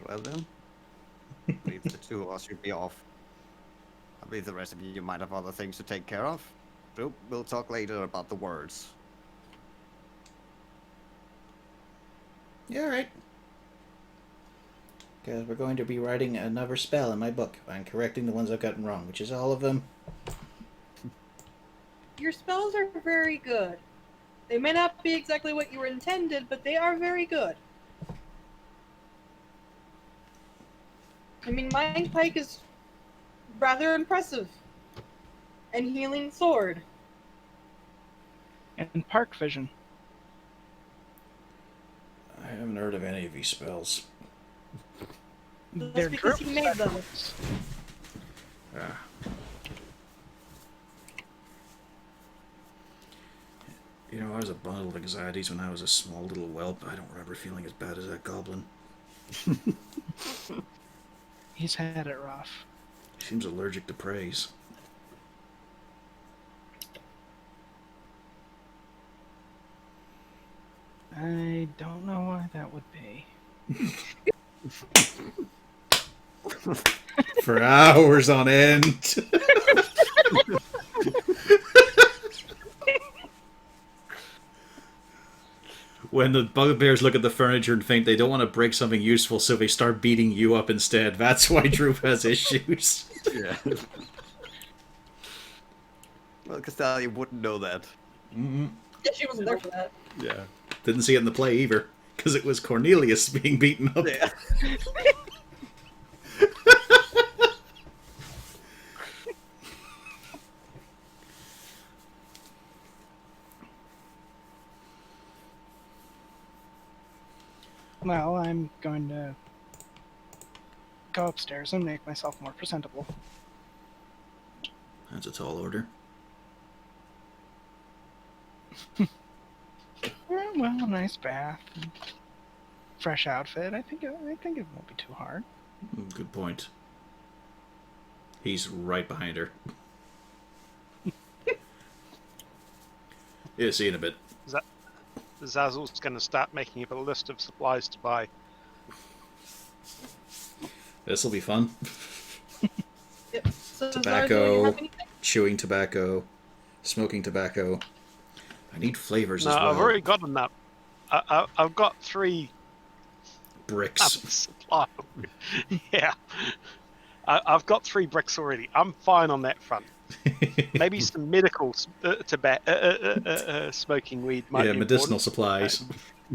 Speaker 5: Well then, I believe the two of us should be off. I believe the rest of you might have other things to take care of. So we'll talk later about the words.
Speaker 1: Yeah, alright. Because we're going to be writing another spell in my book. I'm correcting the ones I've gotten wrong, which is all of them.
Speaker 3: Your spells are very good. They may not be exactly what you were intended, but they are very good. I mean, Mind Pike is rather impressive. And Healing Sword.
Speaker 4: And Park Vision.
Speaker 1: I haven't heard of any of these spells.
Speaker 3: That's because he made them.
Speaker 1: Ah. You know, I was a bundle of anxieties when I was a small little whelp. I don't remember feeling as bad as that goblin.
Speaker 4: He's had it rough.
Speaker 1: He seems allergic to praise.
Speaker 4: I don't know why that would be.
Speaker 1: For hours on end. When the bugbears look at the furniture and think they don't want to break something useful, so they start beating you up instead. That's why Droop has issues.
Speaker 5: Yeah. Well, Castalia wouldn't know that.
Speaker 1: Mm-hmm.
Speaker 3: Yeah, she wasn't there for that.
Speaker 1: Yeah. Didn't see it in the play either, because it was Cornelius being beaten up.
Speaker 5: Yeah.
Speaker 4: Well, I'm going to go upstairs and make myself more presentable.
Speaker 1: That's a tall order.
Speaker 4: Well, a nice bath, and fresh outfit. I think it won't be too hard.
Speaker 1: Good point. He's right behind her. Yeah, see you in a bit.
Speaker 6: Zazzle's going to start making up a list of supplies to buy.
Speaker 1: This'll be fun.
Speaker 3: Yep. So, Zarzo, you
Speaker 1: Tobacco,
Speaker 3: have anything?
Speaker 1: chewing tobacco, smoking tobacco. I need flavors
Speaker 6: No,
Speaker 1: as well.
Speaker 6: I've already got enough. I've got 3
Speaker 1: Bricks.
Speaker 6: supply. Yeah, I've got 3 bricks already. I'm fine on that front. Maybe some medical smoking weed might
Speaker 1: Yeah,
Speaker 6: be
Speaker 1: medicinal
Speaker 6: important.
Speaker 1: supplies.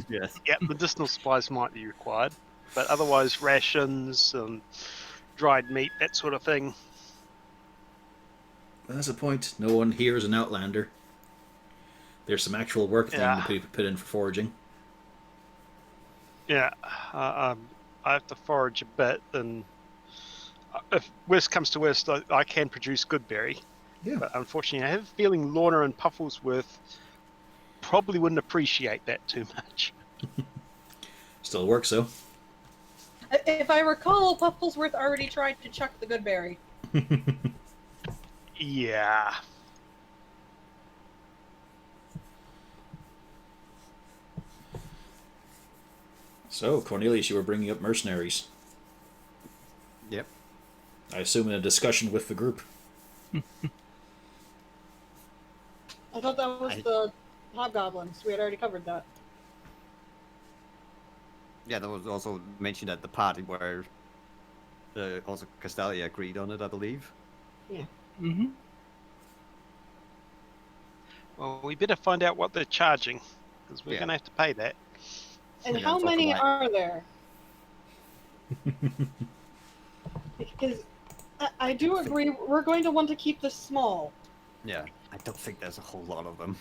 Speaker 5: Yes.
Speaker 6: Yeah, medicinal supplies might be required, but otherwise rations and dried meat, that sort of thing.
Speaker 1: That's the point. No one here is an outlander. There's some actual work thing to
Speaker 6: Yeah,
Speaker 1: put in for foraging.
Speaker 6: yeah. I have to forage a bit, and if worst comes to worst, I can produce good berry.
Speaker 1: Yeah.
Speaker 6: But unfortunately, I have a feeling Lorna and Pufflesworth probably wouldn't appreciate that too much.
Speaker 1: Still works though.
Speaker 3: If I recall, Pufflesworth already tried to chuck the good berry.
Speaker 6: Yeah.
Speaker 1: So, Cornelius, you were bringing up mercenaries.
Speaker 5: Yep.
Speaker 1: I assume in a discussion with the group.
Speaker 3: I thought that was the hobgoblins. We had already covered that.
Speaker 5: Yeah, that was also mentioned at the party where also Castalia agreed on it, I believe.
Speaker 4: Mm-hmm.
Speaker 6: Well, we better find out what they're charging, because we're
Speaker 5: Yeah.
Speaker 6: going to have to pay that.
Speaker 3: And
Speaker 5: Yeah,
Speaker 3: how
Speaker 5: it's also
Speaker 3: many
Speaker 5: like-
Speaker 3: are there? Because I do agree, we're going to want to keep this small.
Speaker 5: Yeah, I don't think there's a whole lot of them.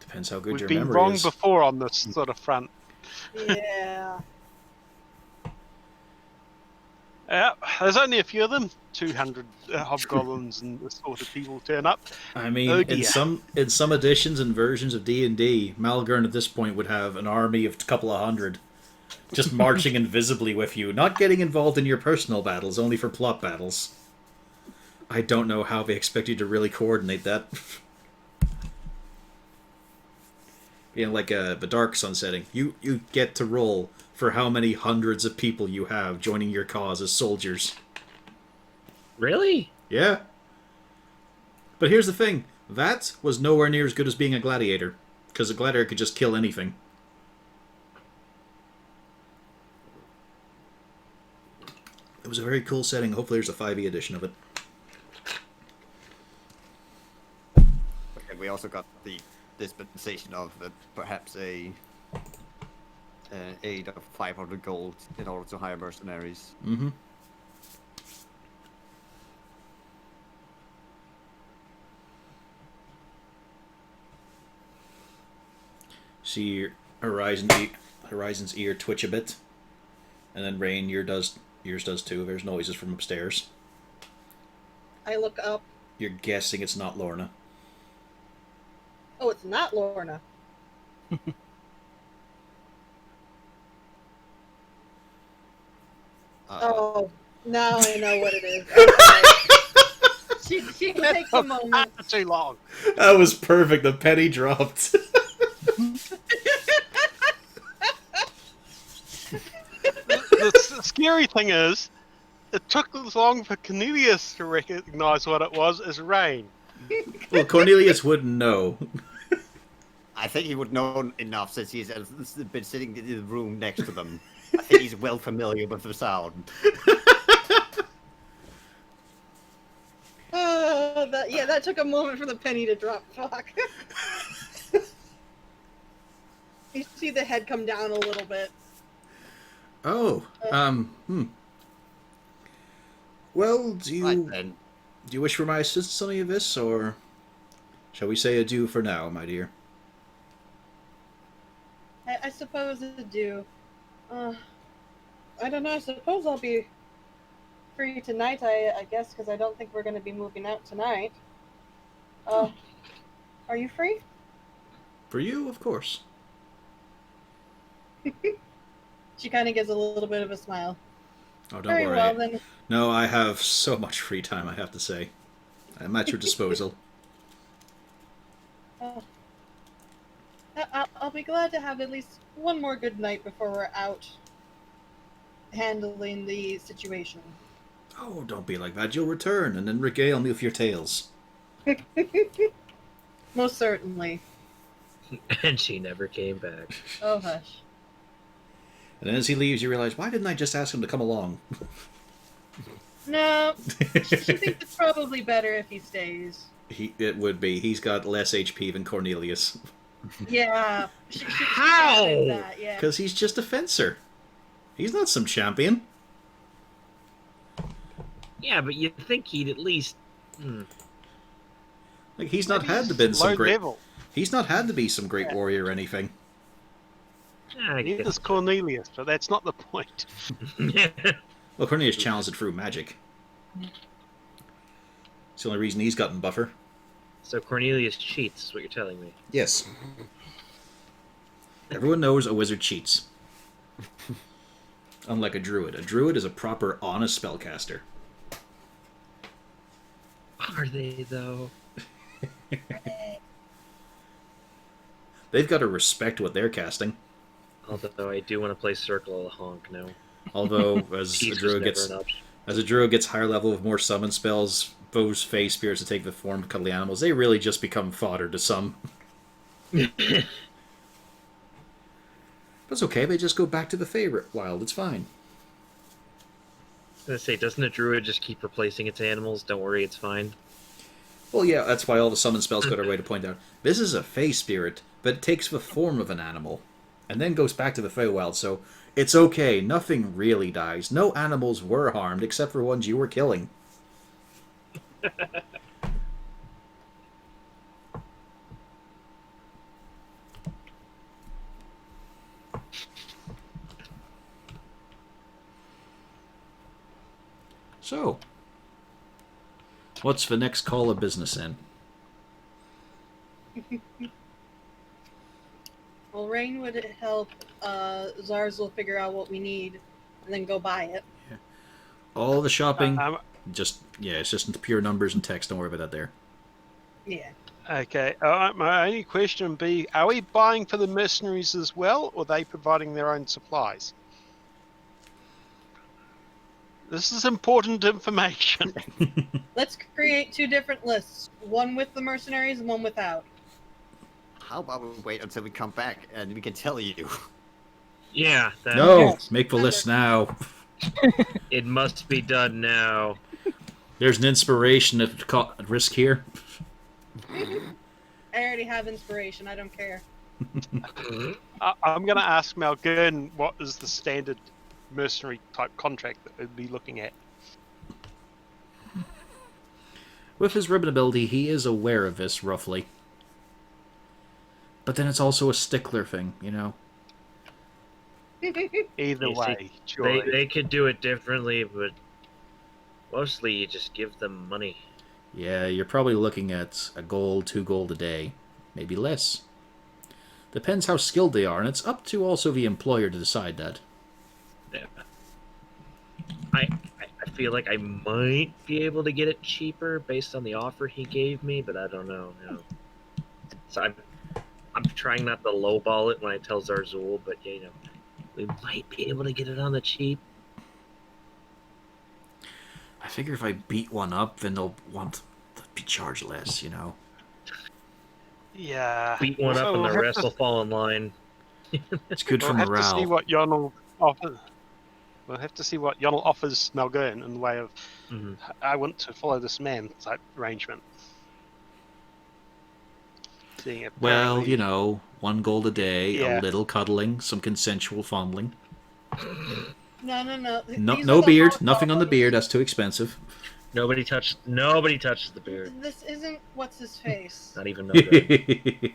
Speaker 1: Depends how good
Speaker 6: We've
Speaker 1: your
Speaker 6: been
Speaker 1: memory
Speaker 6: wrong
Speaker 1: is.
Speaker 6: before on this sort of front.
Speaker 3: Yeah.
Speaker 6: Yeah, there's only a few of them. 200 hobgoblins and assorted people turn up.
Speaker 1: I mean,
Speaker 6: Oh
Speaker 1: in
Speaker 6: dear.
Speaker 1: some editions and versions of D&D, Malgern at this point would have an army of a couple of hundred, just marching invisibly with you, not getting involved in your personal battles, only for plot battles. I don't know how they expect you to really coordinate that. Being like a dark sunsetting, you get to roll for how many hundreds of people you have joining your cause as soldiers.
Speaker 2: Really?
Speaker 1: Yeah. But here's the thing. That was nowhere near as good as being a gladiator. Because a gladiator could just kill anything. It was a very cool setting. Hopefully there's a 5e edition of it.
Speaker 5: And we also got the dispensation of perhaps a aid of 500 gold in order to hire mercenaries.
Speaker 1: Mm-hmm. See your Horizon's ear twitch a bit. And then Rain, yours does too. There's noises from upstairs.
Speaker 3: I look up.
Speaker 1: You're guessing it's not Lorna.
Speaker 3: Oh, it's not Lorna. Oh, now I know what it is. Okay. She takes a moment.
Speaker 6: Too long.
Speaker 1: That was perfect. The penny dropped.
Speaker 6: The scary thing is, it took this long for Cornelius to recognize what it was as rain.
Speaker 1: Well, Cornelius wouldn't know.
Speaker 5: I think he would know enough since he's been sitting in the room next to them. I think he's well familiar with the sound.
Speaker 3: That took a moment for the penny to drop. Fuck. You see the head come down a little bit.
Speaker 1: Oh, Well, do
Speaker 5: Right then.
Speaker 1: you wish for my assistance on any of this, or shall we say adieu for now, my dear?
Speaker 3: I suppose I do. I don't know. I suppose I'll be free tonight. I guess because I don't think we're going to be moving out tonight. Are you free?
Speaker 1: For you, of course.
Speaker 3: She kind of gives a little bit of a smile.
Speaker 1: Oh, don't
Speaker 3: Very
Speaker 1: worry.
Speaker 3: well then.
Speaker 1: No, I have so much free time, I have to say. I'm at your disposal.
Speaker 3: I'll be glad to have at least one more good night before we're out handling the situation.
Speaker 1: Oh, don't be like that. You'll return and then regale me with your tales.
Speaker 3: Most certainly.
Speaker 2: And she never came back.
Speaker 3: Oh, hush.
Speaker 1: And then as he leaves, you realize, why didn't I just ask him to come along?
Speaker 3: No, she thinks it's probably better if he stays.
Speaker 1: It would be. He's got less HP than Cornelius.
Speaker 3: Yeah.
Speaker 2: How?
Speaker 3: That, yeah.
Speaker 1: Because he's just a fencer. He's not some champion.
Speaker 2: Yeah, but you'd think he'd at least.
Speaker 1: Like he's not
Speaker 4: Maybe
Speaker 1: had to
Speaker 4: he's
Speaker 1: be some
Speaker 6: Low
Speaker 1: great.
Speaker 6: level.
Speaker 1: He's not had to be some great warrior or anything.
Speaker 2: I
Speaker 6: Neither
Speaker 2: guess.
Speaker 6: is Cornelius, but that's not the point.
Speaker 1: Well, Cornelius challenged it through magic. It's the only reason he's gotten buffer.
Speaker 2: So Cornelius cheats, is what you're telling me.
Speaker 1: Yes. Everyone knows a wizard cheats. Unlike a druid. A druid is a proper, honest spellcaster.
Speaker 2: Are they, though?
Speaker 1: They've got to respect what they're casting.
Speaker 2: Although I do want to play Circle of the Honk now.
Speaker 1: Although, as a
Speaker 2: He's
Speaker 1: druid
Speaker 2: just
Speaker 1: gets
Speaker 2: never an option.
Speaker 1: as a druid gets higher level with more summon spells, foes, fey spirits that take the form of cuddly animals, they really just become fodder to some. But it's okay, they just go back to the favorite wild, it's fine.
Speaker 2: I was gonna say, doesn't a druid just keep replacing its animals? Don't worry, it's fine.
Speaker 1: Well, yeah, that's why all the summon spells go their way to point out, this is a fey spirit, but it takes the form of an animal, and then goes back to the Feywild, so it's okay, nothing really dies. No animals were harmed, except for ones you were killing. So, what's the next call of business in?
Speaker 3: Well, Rain would help Zarzal figure out what we need and then go buy it.
Speaker 1: All the shopping,
Speaker 6: Um,
Speaker 1: it's just pure numbers and text, don't worry about that there.
Speaker 3: Yeah.
Speaker 6: Okay. My only question would be: are we buying for the mercenaries as well, or are they providing their own supplies? This is important information.
Speaker 3: Let's create 2 different lists. One with the mercenaries and one without.
Speaker 5: How about we wait until we come back and we can tell you?
Speaker 2: Yeah, that,
Speaker 1: No,
Speaker 3: Yes.
Speaker 1: make the list now.
Speaker 2: it must be done now.
Speaker 1: There's an inspiration at risk here.
Speaker 3: I already have inspiration. I don't care.
Speaker 6: I'm going to ask Malgern what is the standard mercenary type contract that we'd be looking at.
Speaker 1: With his ribbon ability, he is aware of this, roughly. But then it's also a stickler thing, you know?
Speaker 6: Either
Speaker 2: You see,
Speaker 6: way, joy.
Speaker 2: They could do it differently, but mostly you just give them money.
Speaker 1: Yeah, you're probably looking at a gold, 2 gold a day. Maybe less. Depends how skilled they are, and it's up to also the employer to decide that.
Speaker 2: Yeah. I feel like I might be able to get it cheaper based on the offer he gave me, but I don't know. No. So I'm trying not to lowball it when I tell Zarzul, but you know, we might be able to get it on the cheap.
Speaker 1: I figure if I beat one up, then they'll want to be charged less, you know?
Speaker 6: Yeah.
Speaker 2: Beat one
Speaker 6: Also,
Speaker 2: up and
Speaker 6: we'll
Speaker 2: the
Speaker 6: have
Speaker 2: rest
Speaker 6: to-
Speaker 2: will fall in line.
Speaker 1: It's good
Speaker 6: We'll
Speaker 1: for
Speaker 6: have to see
Speaker 1: morale.
Speaker 6: what Yonel offers. We'll have to see what Yonel offers Malgern in the way of,
Speaker 2: Mm-hmm.
Speaker 6: I want to follow this man type arrangement. Seeing
Speaker 1: Well,
Speaker 6: apparently-
Speaker 1: you know, 1 gold a day,
Speaker 6: Yeah.
Speaker 1: a little cuddling, some consensual fondling.
Speaker 3: No.
Speaker 1: No,
Speaker 3: These
Speaker 1: no
Speaker 3: are the
Speaker 1: beard,
Speaker 3: hard
Speaker 1: nothing on the
Speaker 3: problems.
Speaker 1: beard, that's too expensive.
Speaker 2: Nobody touches the beard.
Speaker 3: This isn't what's his face.
Speaker 2: Not even Nobody.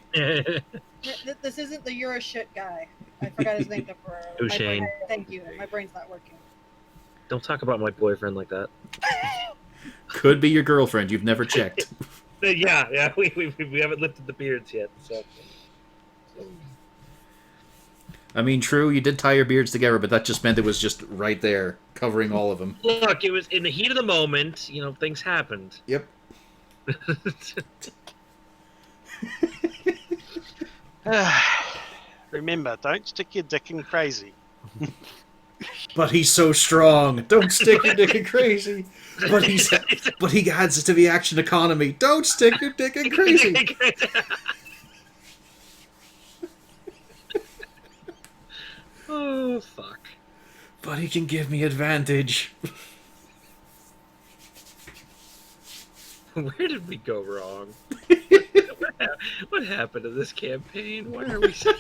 Speaker 3: This isn't the you're a shit guy. I forgot his name temporarily. My
Speaker 2: Ushane.
Speaker 3: brain- Thank you. My brain's not working.
Speaker 2: Don't talk about my boyfriend like that.
Speaker 1: Could be your girlfriend, you've never checked.
Speaker 2: Yeah, we haven't lifted the beards yet, so.
Speaker 1: I mean, true, you did tie your beards together, but that just meant it was just right there, covering all of them.
Speaker 2: Look, it was in the heat of the moment. You know, things happened.
Speaker 1: Yep.
Speaker 6: Remember, don't stick your dick in crazy.
Speaker 1: But he's so strong. Don't stick your dick in crazy. But he adds it to the action economy. Don't stick your dick in crazy.
Speaker 2: Oh, fuck.
Speaker 1: But he can give me advantage.
Speaker 2: Where did we go wrong? What happened to this campaign? Why are we so...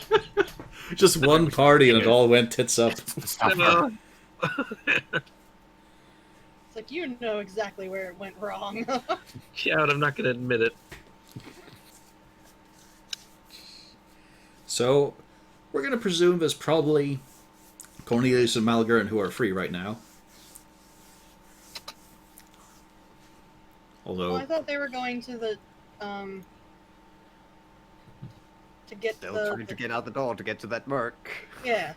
Speaker 1: Just one party and it all went tits up.
Speaker 2: No.
Speaker 3: It's like, you know exactly where it went wrong.
Speaker 2: Yeah, but I'm not going to admit it.
Speaker 1: So, we're going to presume there's probably Cornelius and Malgern who are free right now. Although,
Speaker 3: Well, I thought they were going to the, to get
Speaker 5: Still
Speaker 3: the,
Speaker 5: trying to get out the door to get to that merc.
Speaker 3: yeah.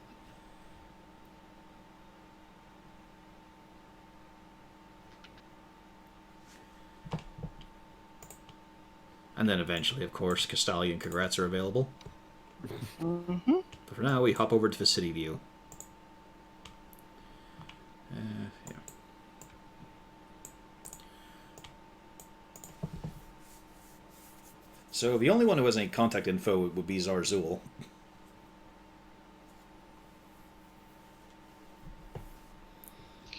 Speaker 1: and then eventually, of course, Castalia and Congrats are available.
Speaker 4: Mm-hmm.
Speaker 1: But for now, we hop over to the city view. Yeah. So the only one who has any contact info would be Zarzul.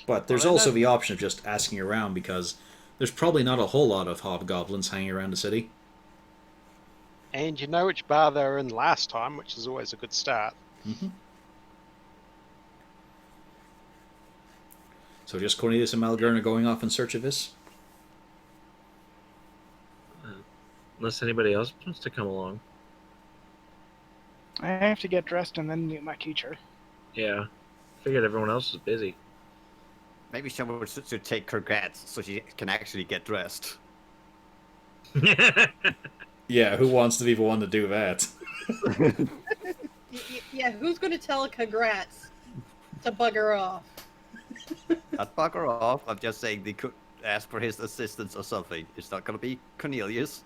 Speaker 1: But there's
Speaker 6: Well,
Speaker 1: also
Speaker 6: that-
Speaker 1: the option of just asking around because there's probably not a whole lot of hobgoblins hanging around the city.
Speaker 6: And you know which bar they were in last time, which is always a good start.
Speaker 1: Mm-hmm. So just Cornelius and Malgern are going off in search of this?
Speaker 2: Unless anybody else wants to come along.
Speaker 4: I have to get dressed and then meet my teacher.
Speaker 2: Yeah. Figured everyone else was busy.
Speaker 5: Maybe someone should take Congrats so she can actually get dressed.
Speaker 1: Yeah, who wants to be the one to do that?
Speaker 3: Yeah, who's going to tell Congrats to bugger off?
Speaker 5: Not bugger off. I'm just saying they could ask for his assistance or something. It's not gonna be Cornelius.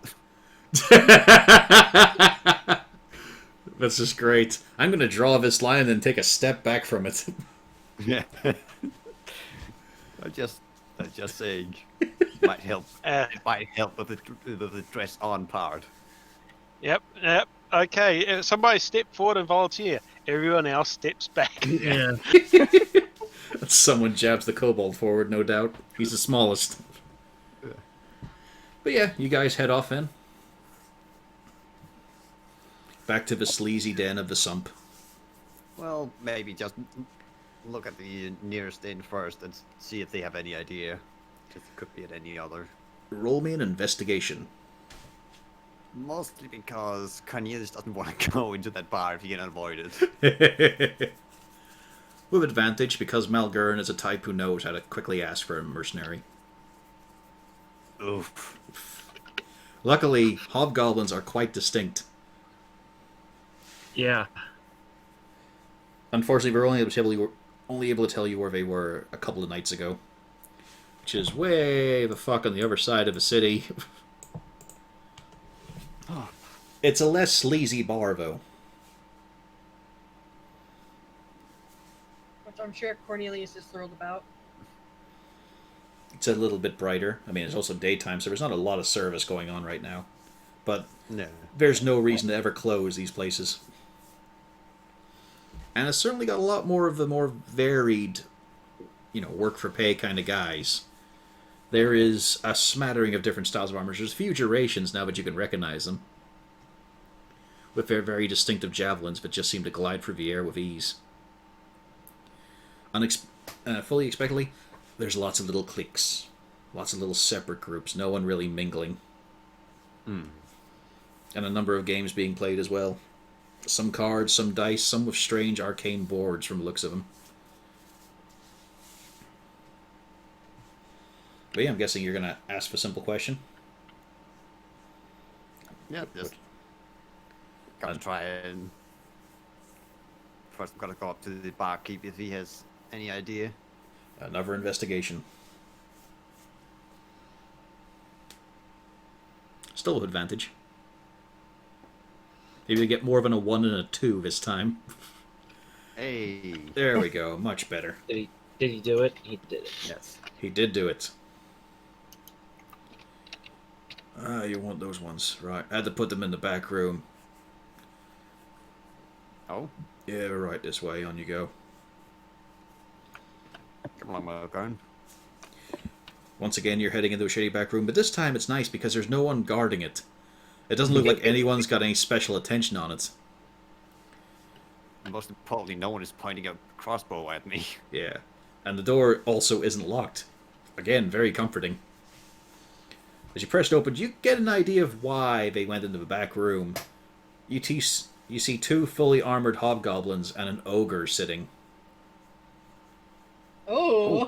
Speaker 1: That's just great. I'm going to draw this line and then take a step back from it.
Speaker 5: Yeah. I'm just saying. Might help. It might help with the dress on part.
Speaker 6: Yep. Okay, somebody step forward and volunteer. Everyone else steps back.
Speaker 2: Yeah.
Speaker 1: Someone jabs the kobold forward, no doubt. He's the smallest. But yeah, you guys head off in. Back to the sleazy den of the sump.
Speaker 5: Well, maybe just look at the nearest inn first and see if they have any idea. Because it could be at any other.
Speaker 1: Roll me an investigation.
Speaker 5: Mostly because Cornelius doesn't want to go into that bar if he can avoid it.
Speaker 1: With advantage, because Malgern is a type who knows how to quickly ask for a mercenary.
Speaker 5: Oof.
Speaker 1: Luckily, hobgoblins are quite distinct.
Speaker 2: Yeah.
Speaker 1: Unfortunately, we're only able to tell you where they were a couple of nights ago. Which is way the fuck on the other side of the city. It's a less sleazy bar, though.
Speaker 3: Which I'm sure Cornelius is thrilled about.
Speaker 1: It's a little bit brighter. I mean, it's also daytime, so there's not a lot of service going on right now. But
Speaker 5: No.
Speaker 1: there's no reason to ever close these places. And it's certainly got a lot more of the more varied, work for pay kind of guys. There is a smattering of different styles of armor. There's a few durations now that you can recognize them. With their very distinctive javelins that just seem to glide through the air with ease. Fully expectedly, there's lots of little cliques. Lots of little separate groups. No one really mingling. And a number of games being played as well. Some cards, some dice, some with strange arcane boards from the looks of them. But yeah, I'm guessing you're going to ask a simple question.
Speaker 5: Yeah, just gotta try and first I'm gonna go up to the barkeep if he has any idea.
Speaker 1: Another investigation. Still with advantage. Maybe they get more than a 1 and a 2 this time.
Speaker 5: Hey.
Speaker 1: There we go. Much better.
Speaker 2: Did he do it? He did it.
Speaker 5: Yes.
Speaker 1: He did do it. Ah, you want those ones. Right. I had to put them in the back room.
Speaker 5: Oh,
Speaker 1: Yeah, right this way. On you go.
Speaker 5: come on, Malcolm.
Speaker 1: Once again, you're heading into a shady back room, but this time it's nice because there's no one guarding it. It doesn't look like anyone's got any special attention on it.
Speaker 5: Most importantly, no one is pointing a crossbow at me.
Speaker 1: Yeah. And the door also isn't locked. Again, very comforting. As you press it open, you get an idea of why they went into the back room. You see two fully armored hobgoblins and an ogre sitting.
Speaker 3: Oh.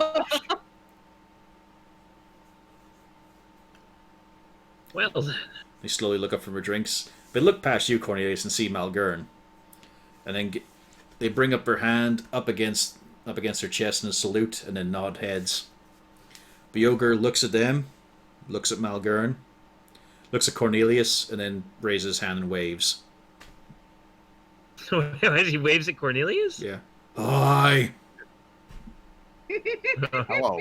Speaker 2: Well then.
Speaker 1: They slowly look up from their drinks. They look past you, Cornelius, and see Malgern. And then they bring up their hand up against their chest in a salute, and then nod heads. The ogre looks at them, looks at Malgern, looks at Cornelius, and then raises his hand and waves.
Speaker 2: He waves at Cornelius?
Speaker 1: Yeah. Hi!
Speaker 5: Hello.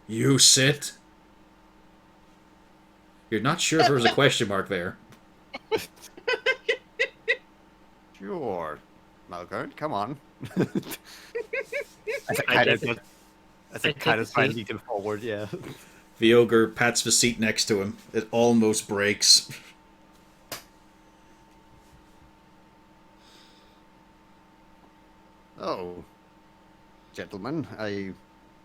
Speaker 1: You sit? You're not sure if there was a question mark there.
Speaker 5: Sure. Malcolm, come on.
Speaker 2: I
Speaker 5: As
Speaker 2: take
Speaker 5: I kind of
Speaker 2: the
Speaker 5: trying to
Speaker 2: seat.
Speaker 5: lead him forward, yeah.
Speaker 1: The ogre pats the seat next to him. It almost breaks.
Speaker 5: Oh, gentlemen, I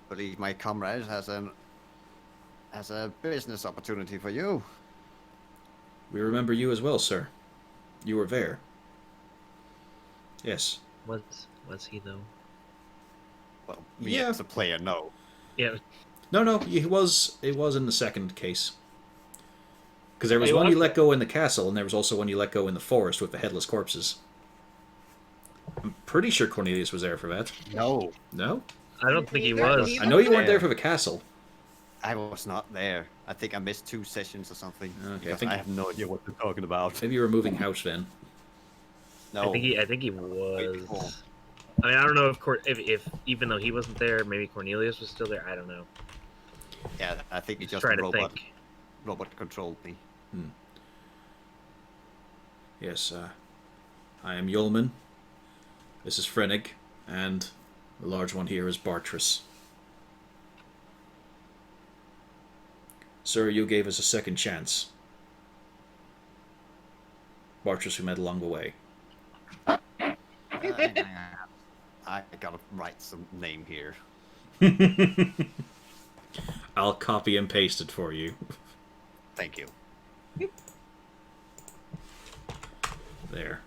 Speaker 5: believe my comrade has a business opportunity for you.
Speaker 1: We remember you as well, sir. You were there. Yes.
Speaker 2: Was he though?
Speaker 5: Well, me
Speaker 1: Yeah.
Speaker 5: as a player, no.
Speaker 2: Yeah.
Speaker 1: No, it was in the second case. Because there was
Speaker 2: Hey,
Speaker 1: one
Speaker 2: what?
Speaker 1: you let go in the castle, and there was also one you let go in the forest with the headless corpses. I'm pretty sure Cornelius was there for that.
Speaker 5: No,
Speaker 1: No?
Speaker 2: I don't think he
Speaker 3: Neither-
Speaker 2: was.
Speaker 3: neither
Speaker 1: I know you weren't
Speaker 5: there.
Speaker 1: there for the castle.
Speaker 5: I was not there. I think I missed 2 sessions or something.
Speaker 1: Okay, I
Speaker 5: Because
Speaker 1: think-
Speaker 5: I have no idea what you're talking about.
Speaker 1: Maybe you were moving house then.
Speaker 5: No.
Speaker 2: I think he was. I mean, I don't know if even though he wasn't there, maybe Cornelius was still there. I don't know.
Speaker 5: Yeah, I think it's just
Speaker 2: Try
Speaker 5: a
Speaker 2: to
Speaker 5: robot.
Speaker 2: think.
Speaker 5: Robot controlled me.
Speaker 1: Yes, I am Yulman. This is Frenig, and the large one here is Bartrus. Sir, you gave us a second chance. Bartrus, we met along the way.
Speaker 5: I gotta write some name here.
Speaker 1: I'll copy and paste it for you.
Speaker 5: Thank you.
Speaker 1: There.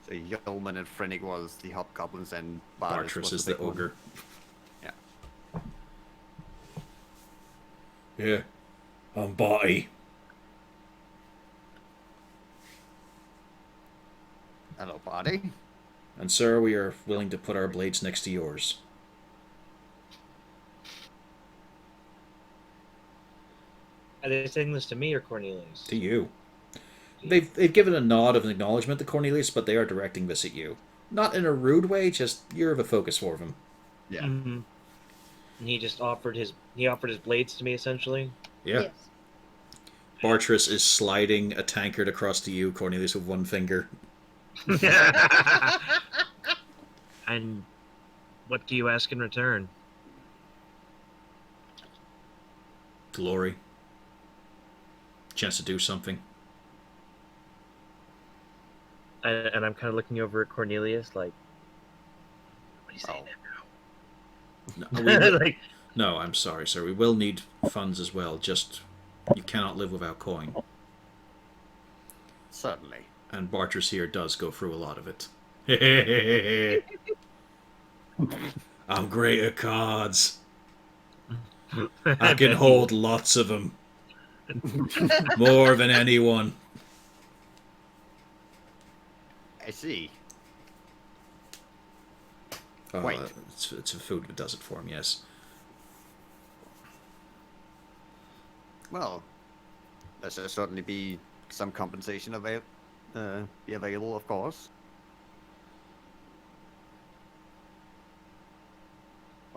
Speaker 5: So Yeoman and Frenig was the hobgoblins and Bartrus
Speaker 1: Bartrus
Speaker 5: was
Speaker 1: is
Speaker 5: the
Speaker 1: the
Speaker 5: big one.
Speaker 1: ogre.
Speaker 5: Yeah.
Speaker 1: Yeah. I'm Barty.
Speaker 5: Hello, buddy.
Speaker 1: And sir, we are willing to put our blades next to yours.
Speaker 2: Are they saying this to me or Cornelius?
Speaker 1: To you. They've given a nod of an acknowledgement to Cornelius, but they are directing this at you. Not in a rude way, just you're the focus for them.
Speaker 5: Yeah.
Speaker 2: Mm-hmm. And he just offered his blades to me essentially.
Speaker 1: Yeah.
Speaker 3: Yes.
Speaker 1: Bartrus is sliding a tankard across to you, Cornelius, with one finger.
Speaker 2: And what do you ask in return?
Speaker 1: Glory. Chance to do something.
Speaker 2: And I'm kind of looking over at Cornelius, like, what are you saying
Speaker 1: No,
Speaker 2: now? Like,
Speaker 1: no, I'm sorry, sir. We will need funds as well. Just, you cannot live without coin.
Speaker 5: Certainly.
Speaker 1: And Bartrus here does go through a lot of it. I'm great at cards. I can hold lots of them. More than anyone.
Speaker 5: I see.
Speaker 1: Wait.
Speaker 5: Wait.
Speaker 1: It's a food that does it for him, yes.
Speaker 5: Well, there should certainly be some compensation be available, of course.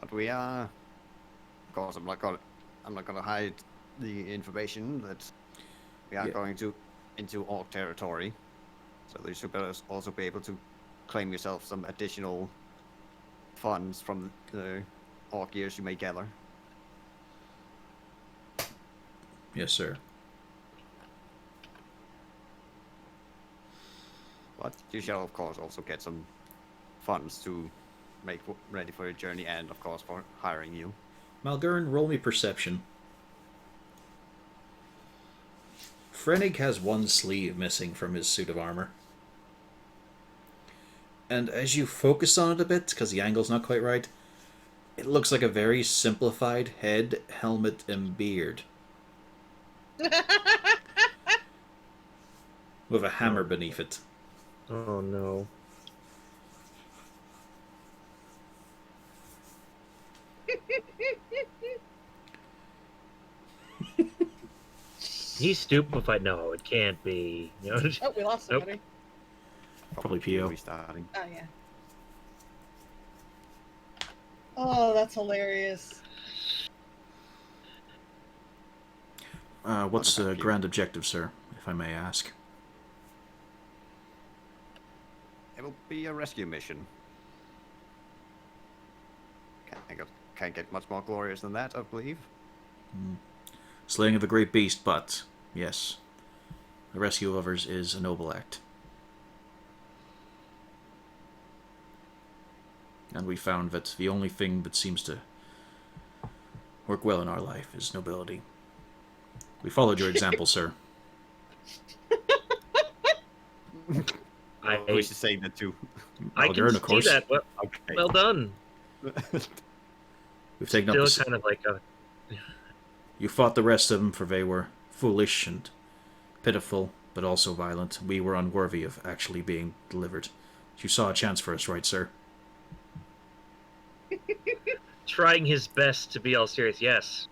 Speaker 5: But we are, of course, I'm not gonna hide the information that we are
Speaker 1: Yeah.
Speaker 5: going into orc territory. So you should also be able to claim yourself some additional funds from the orc years you may gather.
Speaker 1: Yes, sir.
Speaker 5: But you shall, of course, also get some funds to make ready for your journey and, of course, for hiring you.
Speaker 1: Malgern, roll me perception. Frenig has one sleeve missing from his suit of armor. And as you focus on it a bit, because the angle's not quite right, it looks like a very simplified head, helmet, and beard. With a hammer beneath it.
Speaker 2: Oh no. He's stupefied. No, it can't be. You know?
Speaker 3: Oh, we lost
Speaker 2: Nope.
Speaker 3: somebody.
Speaker 1: Probably P.O.
Speaker 5: Restarting.
Speaker 3: Oh, yeah. Oh, that's hilarious.
Speaker 1: What's
Speaker 5: What
Speaker 1: the
Speaker 5: about you?
Speaker 1: grand objective, sir, if I may ask?
Speaker 5: It will be a rescue mission. Can't get much more glorious than that, I believe.
Speaker 1: Slaying of a great beast, but, yes, the rescue of others is a noble act. And we found that the only thing that seems to work well in our life is nobility. We followed your example, sir.
Speaker 2: I
Speaker 5: We should say that too.
Speaker 2: I can
Speaker 1: Malgern,
Speaker 2: see
Speaker 1: of course.
Speaker 2: that. Well,
Speaker 5: Okay.
Speaker 2: well done.
Speaker 1: We've taken up
Speaker 2: Still
Speaker 1: the...
Speaker 2: kind of like a.
Speaker 1: You fought the rest of them, for they were foolish and pitiful, but also violent. We were unworthy of actually being delivered. You saw a chance for us, right, sir?
Speaker 2: Trying his best to be all serious. Yes,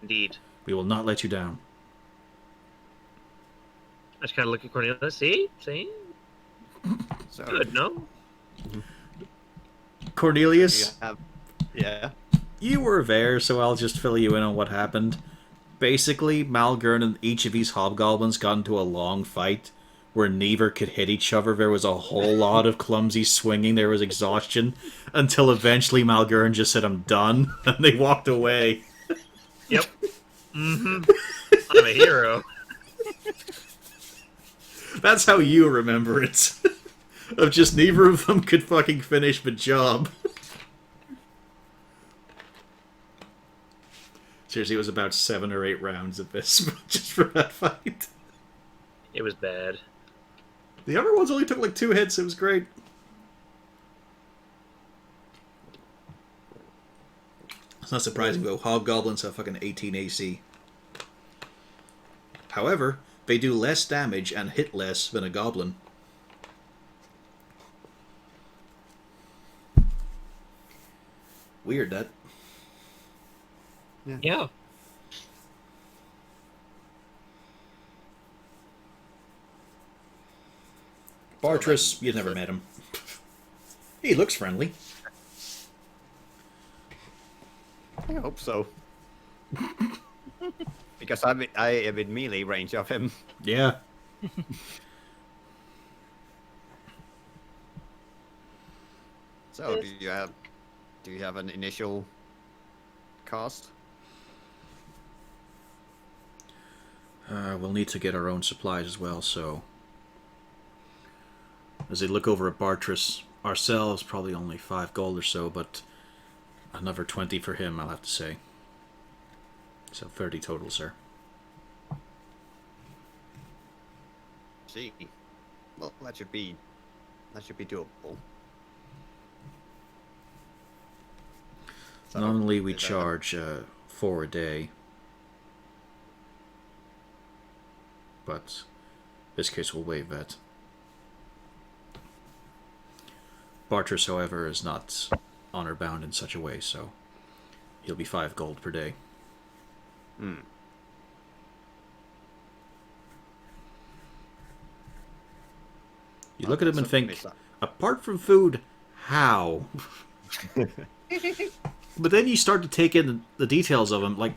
Speaker 2: indeed.
Speaker 1: We will not let you down.
Speaker 2: I just kind of look at Cornelia. See?
Speaker 5: So,
Speaker 2: Good, no?
Speaker 1: Cornelius,
Speaker 5: yeah.
Speaker 1: you were there, so I'll just fill you in on what happened. Basically, Malgern and each of these hobgoblins got into a long fight where neither could hit each other. There was a whole lot of clumsy swinging. There was exhaustion until eventually Malgern just said, "I'm done," and they walked away.
Speaker 2: Yep. Mm-hmm. I'm a hero.
Speaker 1: That's how you remember it. Of just neither of them could fucking finish the job. Seriously, it was about 7 or 8 rounds of this, just for that fight.
Speaker 2: It was bad.
Speaker 1: The other ones only took like 2 hits, it was great. It's not surprising though, hobgoblins have fucking 18 AC. However, they do less damage and hit less than a goblin. Weird, that.
Speaker 2: Yeah.
Speaker 1: Bartress, you've never met him. He looks friendly.
Speaker 5: I hope so. Because I am in melee range of him.
Speaker 1: Yeah.
Speaker 5: So
Speaker 3: Yes.
Speaker 5: do you have an initial cost?
Speaker 1: We'll need to get our own supplies as well, so... As they look over at Bartress, ourselves probably only 5 gold or so, but another 20 for him, I'll have to say. So 30 total, sir.
Speaker 5: See. Well, that should be doable. So,
Speaker 1: Normally we
Speaker 5: is that-
Speaker 1: charge 4 a day. But this case we'll waive that. Bartress, however, is not honor bound in such a way, so he'll be 5 gold per day.
Speaker 5: Hmm.
Speaker 1: You look at him and
Speaker 5: So,
Speaker 1: think, apart from food, how? But then you start to take in the details of him. Like,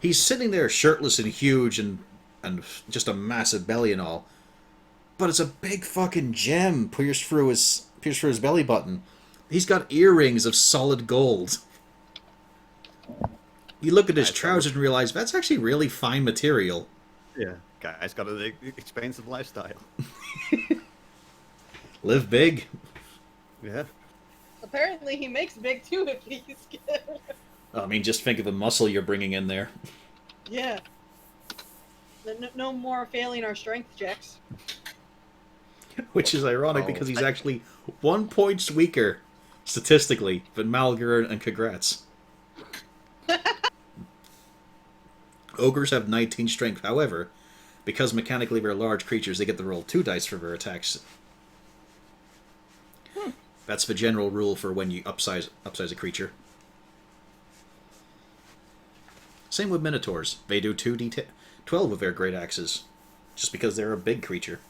Speaker 1: he's sitting there shirtless and huge and just a massive belly and all. But it's a big fucking gem pierced through his belly button. He's got earrings of solid gold. You look at his trousers and realize that's actually really fine material.
Speaker 5: Yeah, guy's got an expensive lifestyle.
Speaker 1: Live big.
Speaker 5: Yeah.
Speaker 3: Apparently, he makes big too if he's good.
Speaker 1: I mean, just think of the muscle you're bringing in there.
Speaker 3: Yeah. No more failing our strength checks.
Speaker 1: Which is ironic because he's actually 1 point weaker statistically than Malgern and Congrats. Ogres have 19 strength. However, because mechanically they're large creatures, they get to roll 2 dice for their attacks. That's the general rule for when you upsize a creature. Same with Minotaurs. They do 2d12 with their great axes, just because they're a big creature.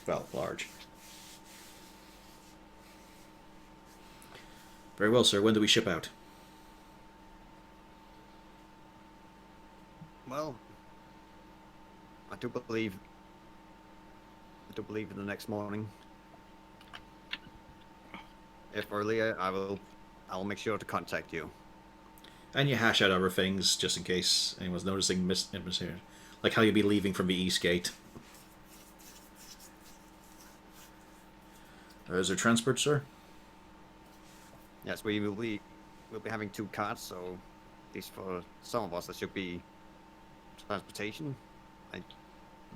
Speaker 1: Well, large. Very well, sir. When do we ship out?
Speaker 5: Well, I do believe in the next morning. If earlier, I'll make sure to contact you.
Speaker 1: And you hash out other things, just in case anyone's noticing like how you'll be leaving from the east gate. Is there transport, sir?
Speaker 5: Yes, we'll be having 2 carts, so at least for some of us, there should be transportation. I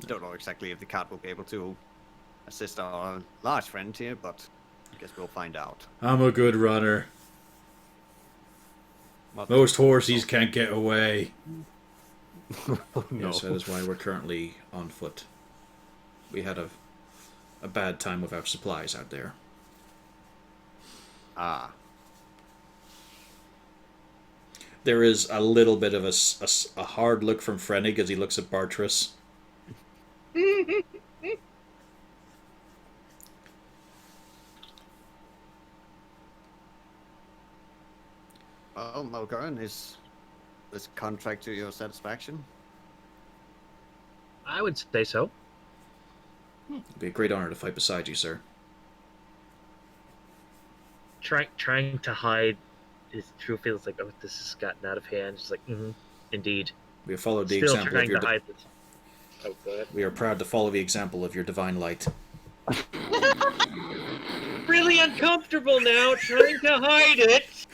Speaker 5: don't know exactly if the cart will be able to assist our large friend here, but I guess we'll find out.
Speaker 1: I'm a good runner. Most horses can't get away.
Speaker 5: Oh, no.
Speaker 1: Yes, that is why we're currently on foot. We had a bad time with our supplies out there.
Speaker 5: Ah.
Speaker 1: There is a little bit of a hard look from Frennig as he looks at Bartris.
Speaker 5: Well, Malgern, is this contract to your satisfaction?
Speaker 2: I would say so.
Speaker 1: It'd be a great honor to fight beside you, sir.
Speaker 2: Trying to hide his true feelings, like, oh, this has gotten out of hand. Just like, indeed.
Speaker 1: We have followed the
Speaker 2: Still
Speaker 1: example of
Speaker 2: trying
Speaker 1: your.
Speaker 2: to hide this. Oh, good.
Speaker 1: We are proud to follow the example of your divine light.
Speaker 2: Really uncomfortable now, trying to hide it.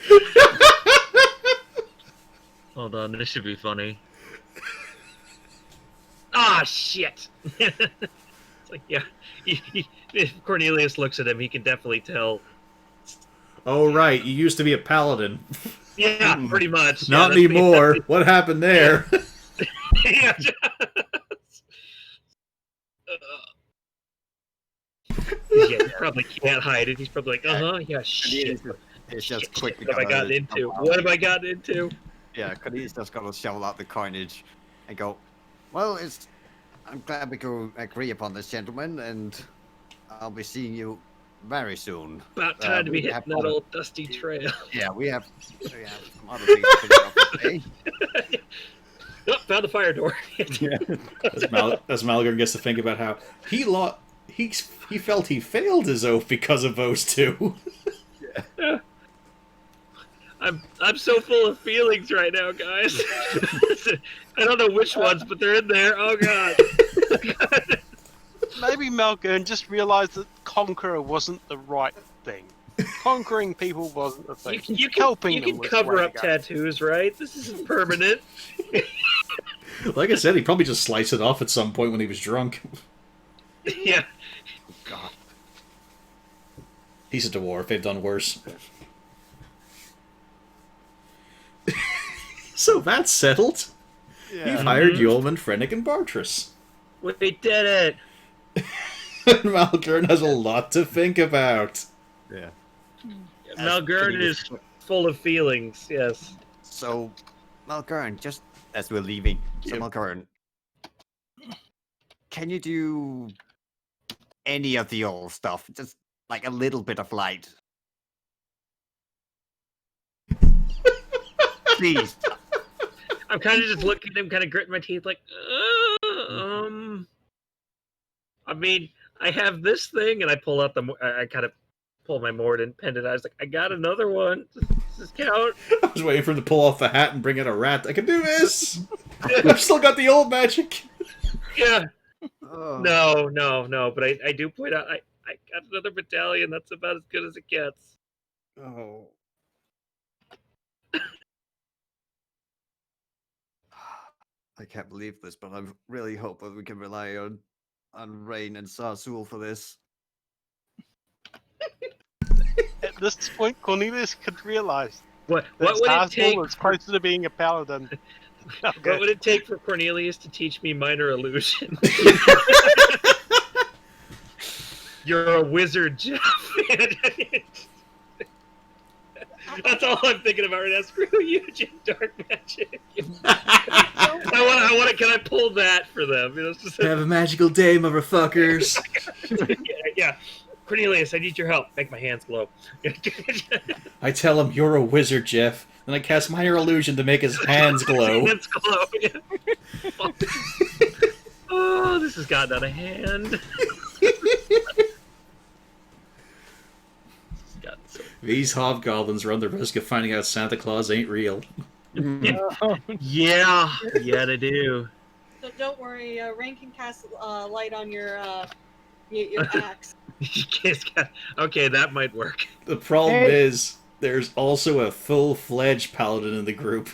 Speaker 2: Hold on, this should be funny. Ah, shit! It's like, yeah. If Cornelius looks at him, he can definitely tell.
Speaker 1: Oh, right. You used to be a paladin.
Speaker 2: Yeah, pretty much.
Speaker 1: Not
Speaker 2: yeah,
Speaker 1: anymore. What happened there?
Speaker 2: Yeah. Yeah, he probably can't hide it. He's probably like, yeah, shit.
Speaker 5: It's just
Speaker 2: Shit,
Speaker 5: quickly.
Speaker 2: what have I gotten into? What have I gotten into?
Speaker 5: Yeah, Cornelius just got to shovel out the coinage and go, well, I'm glad we could agree upon this, gentlemen, and I'll be seeing you very soon.
Speaker 2: About time to be
Speaker 5: we
Speaker 2: hitting
Speaker 5: have
Speaker 2: that old dusty trail.
Speaker 5: Yeah, we have some other things to finish off today.
Speaker 2: Oh, found the fire door.
Speaker 5: Yeah.
Speaker 1: As Malgern gets to think about how he felt he failed his oath because of those two.
Speaker 2: Yeah. I'm so full of feelings right now, guys. I don't know which ones, but they're in there. Oh god.
Speaker 6: Maybe Malgern just realised that Conqueror wasn't the right thing. Conquering people wasn't the thing.
Speaker 2: You
Speaker 6: Helping
Speaker 2: you
Speaker 6: them
Speaker 2: can
Speaker 6: was
Speaker 2: cover
Speaker 6: the way
Speaker 2: up
Speaker 6: to go.
Speaker 2: tattoos, right? This isn't permanent.
Speaker 1: Like I said, he probably just sliced it off at some point when he was drunk.
Speaker 2: Yeah.
Speaker 5: God.
Speaker 1: He's a dwarf. They've done worse. So that's settled.
Speaker 5: Yeah.
Speaker 1: You've hired Yeoman, Frennig, and Bartris.
Speaker 2: We did it.
Speaker 1: And Malgern has a lot to think about.
Speaker 5: Yeah.
Speaker 2: Malgern is full of feelings. Yes.
Speaker 5: So, Malgern, just as we're leaving, so
Speaker 2: Yep.
Speaker 5: Malgern, can you do any of the old stuff? Just like a little bit of light. Please.
Speaker 2: I'm kind of just looking at him, kind of gritting my teeth, like, I mean, I have this thing, and I pull out I kind of pull my mordant pendant. I was like, I got another one. Does this count?
Speaker 1: I was waiting for him to pull off the hat and bring out a rat. I can do this! I've still got the old magic!
Speaker 2: Yeah.
Speaker 5: Oh.
Speaker 2: No. But I do point out, I got another battalion. That's about as good as it gets.
Speaker 5: Oh. I can't believe this, but I really hope that we can rely on Rain and Sarsul for this.
Speaker 6: At this point, Cornelius could realize
Speaker 2: What
Speaker 6: that
Speaker 2: would it
Speaker 6: Sarsul
Speaker 2: take?
Speaker 6: is closer to being a paladin. Okay.
Speaker 2: What would it take for Cornelius to teach me minor illusion? You're a wizard, Jeff. That's all I'm thinking about right now. Screw you, Jim. Dark magic. I want to. Can I pull that for them? You know, it's just,
Speaker 1: Have a magical day, motherfuckers!
Speaker 2: yeah. Cornelius, I need your help. Make my hands glow.
Speaker 1: I tell him, you're a wizard, Jeff. Then I cast minor illusion to make his hands glow.
Speaker 2: Hands glow. Yeah. Oh, this has gotten out of hand.
Speaker 1: These hobgoblins run the risk of finding out Santa Claus ain't real.
Speaker 2: Yeah, they do.
Speaker 3: So don't worry, Rain can cast light on your axe.
Speaker 2: Okay, that might work.
Speaker 1: The problem is, there's also a full-fledged paladin in the group.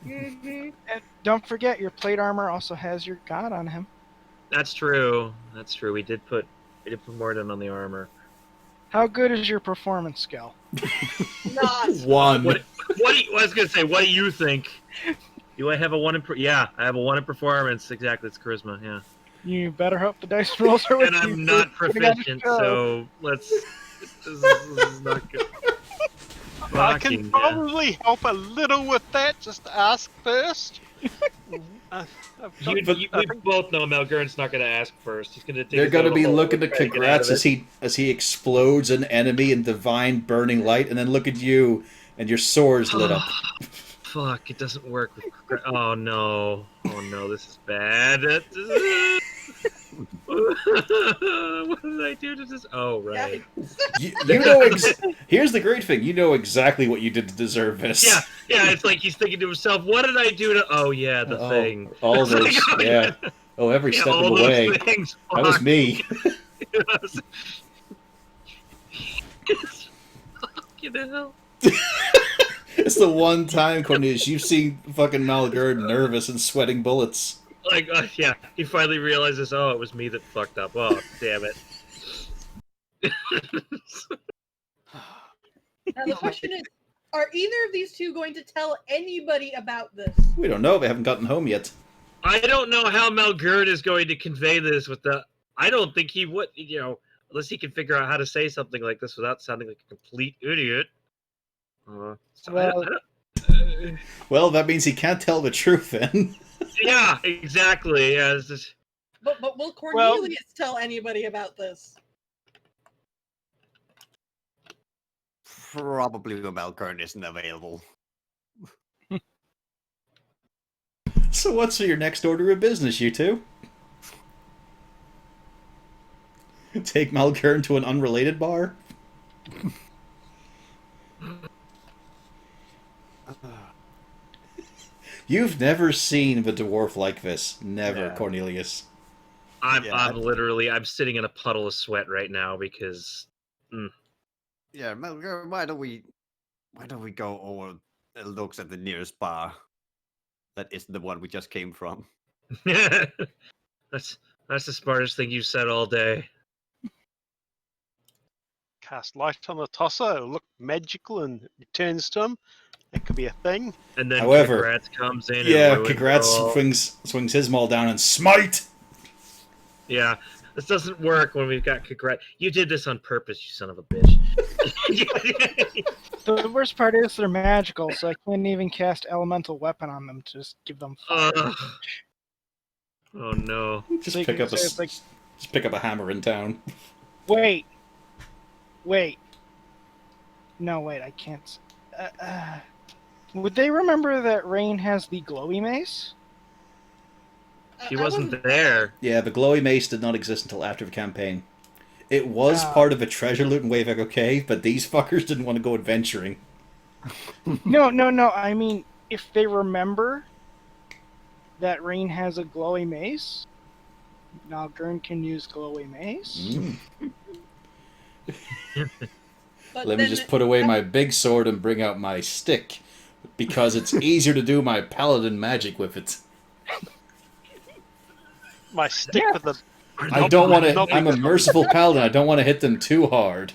Speaker 3: Mm-hmm.
Speaker 4: And don't forget, your plate armor also has your god on him.
Speaker 2: That's true. We did put Mordin on the armor.
Speaker 4: How good is your performance skill?
Speaker 3: Not.
Speaker 1: One.
Speaker 2: I was gonna say, what do you think? Do I have a 1 in? Yeah, I have a 1 in performance. Exactly, it's charisma. Yeah.
Speaker 4: You better hope the dice rolls are with
Speaker 2: And
Speaker 4: you.
Speaker 2: I'm not
Speaker 4: for putting on a
Speaker 2: proficient,
Speaker 4: show.
Speaker 2: so let's. This is not good.
Speaker 6: I
Speaker 2: Fucking
Speaker 6: can probably help a little with that. Just ask first.
Speaker 2: We both know Melgurn's not going to ask first. He's going to.
Speaker 1: They're going to be looking to
Speaker 2: try get out
Speaker 1: congrats
Speaker 2: of it.
Speaker 1: as he explodes an enemy in divine burning light, and then look at you, and your sword's lit up.
Speaker 2: Fuck! It doesn't work. Oh no! This is bad. What did I do to this? Oh right.
Speaker 1: You know. Here's the great thing. You know exactly what you did to deserve this.
Speaker 2: Yeah. It's like he's thinking to himself, "What did I do to?" Oh yeah, the thing.
Speaker 1: All those.
Speaker 2: It's like,
Speaker 1: Yeah. Oh, every step
Speaker 2: all
Speaker 1: of the
Speaker 2: those
Speaker 1: way.
Speaker 2: things.
Speaker 1: That was
Speaker 2: Fuck.
Speaker 1: me.
Speaker 2: Fucking hell.
Speaker 1: It's the one time, Cornelius, you've seen fucking Malgard nervous and sweating bullets.
Speaker 2: Like, yeah, he finally realizes, oh, it was me that fucked up. Oh, damn it.
Speaker 3: Now the question is, are either of these two going to tell anybody about this?
Speaker 1: We don't know. They haven't gotten home yet.
Speaker 2: I don't know how Malgurd is going to convey this I don't think he would, unless he can figure out how to say something like this without sounding like a complete idiot.
Speaker 1: Well, that means he can't tell the truth then.
Speaker 2: Yeah, exactly. Yeah, it's just...
Speaker 3: But will Cornelius tell anybody about this?
Speaker 5: Probably the Malkern isn't available.
Speaker 1: So what's your next order of business, you two? Take Malkern to an unrelated bar? You've never seen the dwarf like this. Never,
Speaker 5: Yeah.
Speaker 1: Cornelius.
Speaker 2: I'm
Speaker 5: Yeah.
Speaker 2: sitting in a puddle of sweat right now because...
Speaker 5: Yeah, Malkern, why don't we go over and look at the nearest bar? That isn't the one we just came from.
Speaker 2: That's the smartest thing you've said all day.
Speaker 6: Cast light on the tosser. It'll look magical and returns to him. It could be a thing.
Speaker 2: And then
Speaker 1: However,
Speaker 2: Kagratz comes in
Speaker 1: Yeah,
Speaker 2: and ruins it
Speaker 1: Kagratz
Speaker 2: all.
Speaker 1: swings his maul down and smite!
Speaker 2: Yeah, this doesn't work when we've got Kagratz. You did this on purpose, you son of a bitch.
Speaker 4: The worst part is they're magical, so I can't even cast elemental weapon on them to just give them fire.
Speaker 2: Oh no.
Speaker 1: Just
Speaker 4: So you
Speaker 1: pick
Speaker 4: can
Speaker 1: up
Speaker 4: say it's like,
Speaker 1: just pick up a hammer in town.
Speaker 4: wait. No, wait, I can't. Would they remember that Rain has the glowy mace?
Speaker 2: She
Speaker 3: I
Speaker 2: wasn't there.
Speaker 1: Yeah, the glowy mace did not exist until after the campaign. It was
Speaker 4: Ah.
Speaker 1: part of a treasure loot in Wave Echo Cave, but these fuckers didn't want to go adventuring.
Speaker 4: No. I mean, if they remember that Rain has a glowy mace, Nalgurn can use glowy mace.
Speaker 3: But
Speaker 1: Let me
Speaker 3: then
Speaker 1: just put away my big sword and bring out my stick, because it's easier to do my paladin magic with it.
Speaker 6: My stick with the.
Speaker 1: I don't want to.
Speaker 6: Not
Speaker 1: I'm a merciful paladin. I don't want to hit them too hard.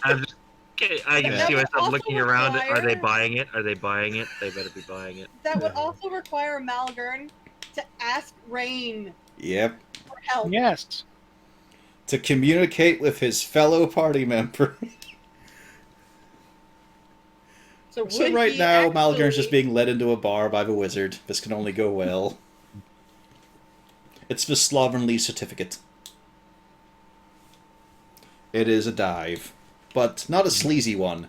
Speaker 2: I can
Speaker 3: That
Speaker 2: see
Speaker 3: would
Speaker 2: myself
Speaker 3: also
Speaker 2: looking around. Are they
Speaker 3: require-
Speaker 2: buying it? Are they buying it? They better be buying it.
Speaker 3: that would also require Malgurn to ask Rain
Speaker 1: Yep.
Speaker 3: for help.
Speaker 4: Yes.
Speaker 1: To communicate with his fellow party member.
Speaker 3: So,
Speaker 1: So
Speaker 3: would
Speaker 1: right
Speaker 3: he
Speaker 1: now,
Speaker 3: actually...
Speaker 1: Malgurn's just being led into a bar by the wizard. This can only go well. It's the slovenly certificate. It is a dive. But not a sleazy one.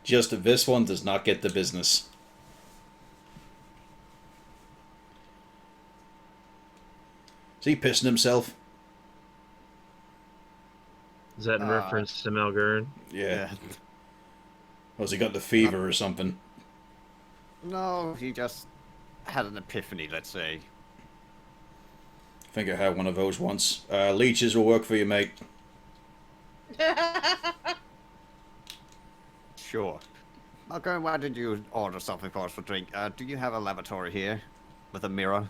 Speaker 1: Just that this one does not get the business. Is he pissing himself?
Speaker 2: Is that in reference to Malgurn?
Speaker 1: Yeah. Or has he got the fever or something?
Speaker 5: No, he just had an epiphany, let's say.
Speaker 1: I think I had one of those once. Leeches will work for you, mate.
Speaker 5: Sure. Okay, why did you order something for us for drink? Do you have a lavatory here? With a mirror?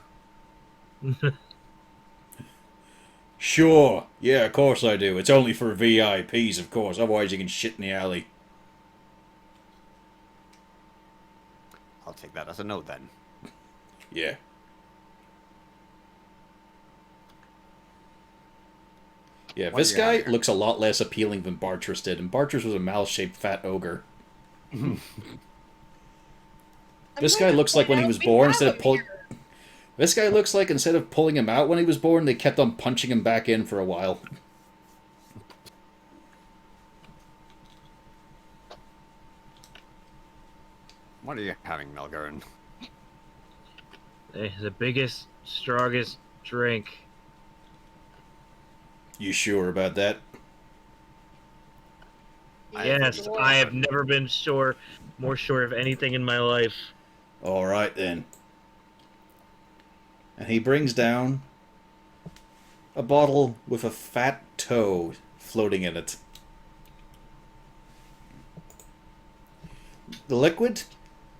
Speaker 1: Sure. Yeah, of course I do. It's only for VIPs, of course. Otherwise you can shit in the alley.
Speaker 5: I'll take that as a no then.
Speaker 1: Yeah. Yeah,
Speaker 5: What
Speaker 1: this
Speaker 5: do you
Speaker 1: guy
Speaker 5: have here?
Speaker 1: looks a lot less appealing than Bartrus did, and Bartrus was a mal-shaped fat ogre. This guy looks like when he was born, instead of pulling... This guy looks like instead of pulling him out when he was born, they kept on punching him back in for a while.
Speaker 5: What are you having, Melgurn?
Speaker 2: The biggest, strongest drink.
Speaker 1: You sure about that?
Speaker 2: Yes, I have never been more sure of anything in my life.
Speaker 1: Alright then. And he brings down a bottle with a fat toe floating in it. The liquid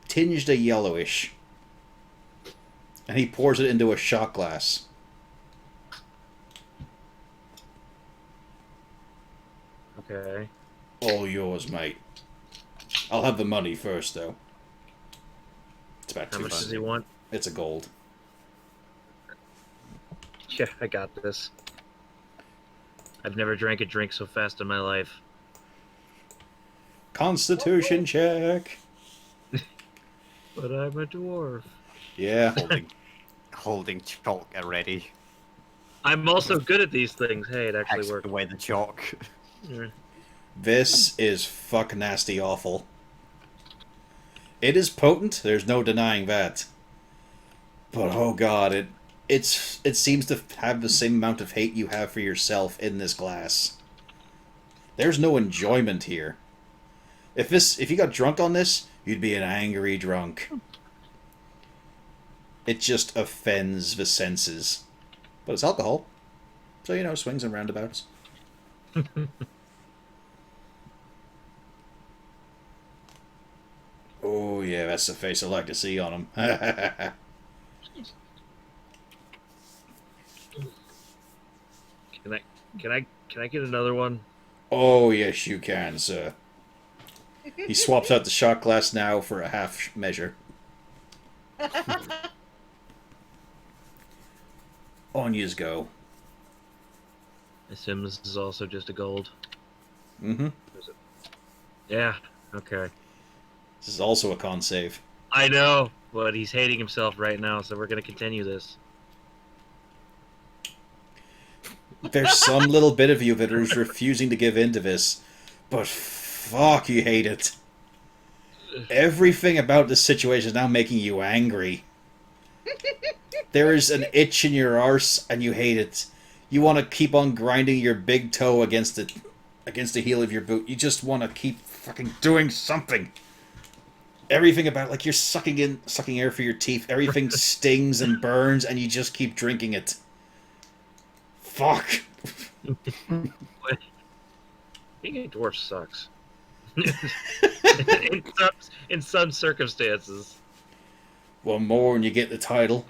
Speaker 1: tinged a yellowish. And he pours it into a shot glass.
Speaker 2: Okay.
Speaker 1: All yours, mate. I'll have the money first, though. It's about
Speaker 2: How much does
Speaker 1: $2.
Speaker 2: he want?
Speaker 1: It's a gold.
Speaker 2: Yeah, I got this. I've never drank a drink so fast in my life.
Speaker 1: Constitution check.
Speaker 2: But I'm a dwarf.
Speaker 1: Yeah.
Speaker 5: Holding chalk already.
Speaker 2: I'm also good at these things. Hey, it actually
Speaker 5: Hacks
Speaker 2: worked.
Speaker 5: away the chalk.
Speaker 2: Yeah.
Speaker 1: This is fuck nasty awful. It is potent, there's no denying that. But oh god, it seems to have the same amount of hate you have for yourself in this glass. There's no enjoyment here. If you got drunk on this, you'd be an angry drunk. It just offends the senses. But it's alcohol. So, you know, swings and roundabouts. Oh, yeah, that's the face I like to see on him.
Speaker 2: Can I get another one?
Speaker 1: Oh, yes, you can, sir. He swaps out the shot glass now for a half measure. On yous go.
Speaker 2: I assume this is also just a gold.
Speaker 1: Mm-hmm.
Speaker 2: Yeah, okay.
Speaker 1: This is also a con save.
Speaker 2: I know, but he's hating himself right now, so we're gonna continue this.
Speaker 1: There's some little bit of you that is refusing to give in to this, but fuck, you hate it. Everything about this situation is now making you angry. There is an itch in your arse, and you hate it. You want to keep on grinding your big toe against the heel of your boot. You just want to keep fucking doing something. Everything about like you're sucking air for your teeth. Everything stings and burns, and you just keep drinking it. Fuck.
Speaker 2: Being a dwarf sucks. in some circumstances.
Speaker 1: One more and you get the title.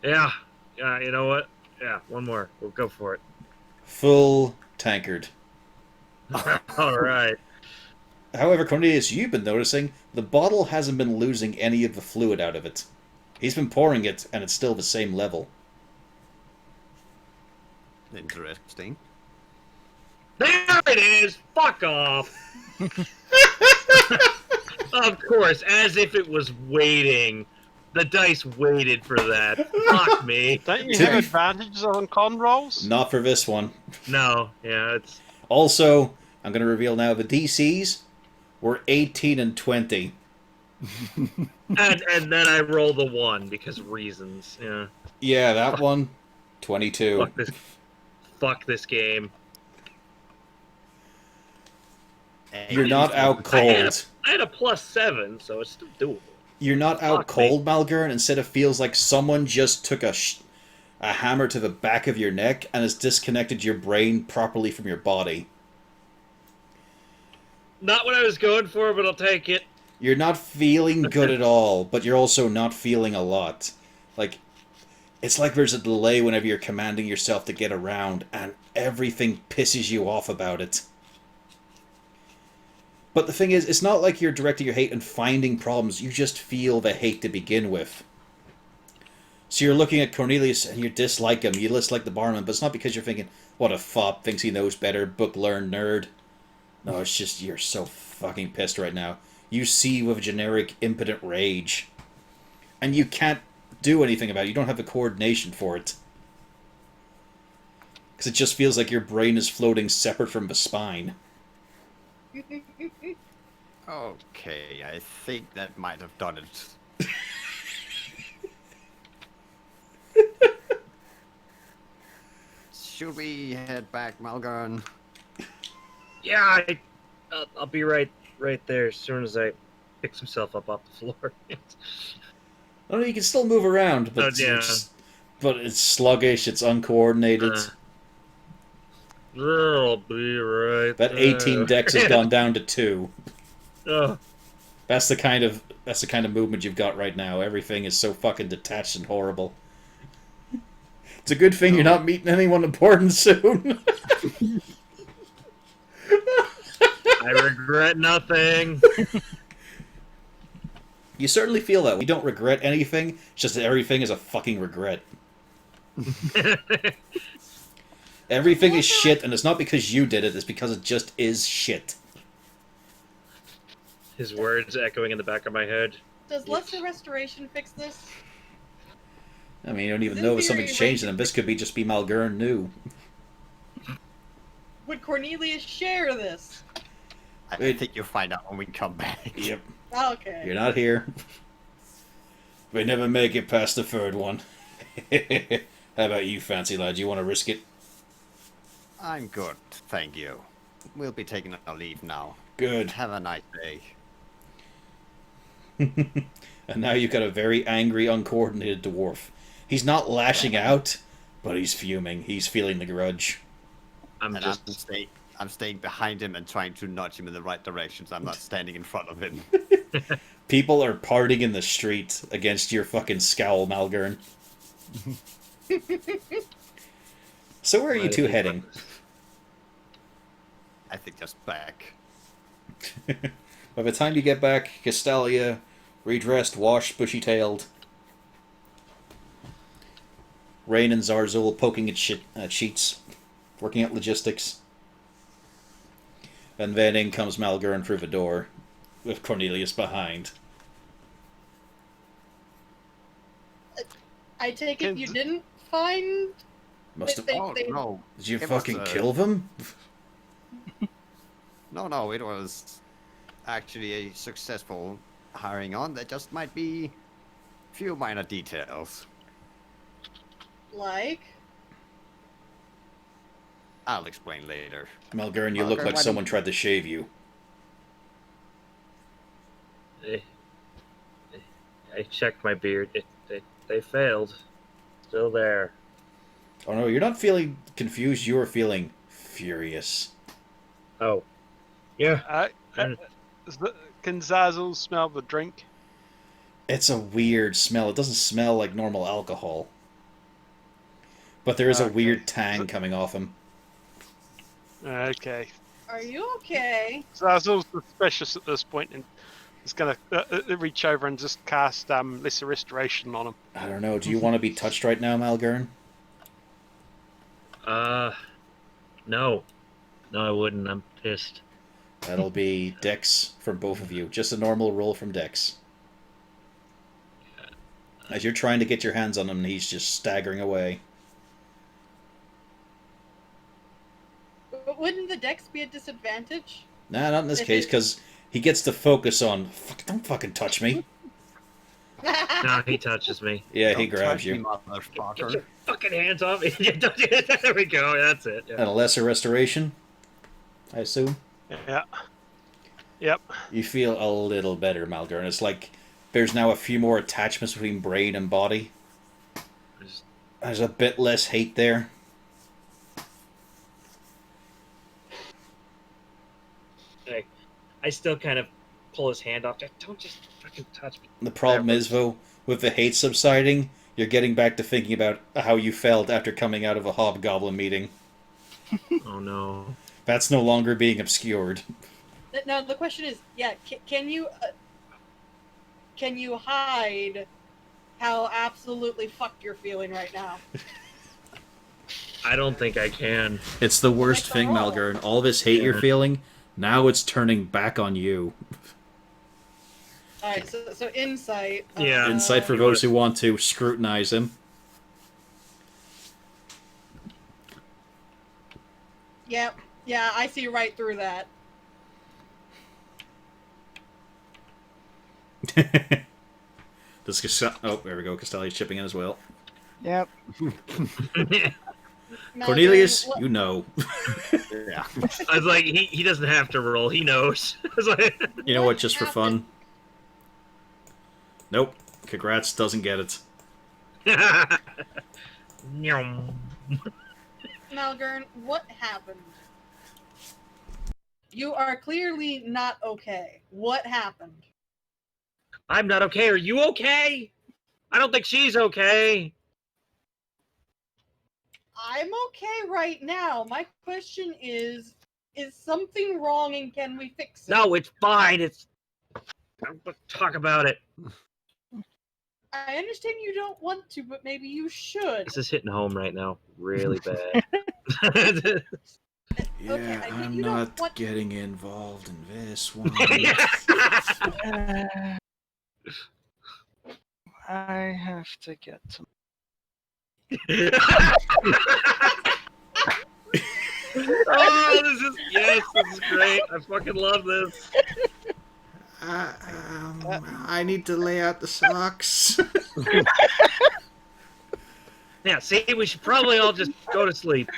Speaker 2: Yeah. Yeah, you know what? Yeah, one more. We'll go for it.
Speaker 1: Full tankard.
Speaker 2: Alright.
Speaker 1: However, Cornelius, you've been noticing the bottle hasn't been losing any of the fluid out of it. He's been pouring it, and it's still the same level.
Speaker 5: Interesting.
Speaker 2: There it is! Fuck off! Of course, as if it was waiting. The dice waited for that. Fuck me.
Speaker 6: Don't you have advantages on con rolls?
Speaker 1: Not for this one.
Speaker 2: No, yeah, it's...
Speaker 1: Also, I'm going to reveal now the DCs were 18 and 20.
Speaker 2: And then I roll the 1 because reasons, yeah.
Speaker 1: Yeah, that one, 22.
Speaker 2: Fuck this game.
Speaker 1: You're not out cold.
Speaker 2: I had a +7, so it's still doable.
Speaker 1: You're not out
Speaker 2: Fuck
Speaker 1: cold, Malgern. Instead, it feels like someone just took a hammer to the back of your neck and has disconnected your brain properly from your body.
Speaker 2: Not what I was going for, but I'll take it.
Speaker 1: You're not feeling good at all, but you're also not feeling a lot. Like, it's like there's a delay whenever you're commanding yourself to get around, and everything pisses you off about it. But the thing is, it's not like you're directing your hate and finding problems. You just feel the hate to begin with. So you're looking at Cornelius and you dislike him. You dislike the barman, but it's not because you're thinking, what a fop, thinks he knows better, book-learned nerd. No, it's just you're so fucking pissed right now. You see with generic impotent rage. And you can't do anything about it. You don't have the coordination for it. Because it just feels like your brain is floating separate from the spine.
Speaker 5: Okay, I think that might have done it. Should we head back, Malgern?
Speaker 2: Yeah, I'll be right there as soon as I picks himself up off the floor.
Speaker 1: Oh, you can still move around, but
Speaker 2: yeah.
Speaker 1: but it's sluggish, it's uncoordinated.
Speaker 2: I'll be right
Speaker 1: That
Speaker 2: there.
Speaker 1: 18 dex has gone down to 2.
Speaker 2: Oh,
Speaker 1: That's the kind of movement you've got right now. Everything is so fucking detached and horrible. It's a good thing you're not meeting anyone important soon.
Speaker 2: I regret nothing.
Speaker 1: You certainly feel that. You don't regret anything, it's just that everything is a fucking regret. Everything is shit, and it's not because you did it, it's because it just is shit.
Speaker 2: His words echoing in the back of my head.
Speaker 3: Does lesser restoration fix this?
Speaker 1: I mean, you don't even know if something's changed in them. This could be just be Malgern new.
Speaker 3: Would Cornelius share this?
Speaker 5: I think you'll find out when we come back.
Speaker 1: Yep.
Speaker 3: Okay.
Speaker 1: You're not here. We never make it past the third one. How about you, fancy lad? You want to risk it?
Speaker 5: I'm good, thank you. We'll be taking a leave now.
Speaker 1: Good.
Speaker 5: Have a nice day.
Speaker 1: And now you've got a very angry, uncoordinated dwarf. He's not lashing out, but he's fuming. He's feeling the grudge.
Speaker 2: I'm
Speaker 5: staying behind him and trying to nudge him in the right direction, so I'm not standing in front of him.
Speaker 1: People are partying in the street against your fucking scowl, Malgern. So where are you two heading?
Speaker 5: I think just back.
Speaker 1: By the time you get back, Castalia, redressed, washed, bushy-tailed. Rain and Zarzul poking at sheets, working at logistics. And then in comes Malgern through the door, with Cornelius behind.
Speaker 3: I take it you didn't find
Speaker 1: Must have.
Speaker 5: Oh no!
Speaker 1: Did you
Speaker 5: it was,
Speaker 1: fucking kill them?
Speaker 5: No, it was actually a successful hiring on. There just might be few minor details.
Speaker 3: Like,
Speaker 5: I'll explain later.
Speaker 1: Malgern, you look
Speaker 5: Okay,
Speaker 1: like
Speaker 5: why
Speaker 1: someone
Speaker 5: don't-
Speaker 1: tried to shave you.
Speaker 2: I checked my beard. They failed. Still there.
Speaker 1: Oh no, you're not feeling confused. You are feeling furious.
Speaker 2: Oh, yeah.
Speaker 6: Can Zazzle smell the drink?
Speaker 1: It's a weird smell. It doesn't smell like normal alcohol. But there is a
Speaker 6: Okay.
Speaker 1: weird tang coming off him.
Speaker 6: Okay.
Speaker 3: are you okay?
Speaker 6: Zazzle's suspicious at this point and is going to reach over and just cast Lesser Restoration on him.
Speaker 1: I don't know. Do you want to be touched right now, Malgern?
Speaker 2: No. No, I wouldn't. I'm pissed.
Speaker 1: That'll be Dex from both of you. Just a normal roll from Dex. As you're trying to get your hands on him, he's just staggering away.
Speaker 3: But wouldn't the dex be a disadvantage?
Speaker 1: Nah, not in this case, because he gets to focus on... Don't fucking touch me.
Speaker 2: No, he touches me.
Speaker 1: Yeah, he
Speaker 5: Don't
Speaker 1: grabs
Speaker 5: touch me,
Speaker 1: you.
Speaker 5: motherfucker.
Speaker 2: Get your fucking hands off me. There we go. That's it.
Speaker 1: And
Speaker 2: Yeah.
Speaker 1: a lesser restoration, I assume.
Speaker 6: Yeah. Yep.
Speaker 1: You feel a little better, Malgern. It's like there's now a few more attachments between brain and body. There's a bit less hate there.
Speaker 2: I still kind of pull his hand off. Don't just fucking touch me.
Speaker 1: The problem is, though, with the hate subsiding, you're getting back to thinking about how you felt after coming out of a hobgoblin meeting.
Speaker 2: Oh no.
Speaker 1: That's no longer being obscured.
Speaker 3: Now the question is, yeah, can you hide how absolutely fucked you're feeling right now?
Speaker 2: I don't think I can.
Speaker 1: It's the worst thing,
Speaker 3: all.
Speaker 1: Malgern. All this hate you're
Speaker 2: Yeah.
Speaker 1: feeling, now it's turning back on you.
Speaker 3: All right, so insight.
Speaker 2: Yeah.
Speaker 1: Insight for those who want to scrutinize him.
Speaker 3: Yep. Yeah, I see right through that.
Speaker 1: Does oh, there we go. Castelli's chipping in as well.
Speaker 4: Yep.
Speaker 3: Now,
Speaker 1: Cornelius,
Speaker 3: what-
Speaker 1: you know.
Speaker 5: Yeah.
Speaker 2: I was like, he doesn't have to roll. He knows. I was like,
Speaker 1: You know what, just for
Speaker 3: happened?
Speaker 1: fun. Nope. Congrats, doesn't get it.
Speaker 2: Nyum.
Speaker 3: Malgern, what happened? You are clearly not okay. What happened?
Speaker 2: I'm not okay. Are you okay? I don't think she's okay.
Speaker 3: I'm okay right now. My question is something wrong and can we fix it?
Speaker 2: No, it's fine. It's. Let's talk about it.
Speaker 3: I understand you don't want to, but maybe you should.
Speaker 2: This is hitting home right now, really bad.
Speaker 1: Yeah,
Speaker 3: Okay, I get
Speaker 1: I'm
Speaker 3: you don't
Speaker 1: not
Speaker 3: want-
Speaker 1: getting involved in this one.
Speaker 4: I have to get some.
Speaker 2: Oh, this is great. I fucking love this.
Speaker 1: I need to lay out the socks.
Speaker 2: Yeah, see, we should probably all just go to sleep.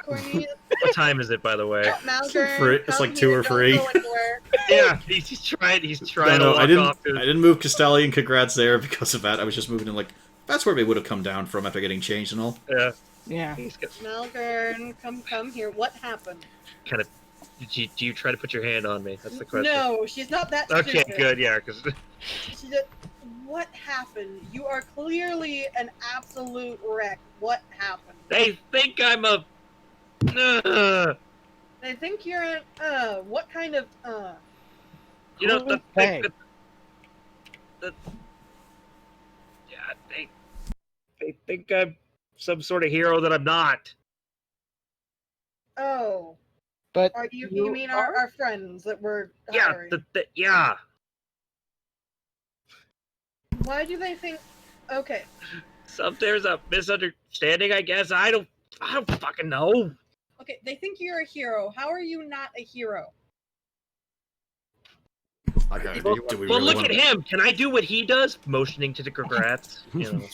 Speaker 3: Cornelius,
Speaker 2: What time is it, by the way?
Speaker 3: Malgern,
Speaker 1: It's
Speaker 3: come
Speaker 1: like 2
Speaker 3: here,
Speaker 1: or
Speaker 3: don't
Speaker 1: 3.
Speaker 3: go anywhere.
Speaker 2: Yeah, he's trying. He's trying
Speaker 1: No,
Speaker 2: to
Speaker 1: I
Speaker 2: walk
Speaker 1: didn't.
Speaker 2: off.
Speaker 1: I didn't move Castelli and congrats there because of that. I was just moving in like that's where they would have come down from after getting changed and all.
Speaker 2: Yeah,
Speaker 4: Yeah.
Speaker 2: he's got,
Speaker 3: Malgern, come here. What happened?
Speaker 2: kind of. Do you try to put your hand on me? That's the question.
Speaker 3: No, she's not that
Speaker 2: Okay,
Speaker 3: stupid.
Speaker 2: good. Yeah, because
Speaker 3: She did, what happened? You are clearly an absolute wreck. What happened?
Speaker 2: they think I'm a.
Speaker 3: They think you're an, what kind of,
Speaker 2: You know,
Speaker 4: Who they?
Speaker 2: yeah, they think I'm some sort of hero that I'm not.
Speaker 3: oh.
Speaker 4: But
Speaker 3: Are you mean our friends that we're
Speaker 2: Yeah,
Speaker 3: hiring?
Speaker 2: yeah.
Speaker 3: Why do they think, okay.
Speaker 2: There's a misunderstanding, I guess. I don't I don't fucking know.
Speaker 3: Okay, they think you're a hero. How are you not a hero?
Speaker 5: Okay,
Speaker 1: Well,
Speaker 5: do you
Speaker 1: do
Speaker 5: want-
Speaker 1: we
Speaker 2: Well,
Speaker 1: really
Speaker 2: look
Speaker 1: want
Speaker 2: at him. Can I do what he does? Motioning to the congrats. You know.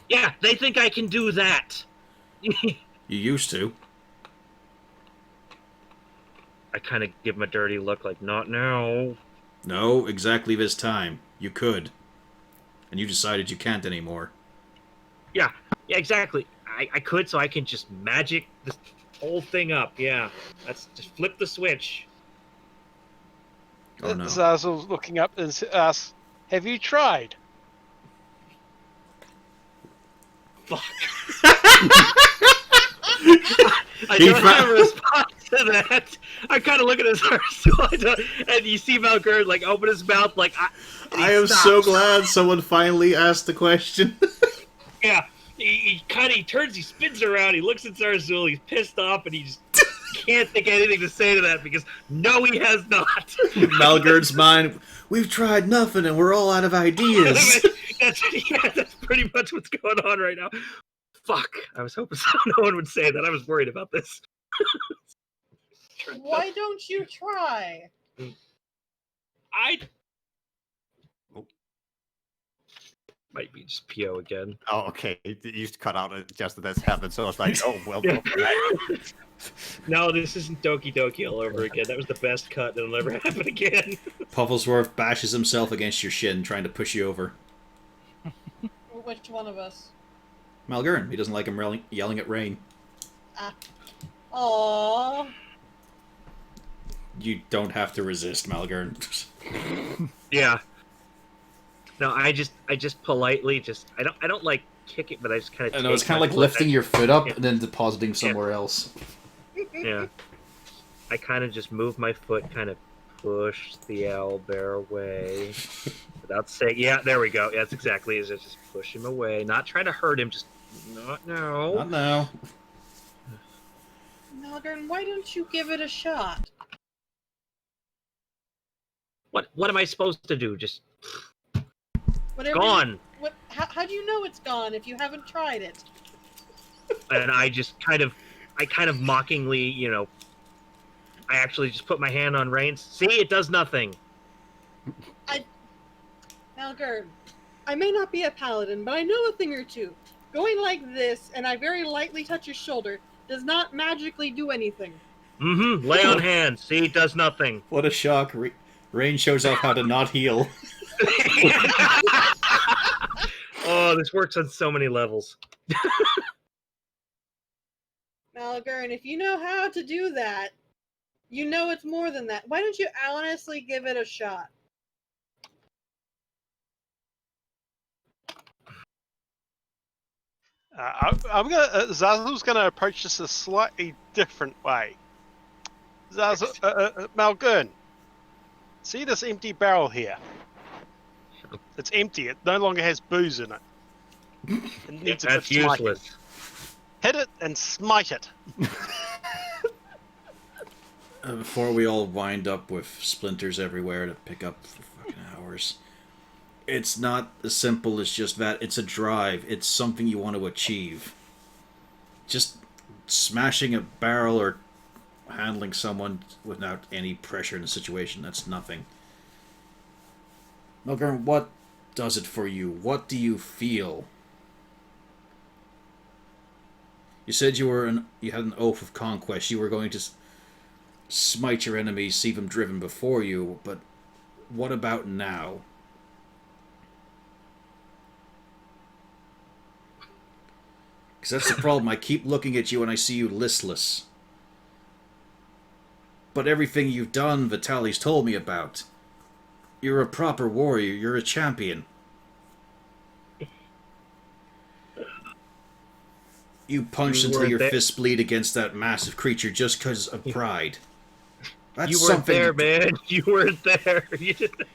Speaker 2: Yeah, they think I can do that.
Speaker 1: You used to.
Speaker 2: I kind of give him a dirty look, like, not now.
Speaker 1: No, exactly this time. You could. And you decided you can't anymore.
Speaker 2: Yeah, exactly. I could, so I can just magic this whole thing up. Yeah, that's just flip the switch.
Speaker 1: Oh no.
Speaker 6: Zazel's looking up and asks, "Have you tried?"
Speaker 2: Fuck. I don't have a response to that. I kind of look at his heart, and you see Malgurn like open his mouth, like
Speaker 1: I am so glad someone finally asked the question.
Speaker 2: Yeah, he turns, he spins around, he looks at Zarzul, he's pissed off, and he just can't think of anything to say to that because no, he has not.
Speaker 1: Malgurn's mind. We've tried nothing, and we're all out of ideas.
Speaker 2: That's pretty much what's going on right now. Fuck! I was hoping no one would say that. I was worried about this.
Speaker 3: Why don't you try?
Speaker 2: I might be just PO again.
Speaker 5: Oh, okay. You used to cut out just as this happened, so I was like, oh, well.
Speaker 2: Yeah. No, this isn't Doki Doki all over again. That was the best cut. It'll never happen again.
Speaker 1: Pufflesworth bashes himself against your shin, trying to push you over.
Speaker 3: Which one of us?
Speaker 1: Malgurn. He doesn't like him yelling at Rain.
Speaker 3: Aww.
Speaker 1: You don't have to resist, Malgurn.
Speaker 2: Yeah. No, I just politely I don't like kick it, but I just kind of.
Speaker 1: I know, it's kind of like lifting your foot up and then depositing somewhere else.
Speaker 2: Yeah. I kind of just move my foot, kind of push the owlbear away. Without saying, yeah, there we go. Yeah, that's exactly it. Just push him away. Not trying to hurt him, just not now.
Speaker 1: Not now.
Speaker 3: Malgurn, why don't you give it a shot?
Speaker 2: What am I supposed to do? Just
Speaker 3: Whatever
Speaker 2: gone.
Speaker 3: How do you know it's gone if you haven't tried it?
Speaker 2: And I just kind of mockingly, I actually just put my hand on Rain's. See, it does nothing.
Speaker 3: Malgurn, I may not be a paladin, but I know a thing or two. Going like this, and I very lightly touch your shoulder, does not magically do anything.
Speaker 2: Mm-hmm. Lay on hands. See, it does nothing.
Speaker 1: What a shock. Rain shows off how to not heal.
Speaker 2: Oh, this works on so many levels.
Speaker 3: Malgurn, if you know how to do that, you know it's more than that. Why don't you honestly give it a shot?
Speaker 6: Zazu's gonna approach this a slightly different way. Zazu, Malgurn, see this empty barrel here? It's empty. It no longer has booze in it. It needs a bit
Speaker 2: That's
Speaker 6: of smiting.
Speaker 2: useless.
Speaker 6: Hit it and smite it.
Speaker 1: Before we all wind up with splinters everywhere to pick up for fucking hours. It's not as simple as just that. It's a drive. It's something you want to achieve. Just smashing a barrel or handling someone without any pressure in a situation, that's nothing. Malgurn, what does it for you? What do you feel? You said you had an oath of conquest. You were going to smite your enemies, see them driven before you, but what about now? Because that's the problem. I keep looking at you and I see you listless. But everything you've done, Vitaly's told me about. You're a proper warrior. You're a champion. You punched until your fists bleed against that massive creature just because of pride. That's
Speaker 2: You weren't there, man. You weren't there. You didn't.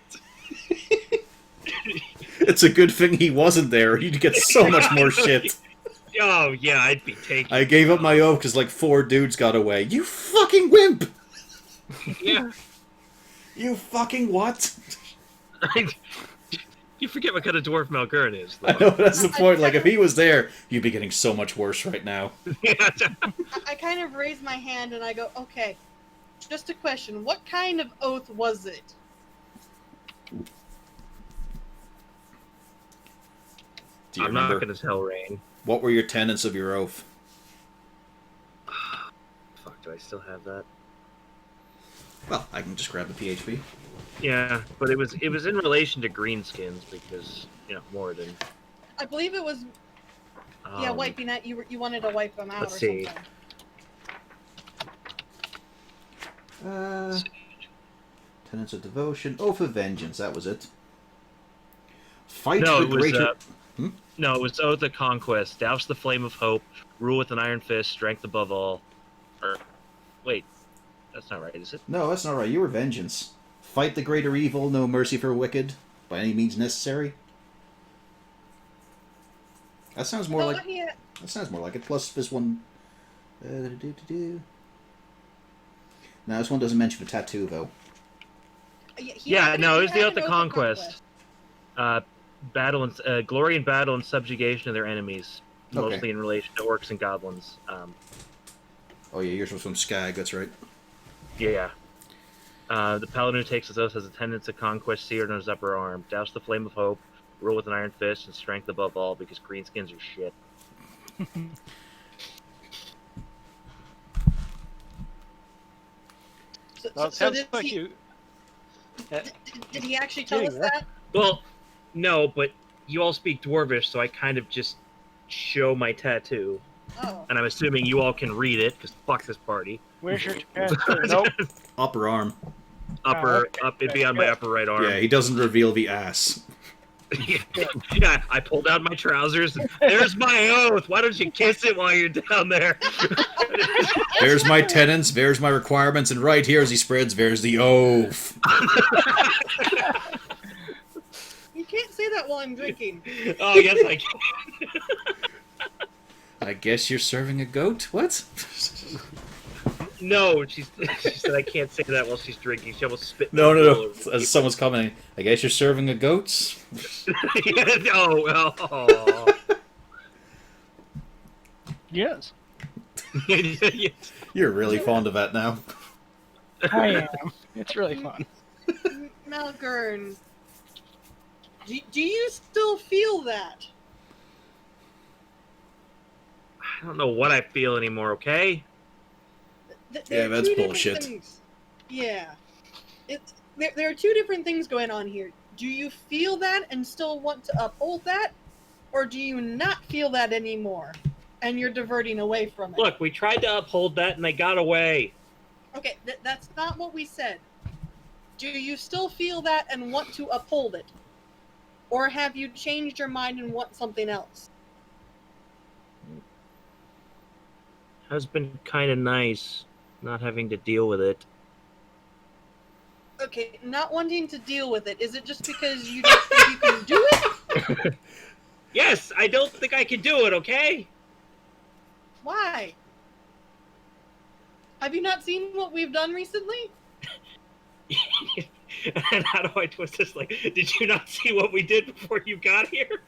Speaker 1: It's a good thing he wasn't there. You'd get so much more shit.
Speaker 2: Oh, yeah, I'd be taking...
Speaker 1: I gave up my oath because like 4 dudes got away. You fucking wimp!
Speaker 2: Yeah.
Speaker 1: You fucking what?
Speaker 2: You forget what kind of dwarf Malgurn is,
Speaker 1: I
Speaker 2: though.
Speaker 1: know, that's the point. Like, if he was there, you'd be getting so much worse right now.
Speaker 2: Yeah.
Speaker 3: I kind of raise my hand and I go, okay, just a question. What kind of oath was it?
Speaker 1: Do you
Speaker 2: I'm not
Speaker 1: remember?
Speaker 2: going to tell Rain.
Speaker 1: What were your tenets of your oath?
Speaker 2: Fuck, do I still have that?
Speaker 1: Well, I can just grab the PHP.
Speaker 2: Yeah, but it was in relation to greenskins because, Moradin.
Speaker 3: I believe it was, yeah, wiping out. You wanted to wipe them out
Speaker 2: Let's
Speaker 3: or
Speaker 2: see.
Speaker 3: something.
Speaker 1: Tenets of devotion. Oath of vengeance. That was it. Fight
Speaker 2: No,
Speaker 1: the
Speaker 2: it was,
Speaker 1: greater.
Speaker 2: No, it was Oath of Conquest. Douse the flame of hope. Rule with an iron fist. Strength above all. Or, wait, that's not right, is it?
Speaker 1: No, that's not right. You were vengeance. Fight the greater evil. No mercy for wicked. By any means necessary. That sounds more like.
Speaker 3: Yeah.
Speaker 1: That sounds more like it. Plus this one. No, this one doesn't mention the tattoo though.
Speaker 2: Yeah, no, it was the Oath of Conquest. Battle and glory in battle and subjugation of their enemies,
Speaker 1: Okay.
Speaker 2: mostly in relation to orcs and goblins.
Speaker 1: Oh yeah, yours was from Skag. That's right.
Speaker 2: Yeah. The paladin who takes his oath has a tendency of conquest seared on his upper arm. Douse the flame of hope, rule with an iron fist, and strength above all, because greenskins are shit.
Speaker 6: Well, it sounds like you.
Speaker 3: Did he actually tell us that?
Speaker 2: Well, no, but you all speak Dwarvish, so I kind of just show my tattoo.
Speaker 3: Oh.
Speaker 2: And I'm assuming you all can read it, because fuck this party.
Speaker 4: Where's your tattoo? Nope.
Speaker 1: Upper arm.
Speaker 2: It'd be on my upper right arm.
Speaker 1: Yeah, he doesn't reveal the ass.
Speaker 2: Yeah, I pulled out my trousers. And, there's my oath. Why don't you kiss it while you're down there?
Speaker 1: There's my tenets, there's my requirements, and right here as he spreads, there's the oath.
Speaker 3: You can't say that while I'm drinking.
Speaker 2: Oh, yes, I can.
Speaker 1: I guess you're serving a goat? What?
Speaker 2: No, she said I can't say that while she's drinking. She almost spit.
Speaker 1: No. As someone's commenting, I guess you're serving a goat?
Speaker 2: No, oh.
Speaker 4: Yes,
Speaker 1: You're really fond of that now.
Speaker 4: I am. It's really fun.
Speaker 3: Malgurn, do you still feel that?
Speaker 2: I don't know what I feel anymore, okay?
Speaker 3: There
Speaker 1: Yeah,
Speaker 3: are
Speaker 1: that's
Speaker 3: two different
Speaker 1: bullshit.
Speaker 3: things. Yeah. There are two different things going on here. Do you feel that and still want to uphold that? Or do you not feel that anymore? And you're diverting away from it?
Speaker 2: Look, we tried to uphold that and they got away.
Speaker 3: Okay, that's not what we said. Do you still feel that and want to uphold it? Or have you changed your mind and want something else?
Speaker 2: Has been kind of nice not having to deal with it.
Speaker 3: Okay, not wanting to deal with it. Is it just because you don't think you can do it?
Speaker 2: Yes, I don't think I can do it, okay?
Speaker 3: Why? Have you not seen what we've done recently?
Speaker 2: And how do I twist this? Like, did you not see what we did before you got here?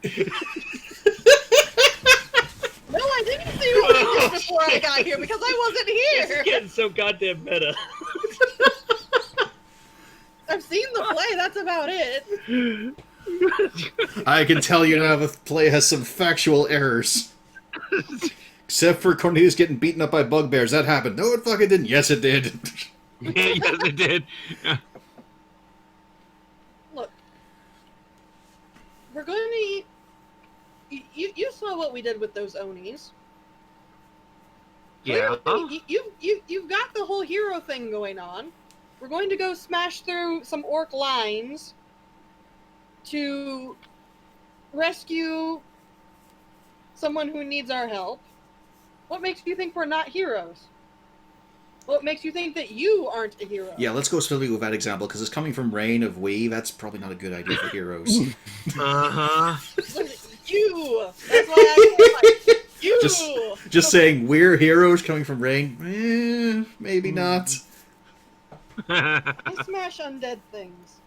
Speaker 3: No, I didn't see what we did before I got here because I wasn't
Speaker 2: It's
Speaker 3: here.
Speaker 2: getting so goddamn meta.
Speaker 3: I've seen the play. That's about it.
Speaker 1: I can tell you now the play has some factual errors. Except for Cornelius getting beaten up by bugbears. That happened. No, it fucking didn't. Yes, it did.
Speaker 2: Yes, it did.
Speaker 3: Look, we're going to eat. You saw what we did with those Onis.
Speaker 2: Yeah.
Speaker 3: Clearly, you've got the whole hero thing going on. We're going to go smash through some orc lines to rescue someone who needs our help. What makes you think we're not heroes? What makes you think that you aren't a hero?
Speaker 1: Yeah, let's go specifically with that example, because it's coming from Reign of We. That's probably not a good idea for heroes.
Speaker 2: Uh-huh.
Speaker 3: You! That's why I said you!
Speaker 1: Just saying we're heroes coming from Reign? Maybe not.
Speaker 3: I smash undead things.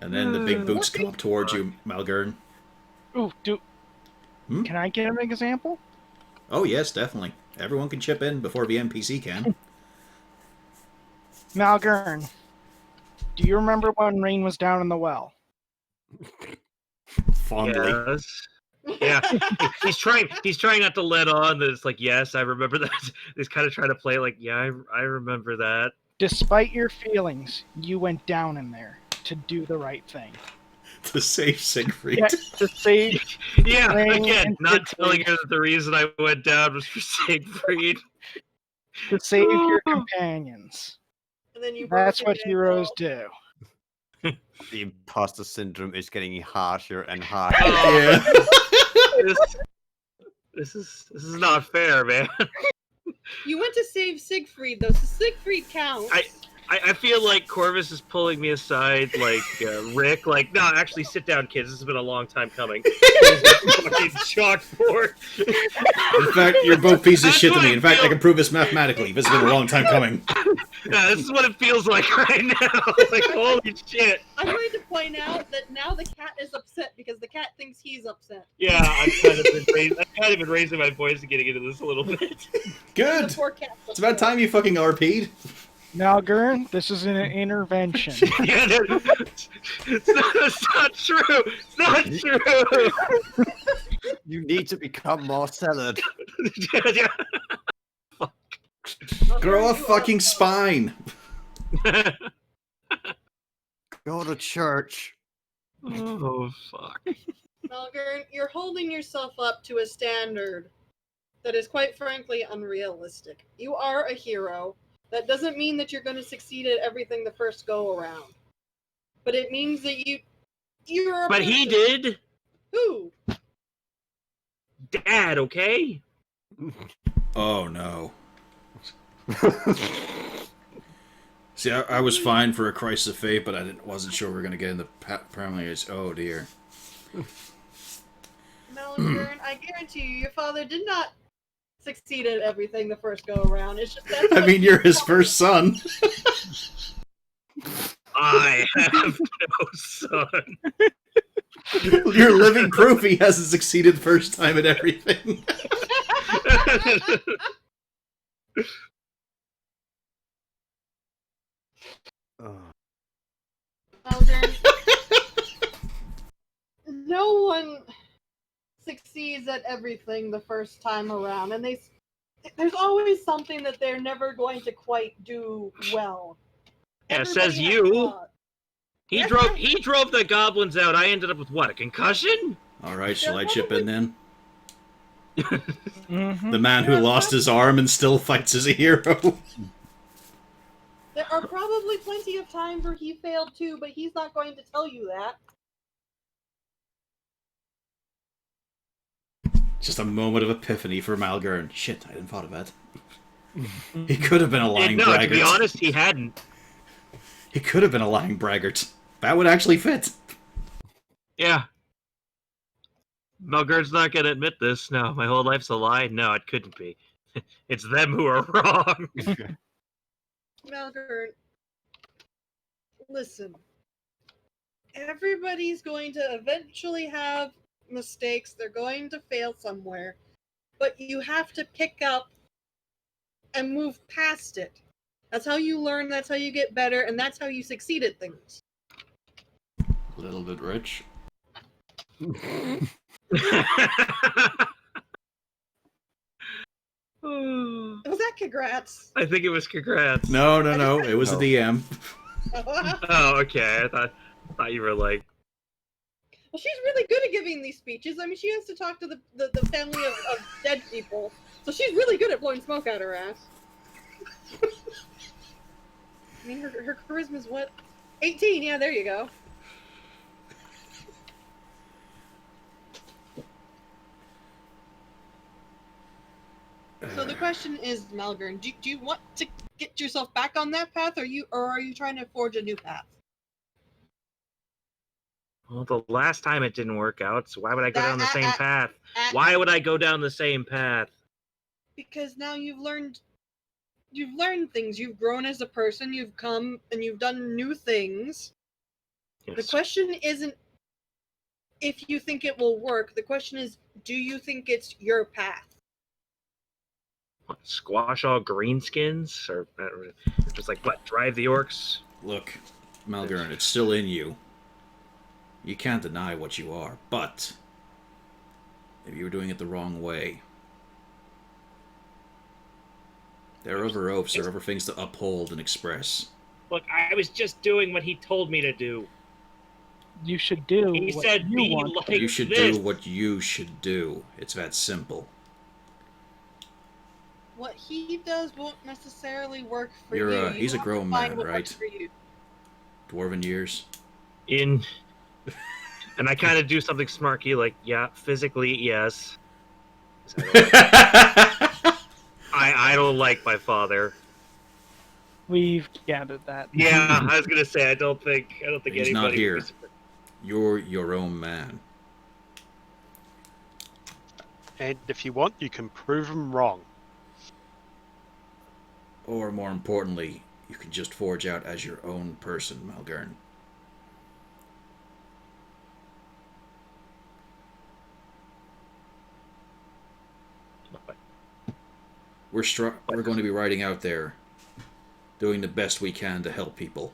Speaker 1: And then the big boots come up towards you, Malgern.
Speaker 4: Ooh,
Speaker 1: Hmm?
Speaker 4: Can I get an example?
Speaker 1: Oh, yes, definitely. Everyone can chip in before the NPC can.
Speaker 4: Malgern, do you remember when Rain was down in the well?
Speaker 1: Fondly.
Speaker 2: Yes. Yeah, he's trying not to let on that it's like, yes, I remember that. He's kind of trying to play like, yeah, I remember that.
Speaker 4: Despite your feelings, you went down in there to do the right thing.
Speaker 1: To save Siegfried.
Speaker 4: Yeah, to save
Speaker 2: Yeah,
Speaker 4: Rain
Speaker 2: again,
Speaker 4: and
Speaker 2: not
Speaker 4: Siegfried.
Speaker 2: telling her that the reason I went down was for Siegfried.
Speaker 4: To save your companions.
Speaker 3: And then you
Speaker 4: That's
Speaker 3: broke
Speaker 4: what
Speaker 3: your
Speaker 4: heroes
Speaker 3: ankle.
Speaker 4: do.
Speaker 5: The imposter syndrome is getting harsher and harsher.
Speaker 2: Oh, this is not fair, man.
Speaker 3: You went to save Siegfried, though, so Siegfried counts.
Speaker 2: I feel like Corvus is pulling me aside, like Rick. Like, no, actually, sit down, kids. This has been a long time coming. Fucking chalkboard.
Speaker 1: In fact, you're both pieces of shit to me. In fact, I can prove this mathematically. This has been a long time coming.
Speaker 2: Yeah, this is what it feels like right now. Like, holy shit.
Speaker 3: I'm going to point out that now the cat is upset because the cat thinks he's upset.
Speaker 2: Yeah, I've kind of been raising my voice and getting into this a little bit.
Speaker 1: Good.
Speaker 3: The poor cat's
Speaker 1: It's about time you fucking RP'd.
Speaker 4: Malgern, this is an intervention.
Speaker 2: Yeah, it's not true. It's not true.
Speaker 5: You need to become more salad.
Speaker 2: Yeah.
Speaker 1: Grow a fucking spine.
Speaker 5: Go to church.
Speaker 2: Oh, fuck.
Speaker 3: Malgern, you're holding yourself up to a standard that is quite frankly unrealistic. You are a hero. That doesn't mean that you're going to succeed at everything the first go around. But it means that you're a
Speaker 2: But he
Speaker 3: person.
Speaker 2: did.
Speaker 3: Who?
Speaker 2: Dad, okay?
Speaker 1: Oh, no. See, I was fine for a crisis of fate, but I wasn't sure we were going to get into primaries. Oh, dear.
Speaker 3: Malgern, I guarantee you, your father did not succeed at everything the first go around. It's just that's
Speaker 1: I
Speaker 3: what
Speaker 1: mean, you're his first son.
Speaker 2: I have no son.
Speaker 1: You're living proof he hasn't succeeded first time at everything.
Speaker 3: Malgern, no one succeeds at everything the first time around, and there's always something that they're never going to quite do well.
Speaker 2: Yeah,
Speaker 3: Everybody
Speaker 2: says
Speaker 3: has
Speaker 2: you.
Speaker 3: flaws.
Speaker 2: He drove the goblins out. I ended up with what? A concussion?
Speaker 1: Alright, shall I chip in then?
Speaker 4: Mm-hmm.
Speaker 1: The man who lost his arm and still fights as a hero.
Speaker 3: There are probably plenty of times where he failed too, but he's not going to tell you that.
Speaker 1: Just a moment of epiphany for Malgern. Shit, I didn't thought of that. He could have been a lying
Speaker 2: No,
Speaker 1: braggart.
Speaker 2: to be honest, he hadn't.
Speaker 1: He could have been a lying braggart. That would actually fit.
Speaker 2: Yeah. Malgern's not going to admit this. No, my whole life's a lie. No, it couldn't be. It's them who are wrong.
Speaker 3: Malgern, listen. Everybody's going to eventually have mistakes. They're going to fail somewhere. But you have to pick up and move past it. That's how you learn, that's how you get better, and that's how you succeed at things.
Speaker 1: A little bit rich.
Speaker 3: Was that congrats?
Speaker 2: I think it was congrats.
Speaker 1: No. It was a DM.
Speaker 2: Oh, okay. I thought you were like...
Speaker 3: Well, she's really good at giving these speeches. I mean, she has to talk to the family of dead people. So she's really good at blowing smoke out her ass. I mean, her charisma's what? 18, yeah, there you go. So the question is, Malgern, do you want to get yourself back on that path, or are you trying to forge a new path?
Speaker 2: Well, the last time it didn't work out, so why would I go down the same path?
Speaker 3: Uh,
Speaker 2: Why would I go down the same path?
Speaker 3: Because now you've learned things. You've grown as a person. You've come and you've done new things. The question isn't if you think it will work. The question is, do you think it's your path?
Speaker 2: Squash all greenskins, or just like what? Drive the orcs?
Speaker 1: Look, Malgern, it's still in you. You can't deny what you are, but if you were doing it the wrong way, there are other ropes, there are other things to uphold and express.
Speaker 2: Look, I was just doing what he told me to do.
Speaker 4: You should do
Speaker 2: He
Speaker 4: what
Speaker 2: said,
Speaker 4: you
Speaker 2: "Be
Speaker 4: want.
Speaker 2: like
Speaker 1: You should
Speaker 2: this."
Speaker 1: do what you should do. It's that simple.
Speaker 3: What he does won't necessarily work for
Speaker 1: You're,
Speaker 3: you.
Speaker 1: he's
Speaker 3: You
Speaker 1: a
Speaker 3: have to
Speaker 1: grown
Speaker 3: find
Speaker 1: man,
Speaker 3: what
Speaker 1: right?
Speaker 3: works for you.
Speaker 1: Dwarven years.
Speaker 2: And I kind of do something smarky, like, yeah, physically, yes. I don't like my father.
Speaker 4: We've gathered that.
Speaker 2: Yeah, I was gonna say I don't think
Speaker 1: He's
Speaker 2: anybody
Speaker 1: not
Speaker 2: would
Speaker 1: here.
Speaker 2: be surprised.
Speaker 1: You're your own man.
Speaker 6: And if you want, you can prove them wrong.
Speaker 1: Or more importantly, you can just forge out as your own person, Malgern. We're going to be riding out there, doing the best we can to help people.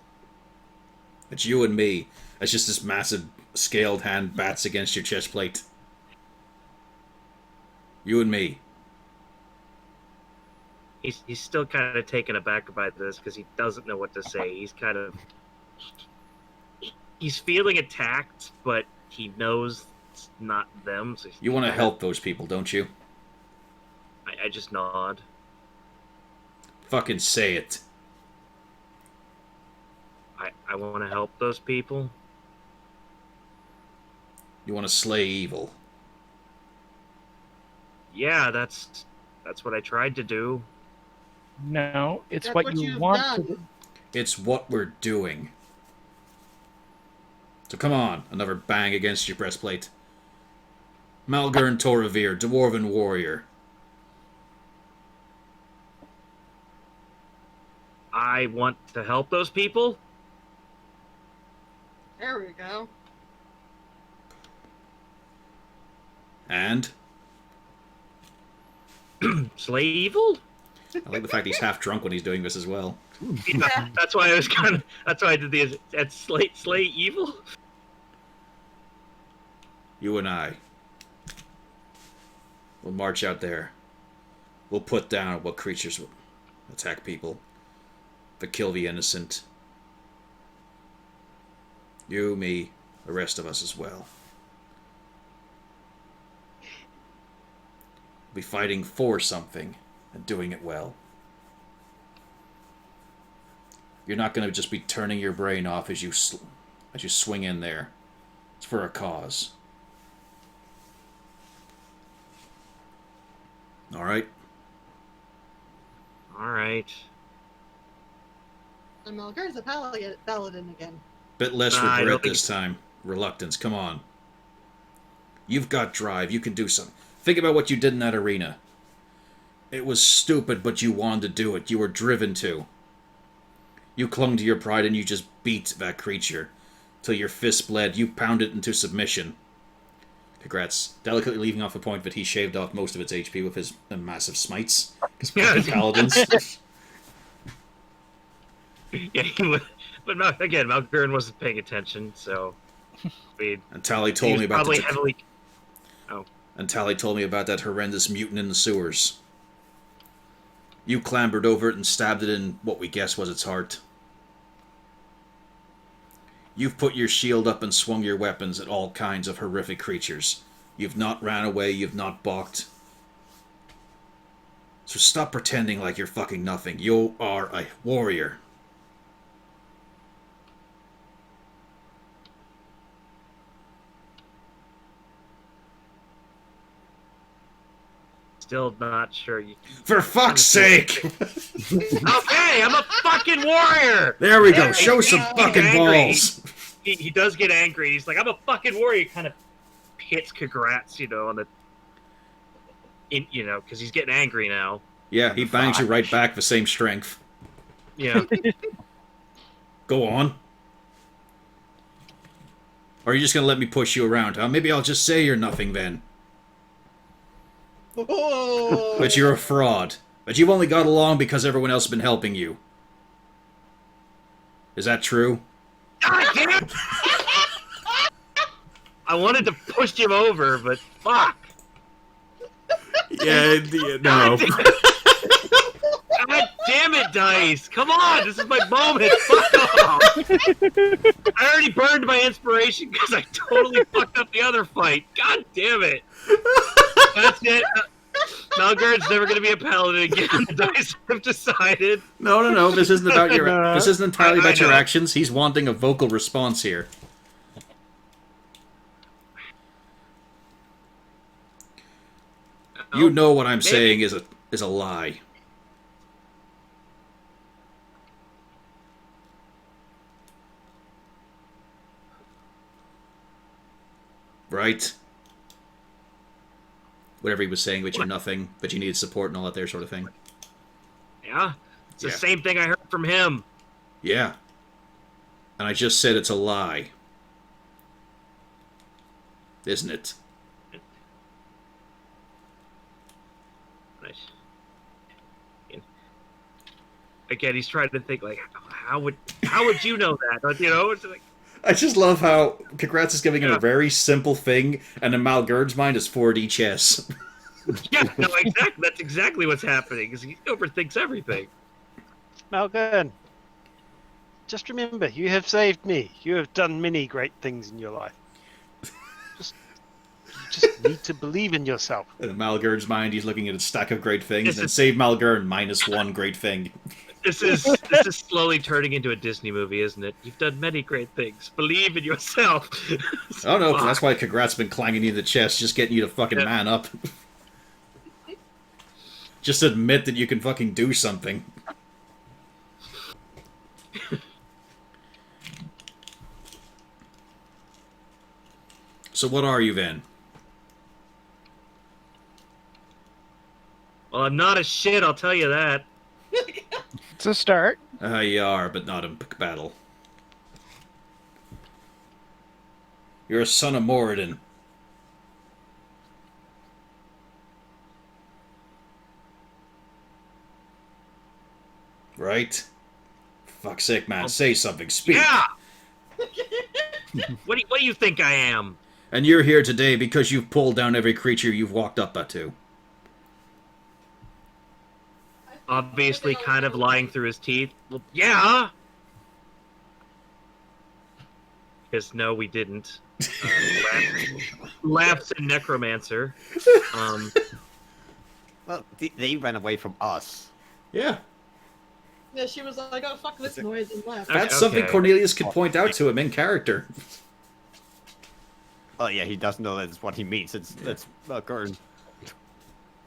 Speaker 1: It's you and me. It's just this massive scaled hand bats against your chest plate. You and me.
Speaker 2: He's still kind of taken aback by this because he doesn't know what to say. He's feeling attacked, but he knows it's not them. So
Speaker 1: You want to help those people, don't you?
Speaker 2: I just nod.
Speaker 1: Fucking say it.
Speaker 2: I want to help those people.
Speaker 1: You want to slay evil.
Speaker 2: Yeah, that's what I tried to do.
Speaker 4: No, it's
Speaker 3: That's
Speaker 4: what
Speaker 3: what
Speaker 4: you
Speaker 3: you've
Speaker 4: want
Speaker 3: done.
Speaker 4: to do.
Speaker 1: It's what we're doing. So come on, another bang against your breastplate. Malgern Toravir, Dwarven Warrior.
Speaker 2: I want to help those people.
Speaker 3: There we go.
Speaker 1: And?
Speaker 2: Slay evil?
Speaker 1: I like the fact he's half drunk when he's doing this as well.
Speaker 2: Yeah, that's why I was that's why I did the at slay evil.
Speaker 1: You and I. We'll march out there. We'll put down what creatures will attack people. But kill the innocent. You, me, the rest of us as well. We'll be fighting for something and doing it well. You're not going to just be turning your brain off as you swing in there. It's for a cause. All right.
Speaker 2: All right.
Speaker 3: And Melgar's a paladin again.
Speaker 1: Bit less
Speaker 2: I don't
Speaker 1: regret
Speaker 2: think-
Speaker 1: this time. Reluctance. Come on. You've got drive. You can do something. Think about what you did in that arena. It was stupid, but you wanted to do it. You were driven to. You clung to your pride and you just beat that creature. Till your fist bled. You pounded it into submission. Congrats. Delicately leaving off the point that he shaved off most of its HP with his massive smites. Because paladins.
Speaker 2: Yeah, but again, Malgern wasn't paying attention, so
Speaker 1: And Tally
Speaker 2: he
Speaker 1: told
Speaker 2: was
Speaker 1: me about
Speaker 2: probably
Speaker 1: the...
Speaker 2: heavily.
Speaker 1: And Tally told me about that horrendous mutant in the sewers. You clambered over it and stabbed it in what we guess was its heart. You've put your shield up and swung your weapons at all kinds of horrific creatures. You've not ran away, you've not balked. So stop pretending like you're fucking nothing. You are a warrior.
Speaker 2: Still not sure.
Speaker 1: For fuck's sake!
Speaker 2: Okay, I'm a fucking warrior.
Speaker 1: There we go.
Speaker 2: There
Speaker 1: Show
Speaker 2: we
Speaker 1: some
Speaker 2: go.
Speaker 1: fucking
Speaker 2: Angry.
Speaker 1: balls.
Speaker 2: He does get angry. He's like, I'm a fucking warrior. He kind of hits Congrats, on the, because he's getting angry now.
Speaker 1: Yeah, he bangs you right back the same strength.
Speaker 2: Yeah.
Speaker 1: Go on. Or are you just gonna let me push you around, huh? Maybe I'll just say you're nothing then.
Speaker 3: Oh.
Speaker 1: But you're a fraud. But you've only got along because everyone else has been helping you. Is that true?
Speaker 2: God damn it! I wanted to push him over, but fuck.
Speaker 1: Yeah, no.
Speaker 2: God damn it, Dice! Come on, this is my moment. Fuck off! I already burned my inspiration because I totally fucked up the other fight. God damn it! That's it. Malgard's never going to be a paladin again. The Dice have decided.
Speaker 1: No. This isn't about your. This isn't entirely
Speaker 2: I
Speaker 1: about your
Speaker 2: know.
Speaker 1: actions. He's wanting a vocal response here. You know what I'm saying is a lie. Right? Whatever he was saying, but you're nothing, but you needed support and all that there sort of thing.
Speaker 2: Yeah, it's the
Speaker 1: Yeah.
Speaker 2: same thing I heard from him.
Speaker 1: Yeah. And I just said it's a lie. Isn't it?
Speaker 2: Nice. Again, he's trying to think like, how would you know that? You know, it's like,
Speaker 1: I just love how Congrats is giving him a very simple thing, and in Malgurd's mind is 4D chess.
Speaker 2: yeah, no, exactly. That's exactly what's happening. Because he overthinks everything.
Speaker 6: Malgern, just remember, you have saved me. You have done many great things in your life. You just need to believe in yourself.
Speaker 1: And in Malgurd's mind, he's looking at a stack of great things,
Speaker 2: This
Speaker 1: and then
Speaker 2: is-
Speaker 1: save Malgurd -1 great thing.
Speaker 2: This is slowly turning into a Disney movie, isn't it? You've done many great things. Believe in yourself.
Speaker 1: Oh no, that's why Congrats been clanging you in the chest, just getting you to fucking
Speaker 2: Yeah.
Speaker 1: man up. Just admit that you can fucking do something. So what are you then?
Speaker 2: Well, I'm not a shit. I'll tell you that.
Speaker 4: It's a start.
Speaker 1: You are, but not in battle. You're a son of Moradin. Right? Fuck's sake, man. Say something. Speak.
Speaker 2: Yeah. What do you think I am?
Speaker 1: And you're here today because you've pulled down every creature you've walked up to.
Speaker 2: Obviously, kind of lying through his teeth. Well, yeah. Because no, we didn't. Laughs and necromancer.
Speaker 5: Well, they ran away from us.
Speaker 1: Yeah.
Speaker 3: Yeah, she was like, "Oh fuck this noise," and left.
Speaker 1: That's
Speaker 2: Okay.
Speaker 1: something Cornelius could point out to him in character.
Speaker 5: Oh yeah, he doesn't know that's what he means. It's Malgern.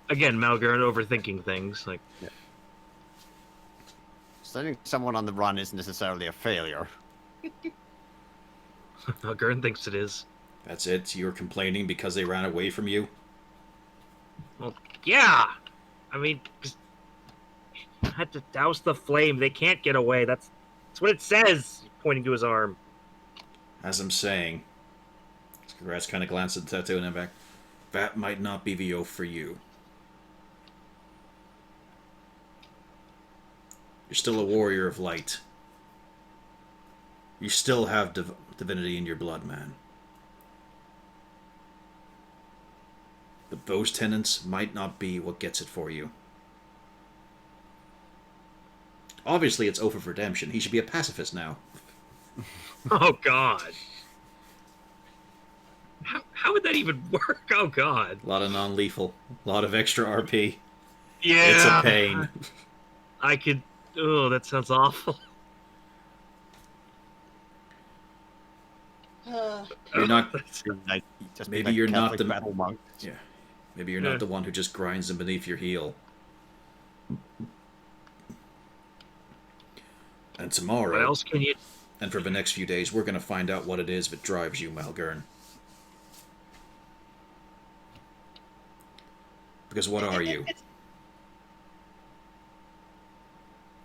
Speaker 2: Again, Malgern overthinking things. Like,
Speaker 5: Sending someone on the run isn't necessarily a failure.
Speaker 2: Malgern thinks it is.
Speaker 1: That's it. You're complaining because they ran away from you.
Speaker 2: Well, yeah. I mean, just had to douse the flame. They can't get away. That's what it says. Pointing to his arm.
Speaker 1: As I'm saying, Congrats kind of glanced at the tattoo and then back. That might not be the oath for you. You're still a warrior of light. You still have divinity in your blood, man. But those tenets might not be what gets it for you. Obviously, it's Oath of Redemption. He should be a pacifist now.
Speaker 2: Oh God. How would that even work? Oh God.
Speaker 1: A lot of non-lethal. A lot of extra RP.
Speaker 2: Yeah.
Speaker 1: It's a pain.
Speaker 2: I could. Oh, that sounds awful.
Speaker 1: You're not...
Speaker 5: Like, just
Speaker 1: Maybe
Speaker 5: be like
Speaker 1: you're not
Speaker 5: Catholic
Speaker 1: the-
Speaker 5: battle monk.
Speaker 1: Yeah. Maybe you're not the one who just grinds them beneath your heel. And tomorrow,
Speaker 2: What else can you?
Speaker 1: and for the next few days, we're going to find out what it is that drives you, Malgern. Because what are you?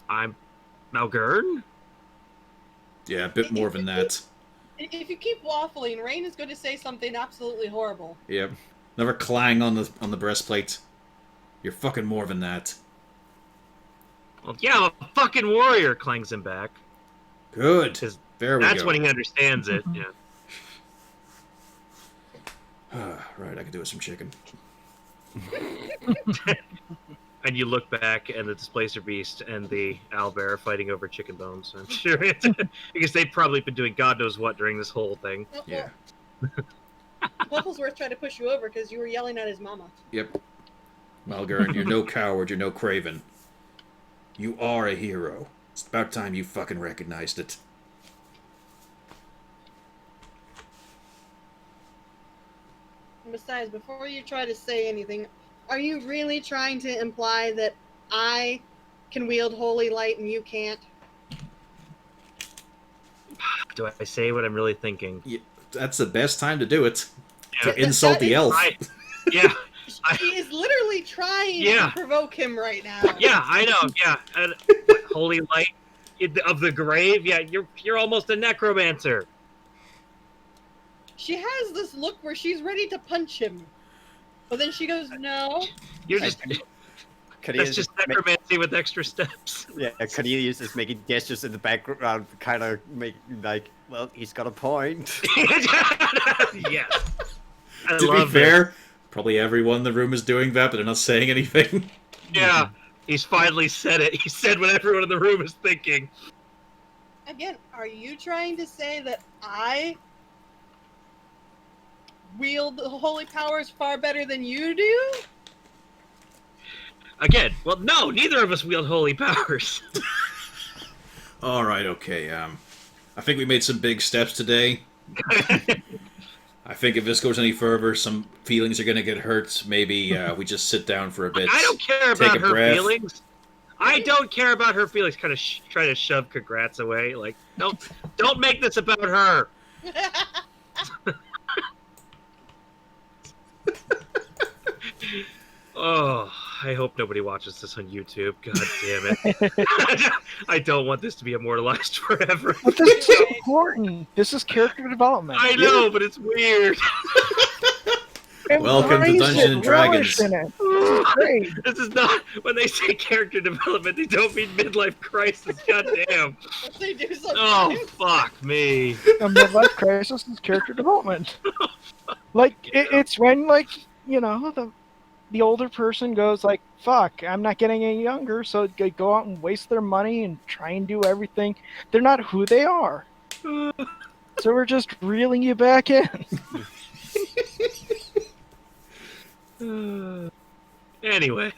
Speaker 2: I'm Malgern.
Speaker 1: Yeah, a bit more than that.
Speaker 3: If you keep waffling, Rain is going to say something absolutely horrible.
Speaker 1: Yep. Never clang on the breastplate. You're fucking more than that.
Speaker 2: Well, yeah, I'm a fucking warrior, clangs him back.
Speaker 1: Good.
Speaker 2: 'Cause
Speaker 1: There we
Speaker 2: That's
Speaker 1: go.
Speaker 2: when he understands it. Yeah.
Speaker 1: Right, I could do with some chicken.
Speaker 2: And you look back, and the Displacer Beast and the Owlbear are fighting over chicken bones. I'm sure because they've probably been doing God knows what during this whole thing.
Speaker 3: Oh,
Speaker 1: Yeah.
Speaker 3: Wafflesworth tried to push you over because you were yelling at his mama.
Speaker 1: Yep. Malgern, you're no coward, you're no craven. You are a hero. It's about time you fucking recognized it.
Speaker 3: And besides, before you try to say anything, are you really trying to imply that I can wield holy light and you can't?
Speaker 2: Do I say what I'm really thinking?
Speaker 1: That's the best time to do it.
Speaker 2: Yeah.
Speaker 1: To insult the elf.
Speaker 2: Yeah.
Speaker 3: She is literally trying
Speaker 2: Yeah.
Speaker 3: to provoke him right now.
Speaker 2: Yeah, I know. Yeah, and, holy light of the grave. Yeah, you're almost a necromancer.
Speaker 3: She has this look where she's ready to punch him. But then she goes, no.
Speaker 2: You're just
Speaker 5: Cornelius
Speaker 2: that's just
Speaker 5: is
Speaker 2: necromancy with extra steps.
Speaker 5: yeah, Cornelius is making gestures in the background, kind of make like, well, he's got a point.
Speaker 2: Yes. I
Speaker 1: To be
Speaker 2: love
Speaker 1: fair, probably everyone in the room is doing that, but they're not saying anything.
Speaker 2: it. Yeah, he's finally said it. He said what everyone in the room is thinking.
Speaker 3: Again, are you trying to say that I wield the holy powers far better than you do?
Speaker 2: Again, well, no, neither of us wield holy powers.
Speaker 1: Alright, okay, I think we made some big steps today. I think if this goes any further, some feelings are gonna get hurt. Maybe we just sit down for a bit.
Speaker 2: I don't care
Speaker 1: Take
Speaker 2: about
Speaker 1: a
Speaker 2: her
Speaker 1: breath.
Speaker 2: feelings. I don't care about her feelings. Kind of try to shove Congrats away. Like, don't make this about her. Oh, I hope nobody watches this on YouTube. God damn it. I don't want this to be immortalized forever.
Speaker 4: But this is important. This is character development.
Speaker 2: I know, but it's weird.
Speaker 1: Welcome to
Speaker 4: Embrace
Speaker 1: Dungeons
Speaker 4: it,
Speaker 1: and
Speaker 4: relish
Speaker 1: Dragons.
Speaker 4: in it. This is great.
Speaker 2: This is not, when they say character development, they don't mean midlife crisis. God damn.
Speaker 3: What they do sometimes.
Speaker 2: Oh, fuck me.
Speaker 4: A midlife crisis is character development. Like it's when, like, you know, the older person goes like, "Fuck, I'm not getting any younger," so they go out and waste their money and try and do everything. They're not who they are. So we're just reeling you back in.
Speaker 2: Anyway.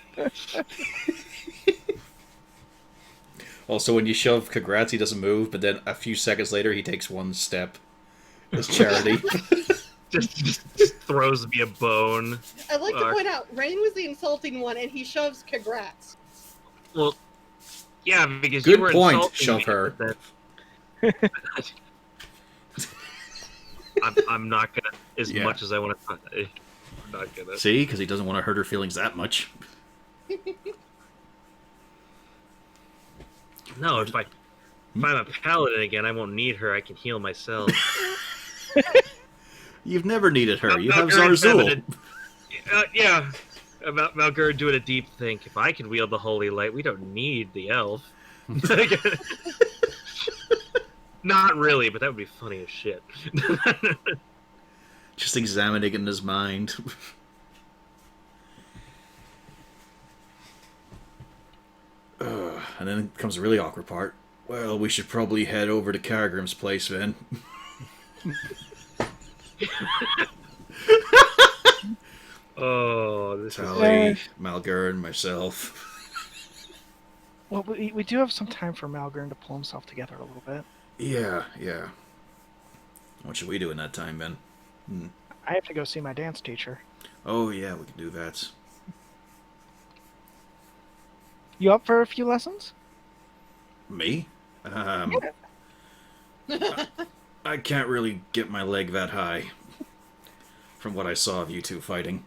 Speaker 1: Also, when you shove Congrats, he doesn't move, but then a few seconds later, he takes one step as charity.
Speaker 2: Just throws me a bone.
Speaker 3: I'd like to
Speaker 2: Fuck.
Speaker 3: point out, Rain was the insulting one, and he shoves Congrats.
Speaker 2: Well, yeah, because
Speaker 1: Good
Speaker 2: you were
Speaker 1: point,
Speaker 2: insulting
Speaker 1: shove
Speaker 2: me,
Speaker 1: her.
Speaker 2: but I'm not gonna, as
Speaker 1: Yeah.
Speaker 2: much as I want to. I'm not gonna.
Speaker 1: See? Because he doesn't want to hurt her feelings that much.
Speaker 2: No, if I'm a paladin again, I won't need her. I can heal myself.
Speaker 1: You've never needed her. You have
Speaker 2: Malgurn's
Speaker 1: Zarzul.
Speaker 2: feminine. Yeah. About Malgurn doing a deep think. If I can wield the holy light, we don't need the elf. Not really, but that would be funny as shit.
Speaker 1: Just examining it in his mind. And then comes the really awkward part. Well, we should probably head over to Kargrim's place then.
Speaker 2: Oh, this is
Speaker 1: Tally, Malgurn, myself.
Speaker 4: Well, we do have some time for Malgurn to pull himself together a little bit.
Speaker 1: Yeah. What should we do in that time, Ben?
Speaker 4: I have to go see my dance teacher.
Speaker 1: Oh, yeah, we can do that.
Speaker 4: You up for a few lessons?
Speaker 1: Me? I can't really get my leg that high. From what I saw of you two fighting.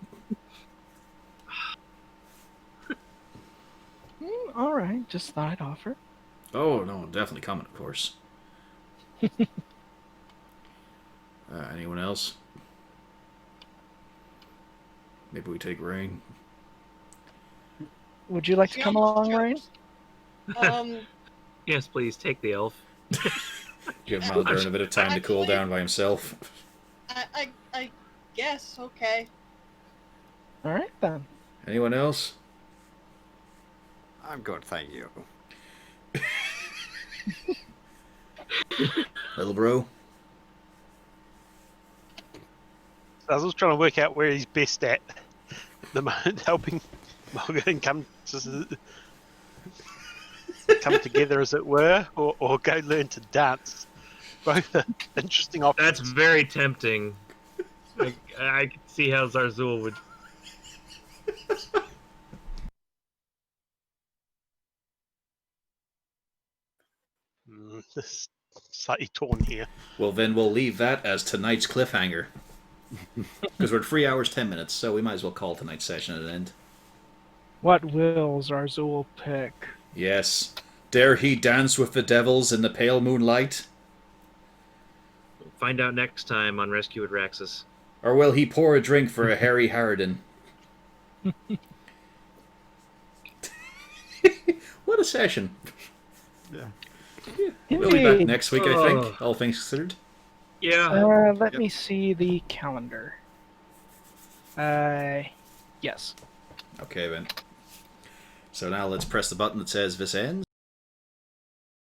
Speaker 4: All right, just thought I'd offer.
Speaker 1: Oh, no, definitely coming, of course. Anyone else? Maybe we take Rain.
Speaker 4: Would you like to come along, Rain?
Speaker 3: Um,
Speaker 2: Yes, please take the elf.
Speaker 1: Give Malgern a bit of time to cool
Speaker 3: Actually-
Speaker 1: down by himself.
Speaker 3: I guess, okay.
Speaker 4: All right, then.
Speaker 1: Anyone else?
Speaker 5: I'm good, thank you.
Speaker 1: Little bro?
Speaker 6: Zazzle's trying to work out where he's best at the moment, helping Morgan come together, as it were, or go learn to dance. Both are interesting options.
Speaker 2: That's very tempting. I can see how Zarzul would.
Speaker 6: This is slightly torn here.
Speaker 1: Well, then we'll leave that as tonight's cliffhanger. Because we're at 3 hours, 10 minutes, so we might as well call tonight's session at an end.
Speaker 4: What will Zarzul pick?
Speaker 1: Yes. Dare he dance with the devils in the pale moonlight?
Speaker 2: Find out next time on Rescue at Raxis.
Speaker 1: Or will he pour a drink for a Harry Harridan? What a session.
Speaker 5: Yeah.
Speaker 1: We'll be back
Speaker 4: Indeed.
Speaker 1: next week, I think, all things considered.
Speaker 2: Yeah.
Speaker 4: Let me see the calendar. Yes.
Speaker 1: Okay, then. So now let's press the button that says this ends.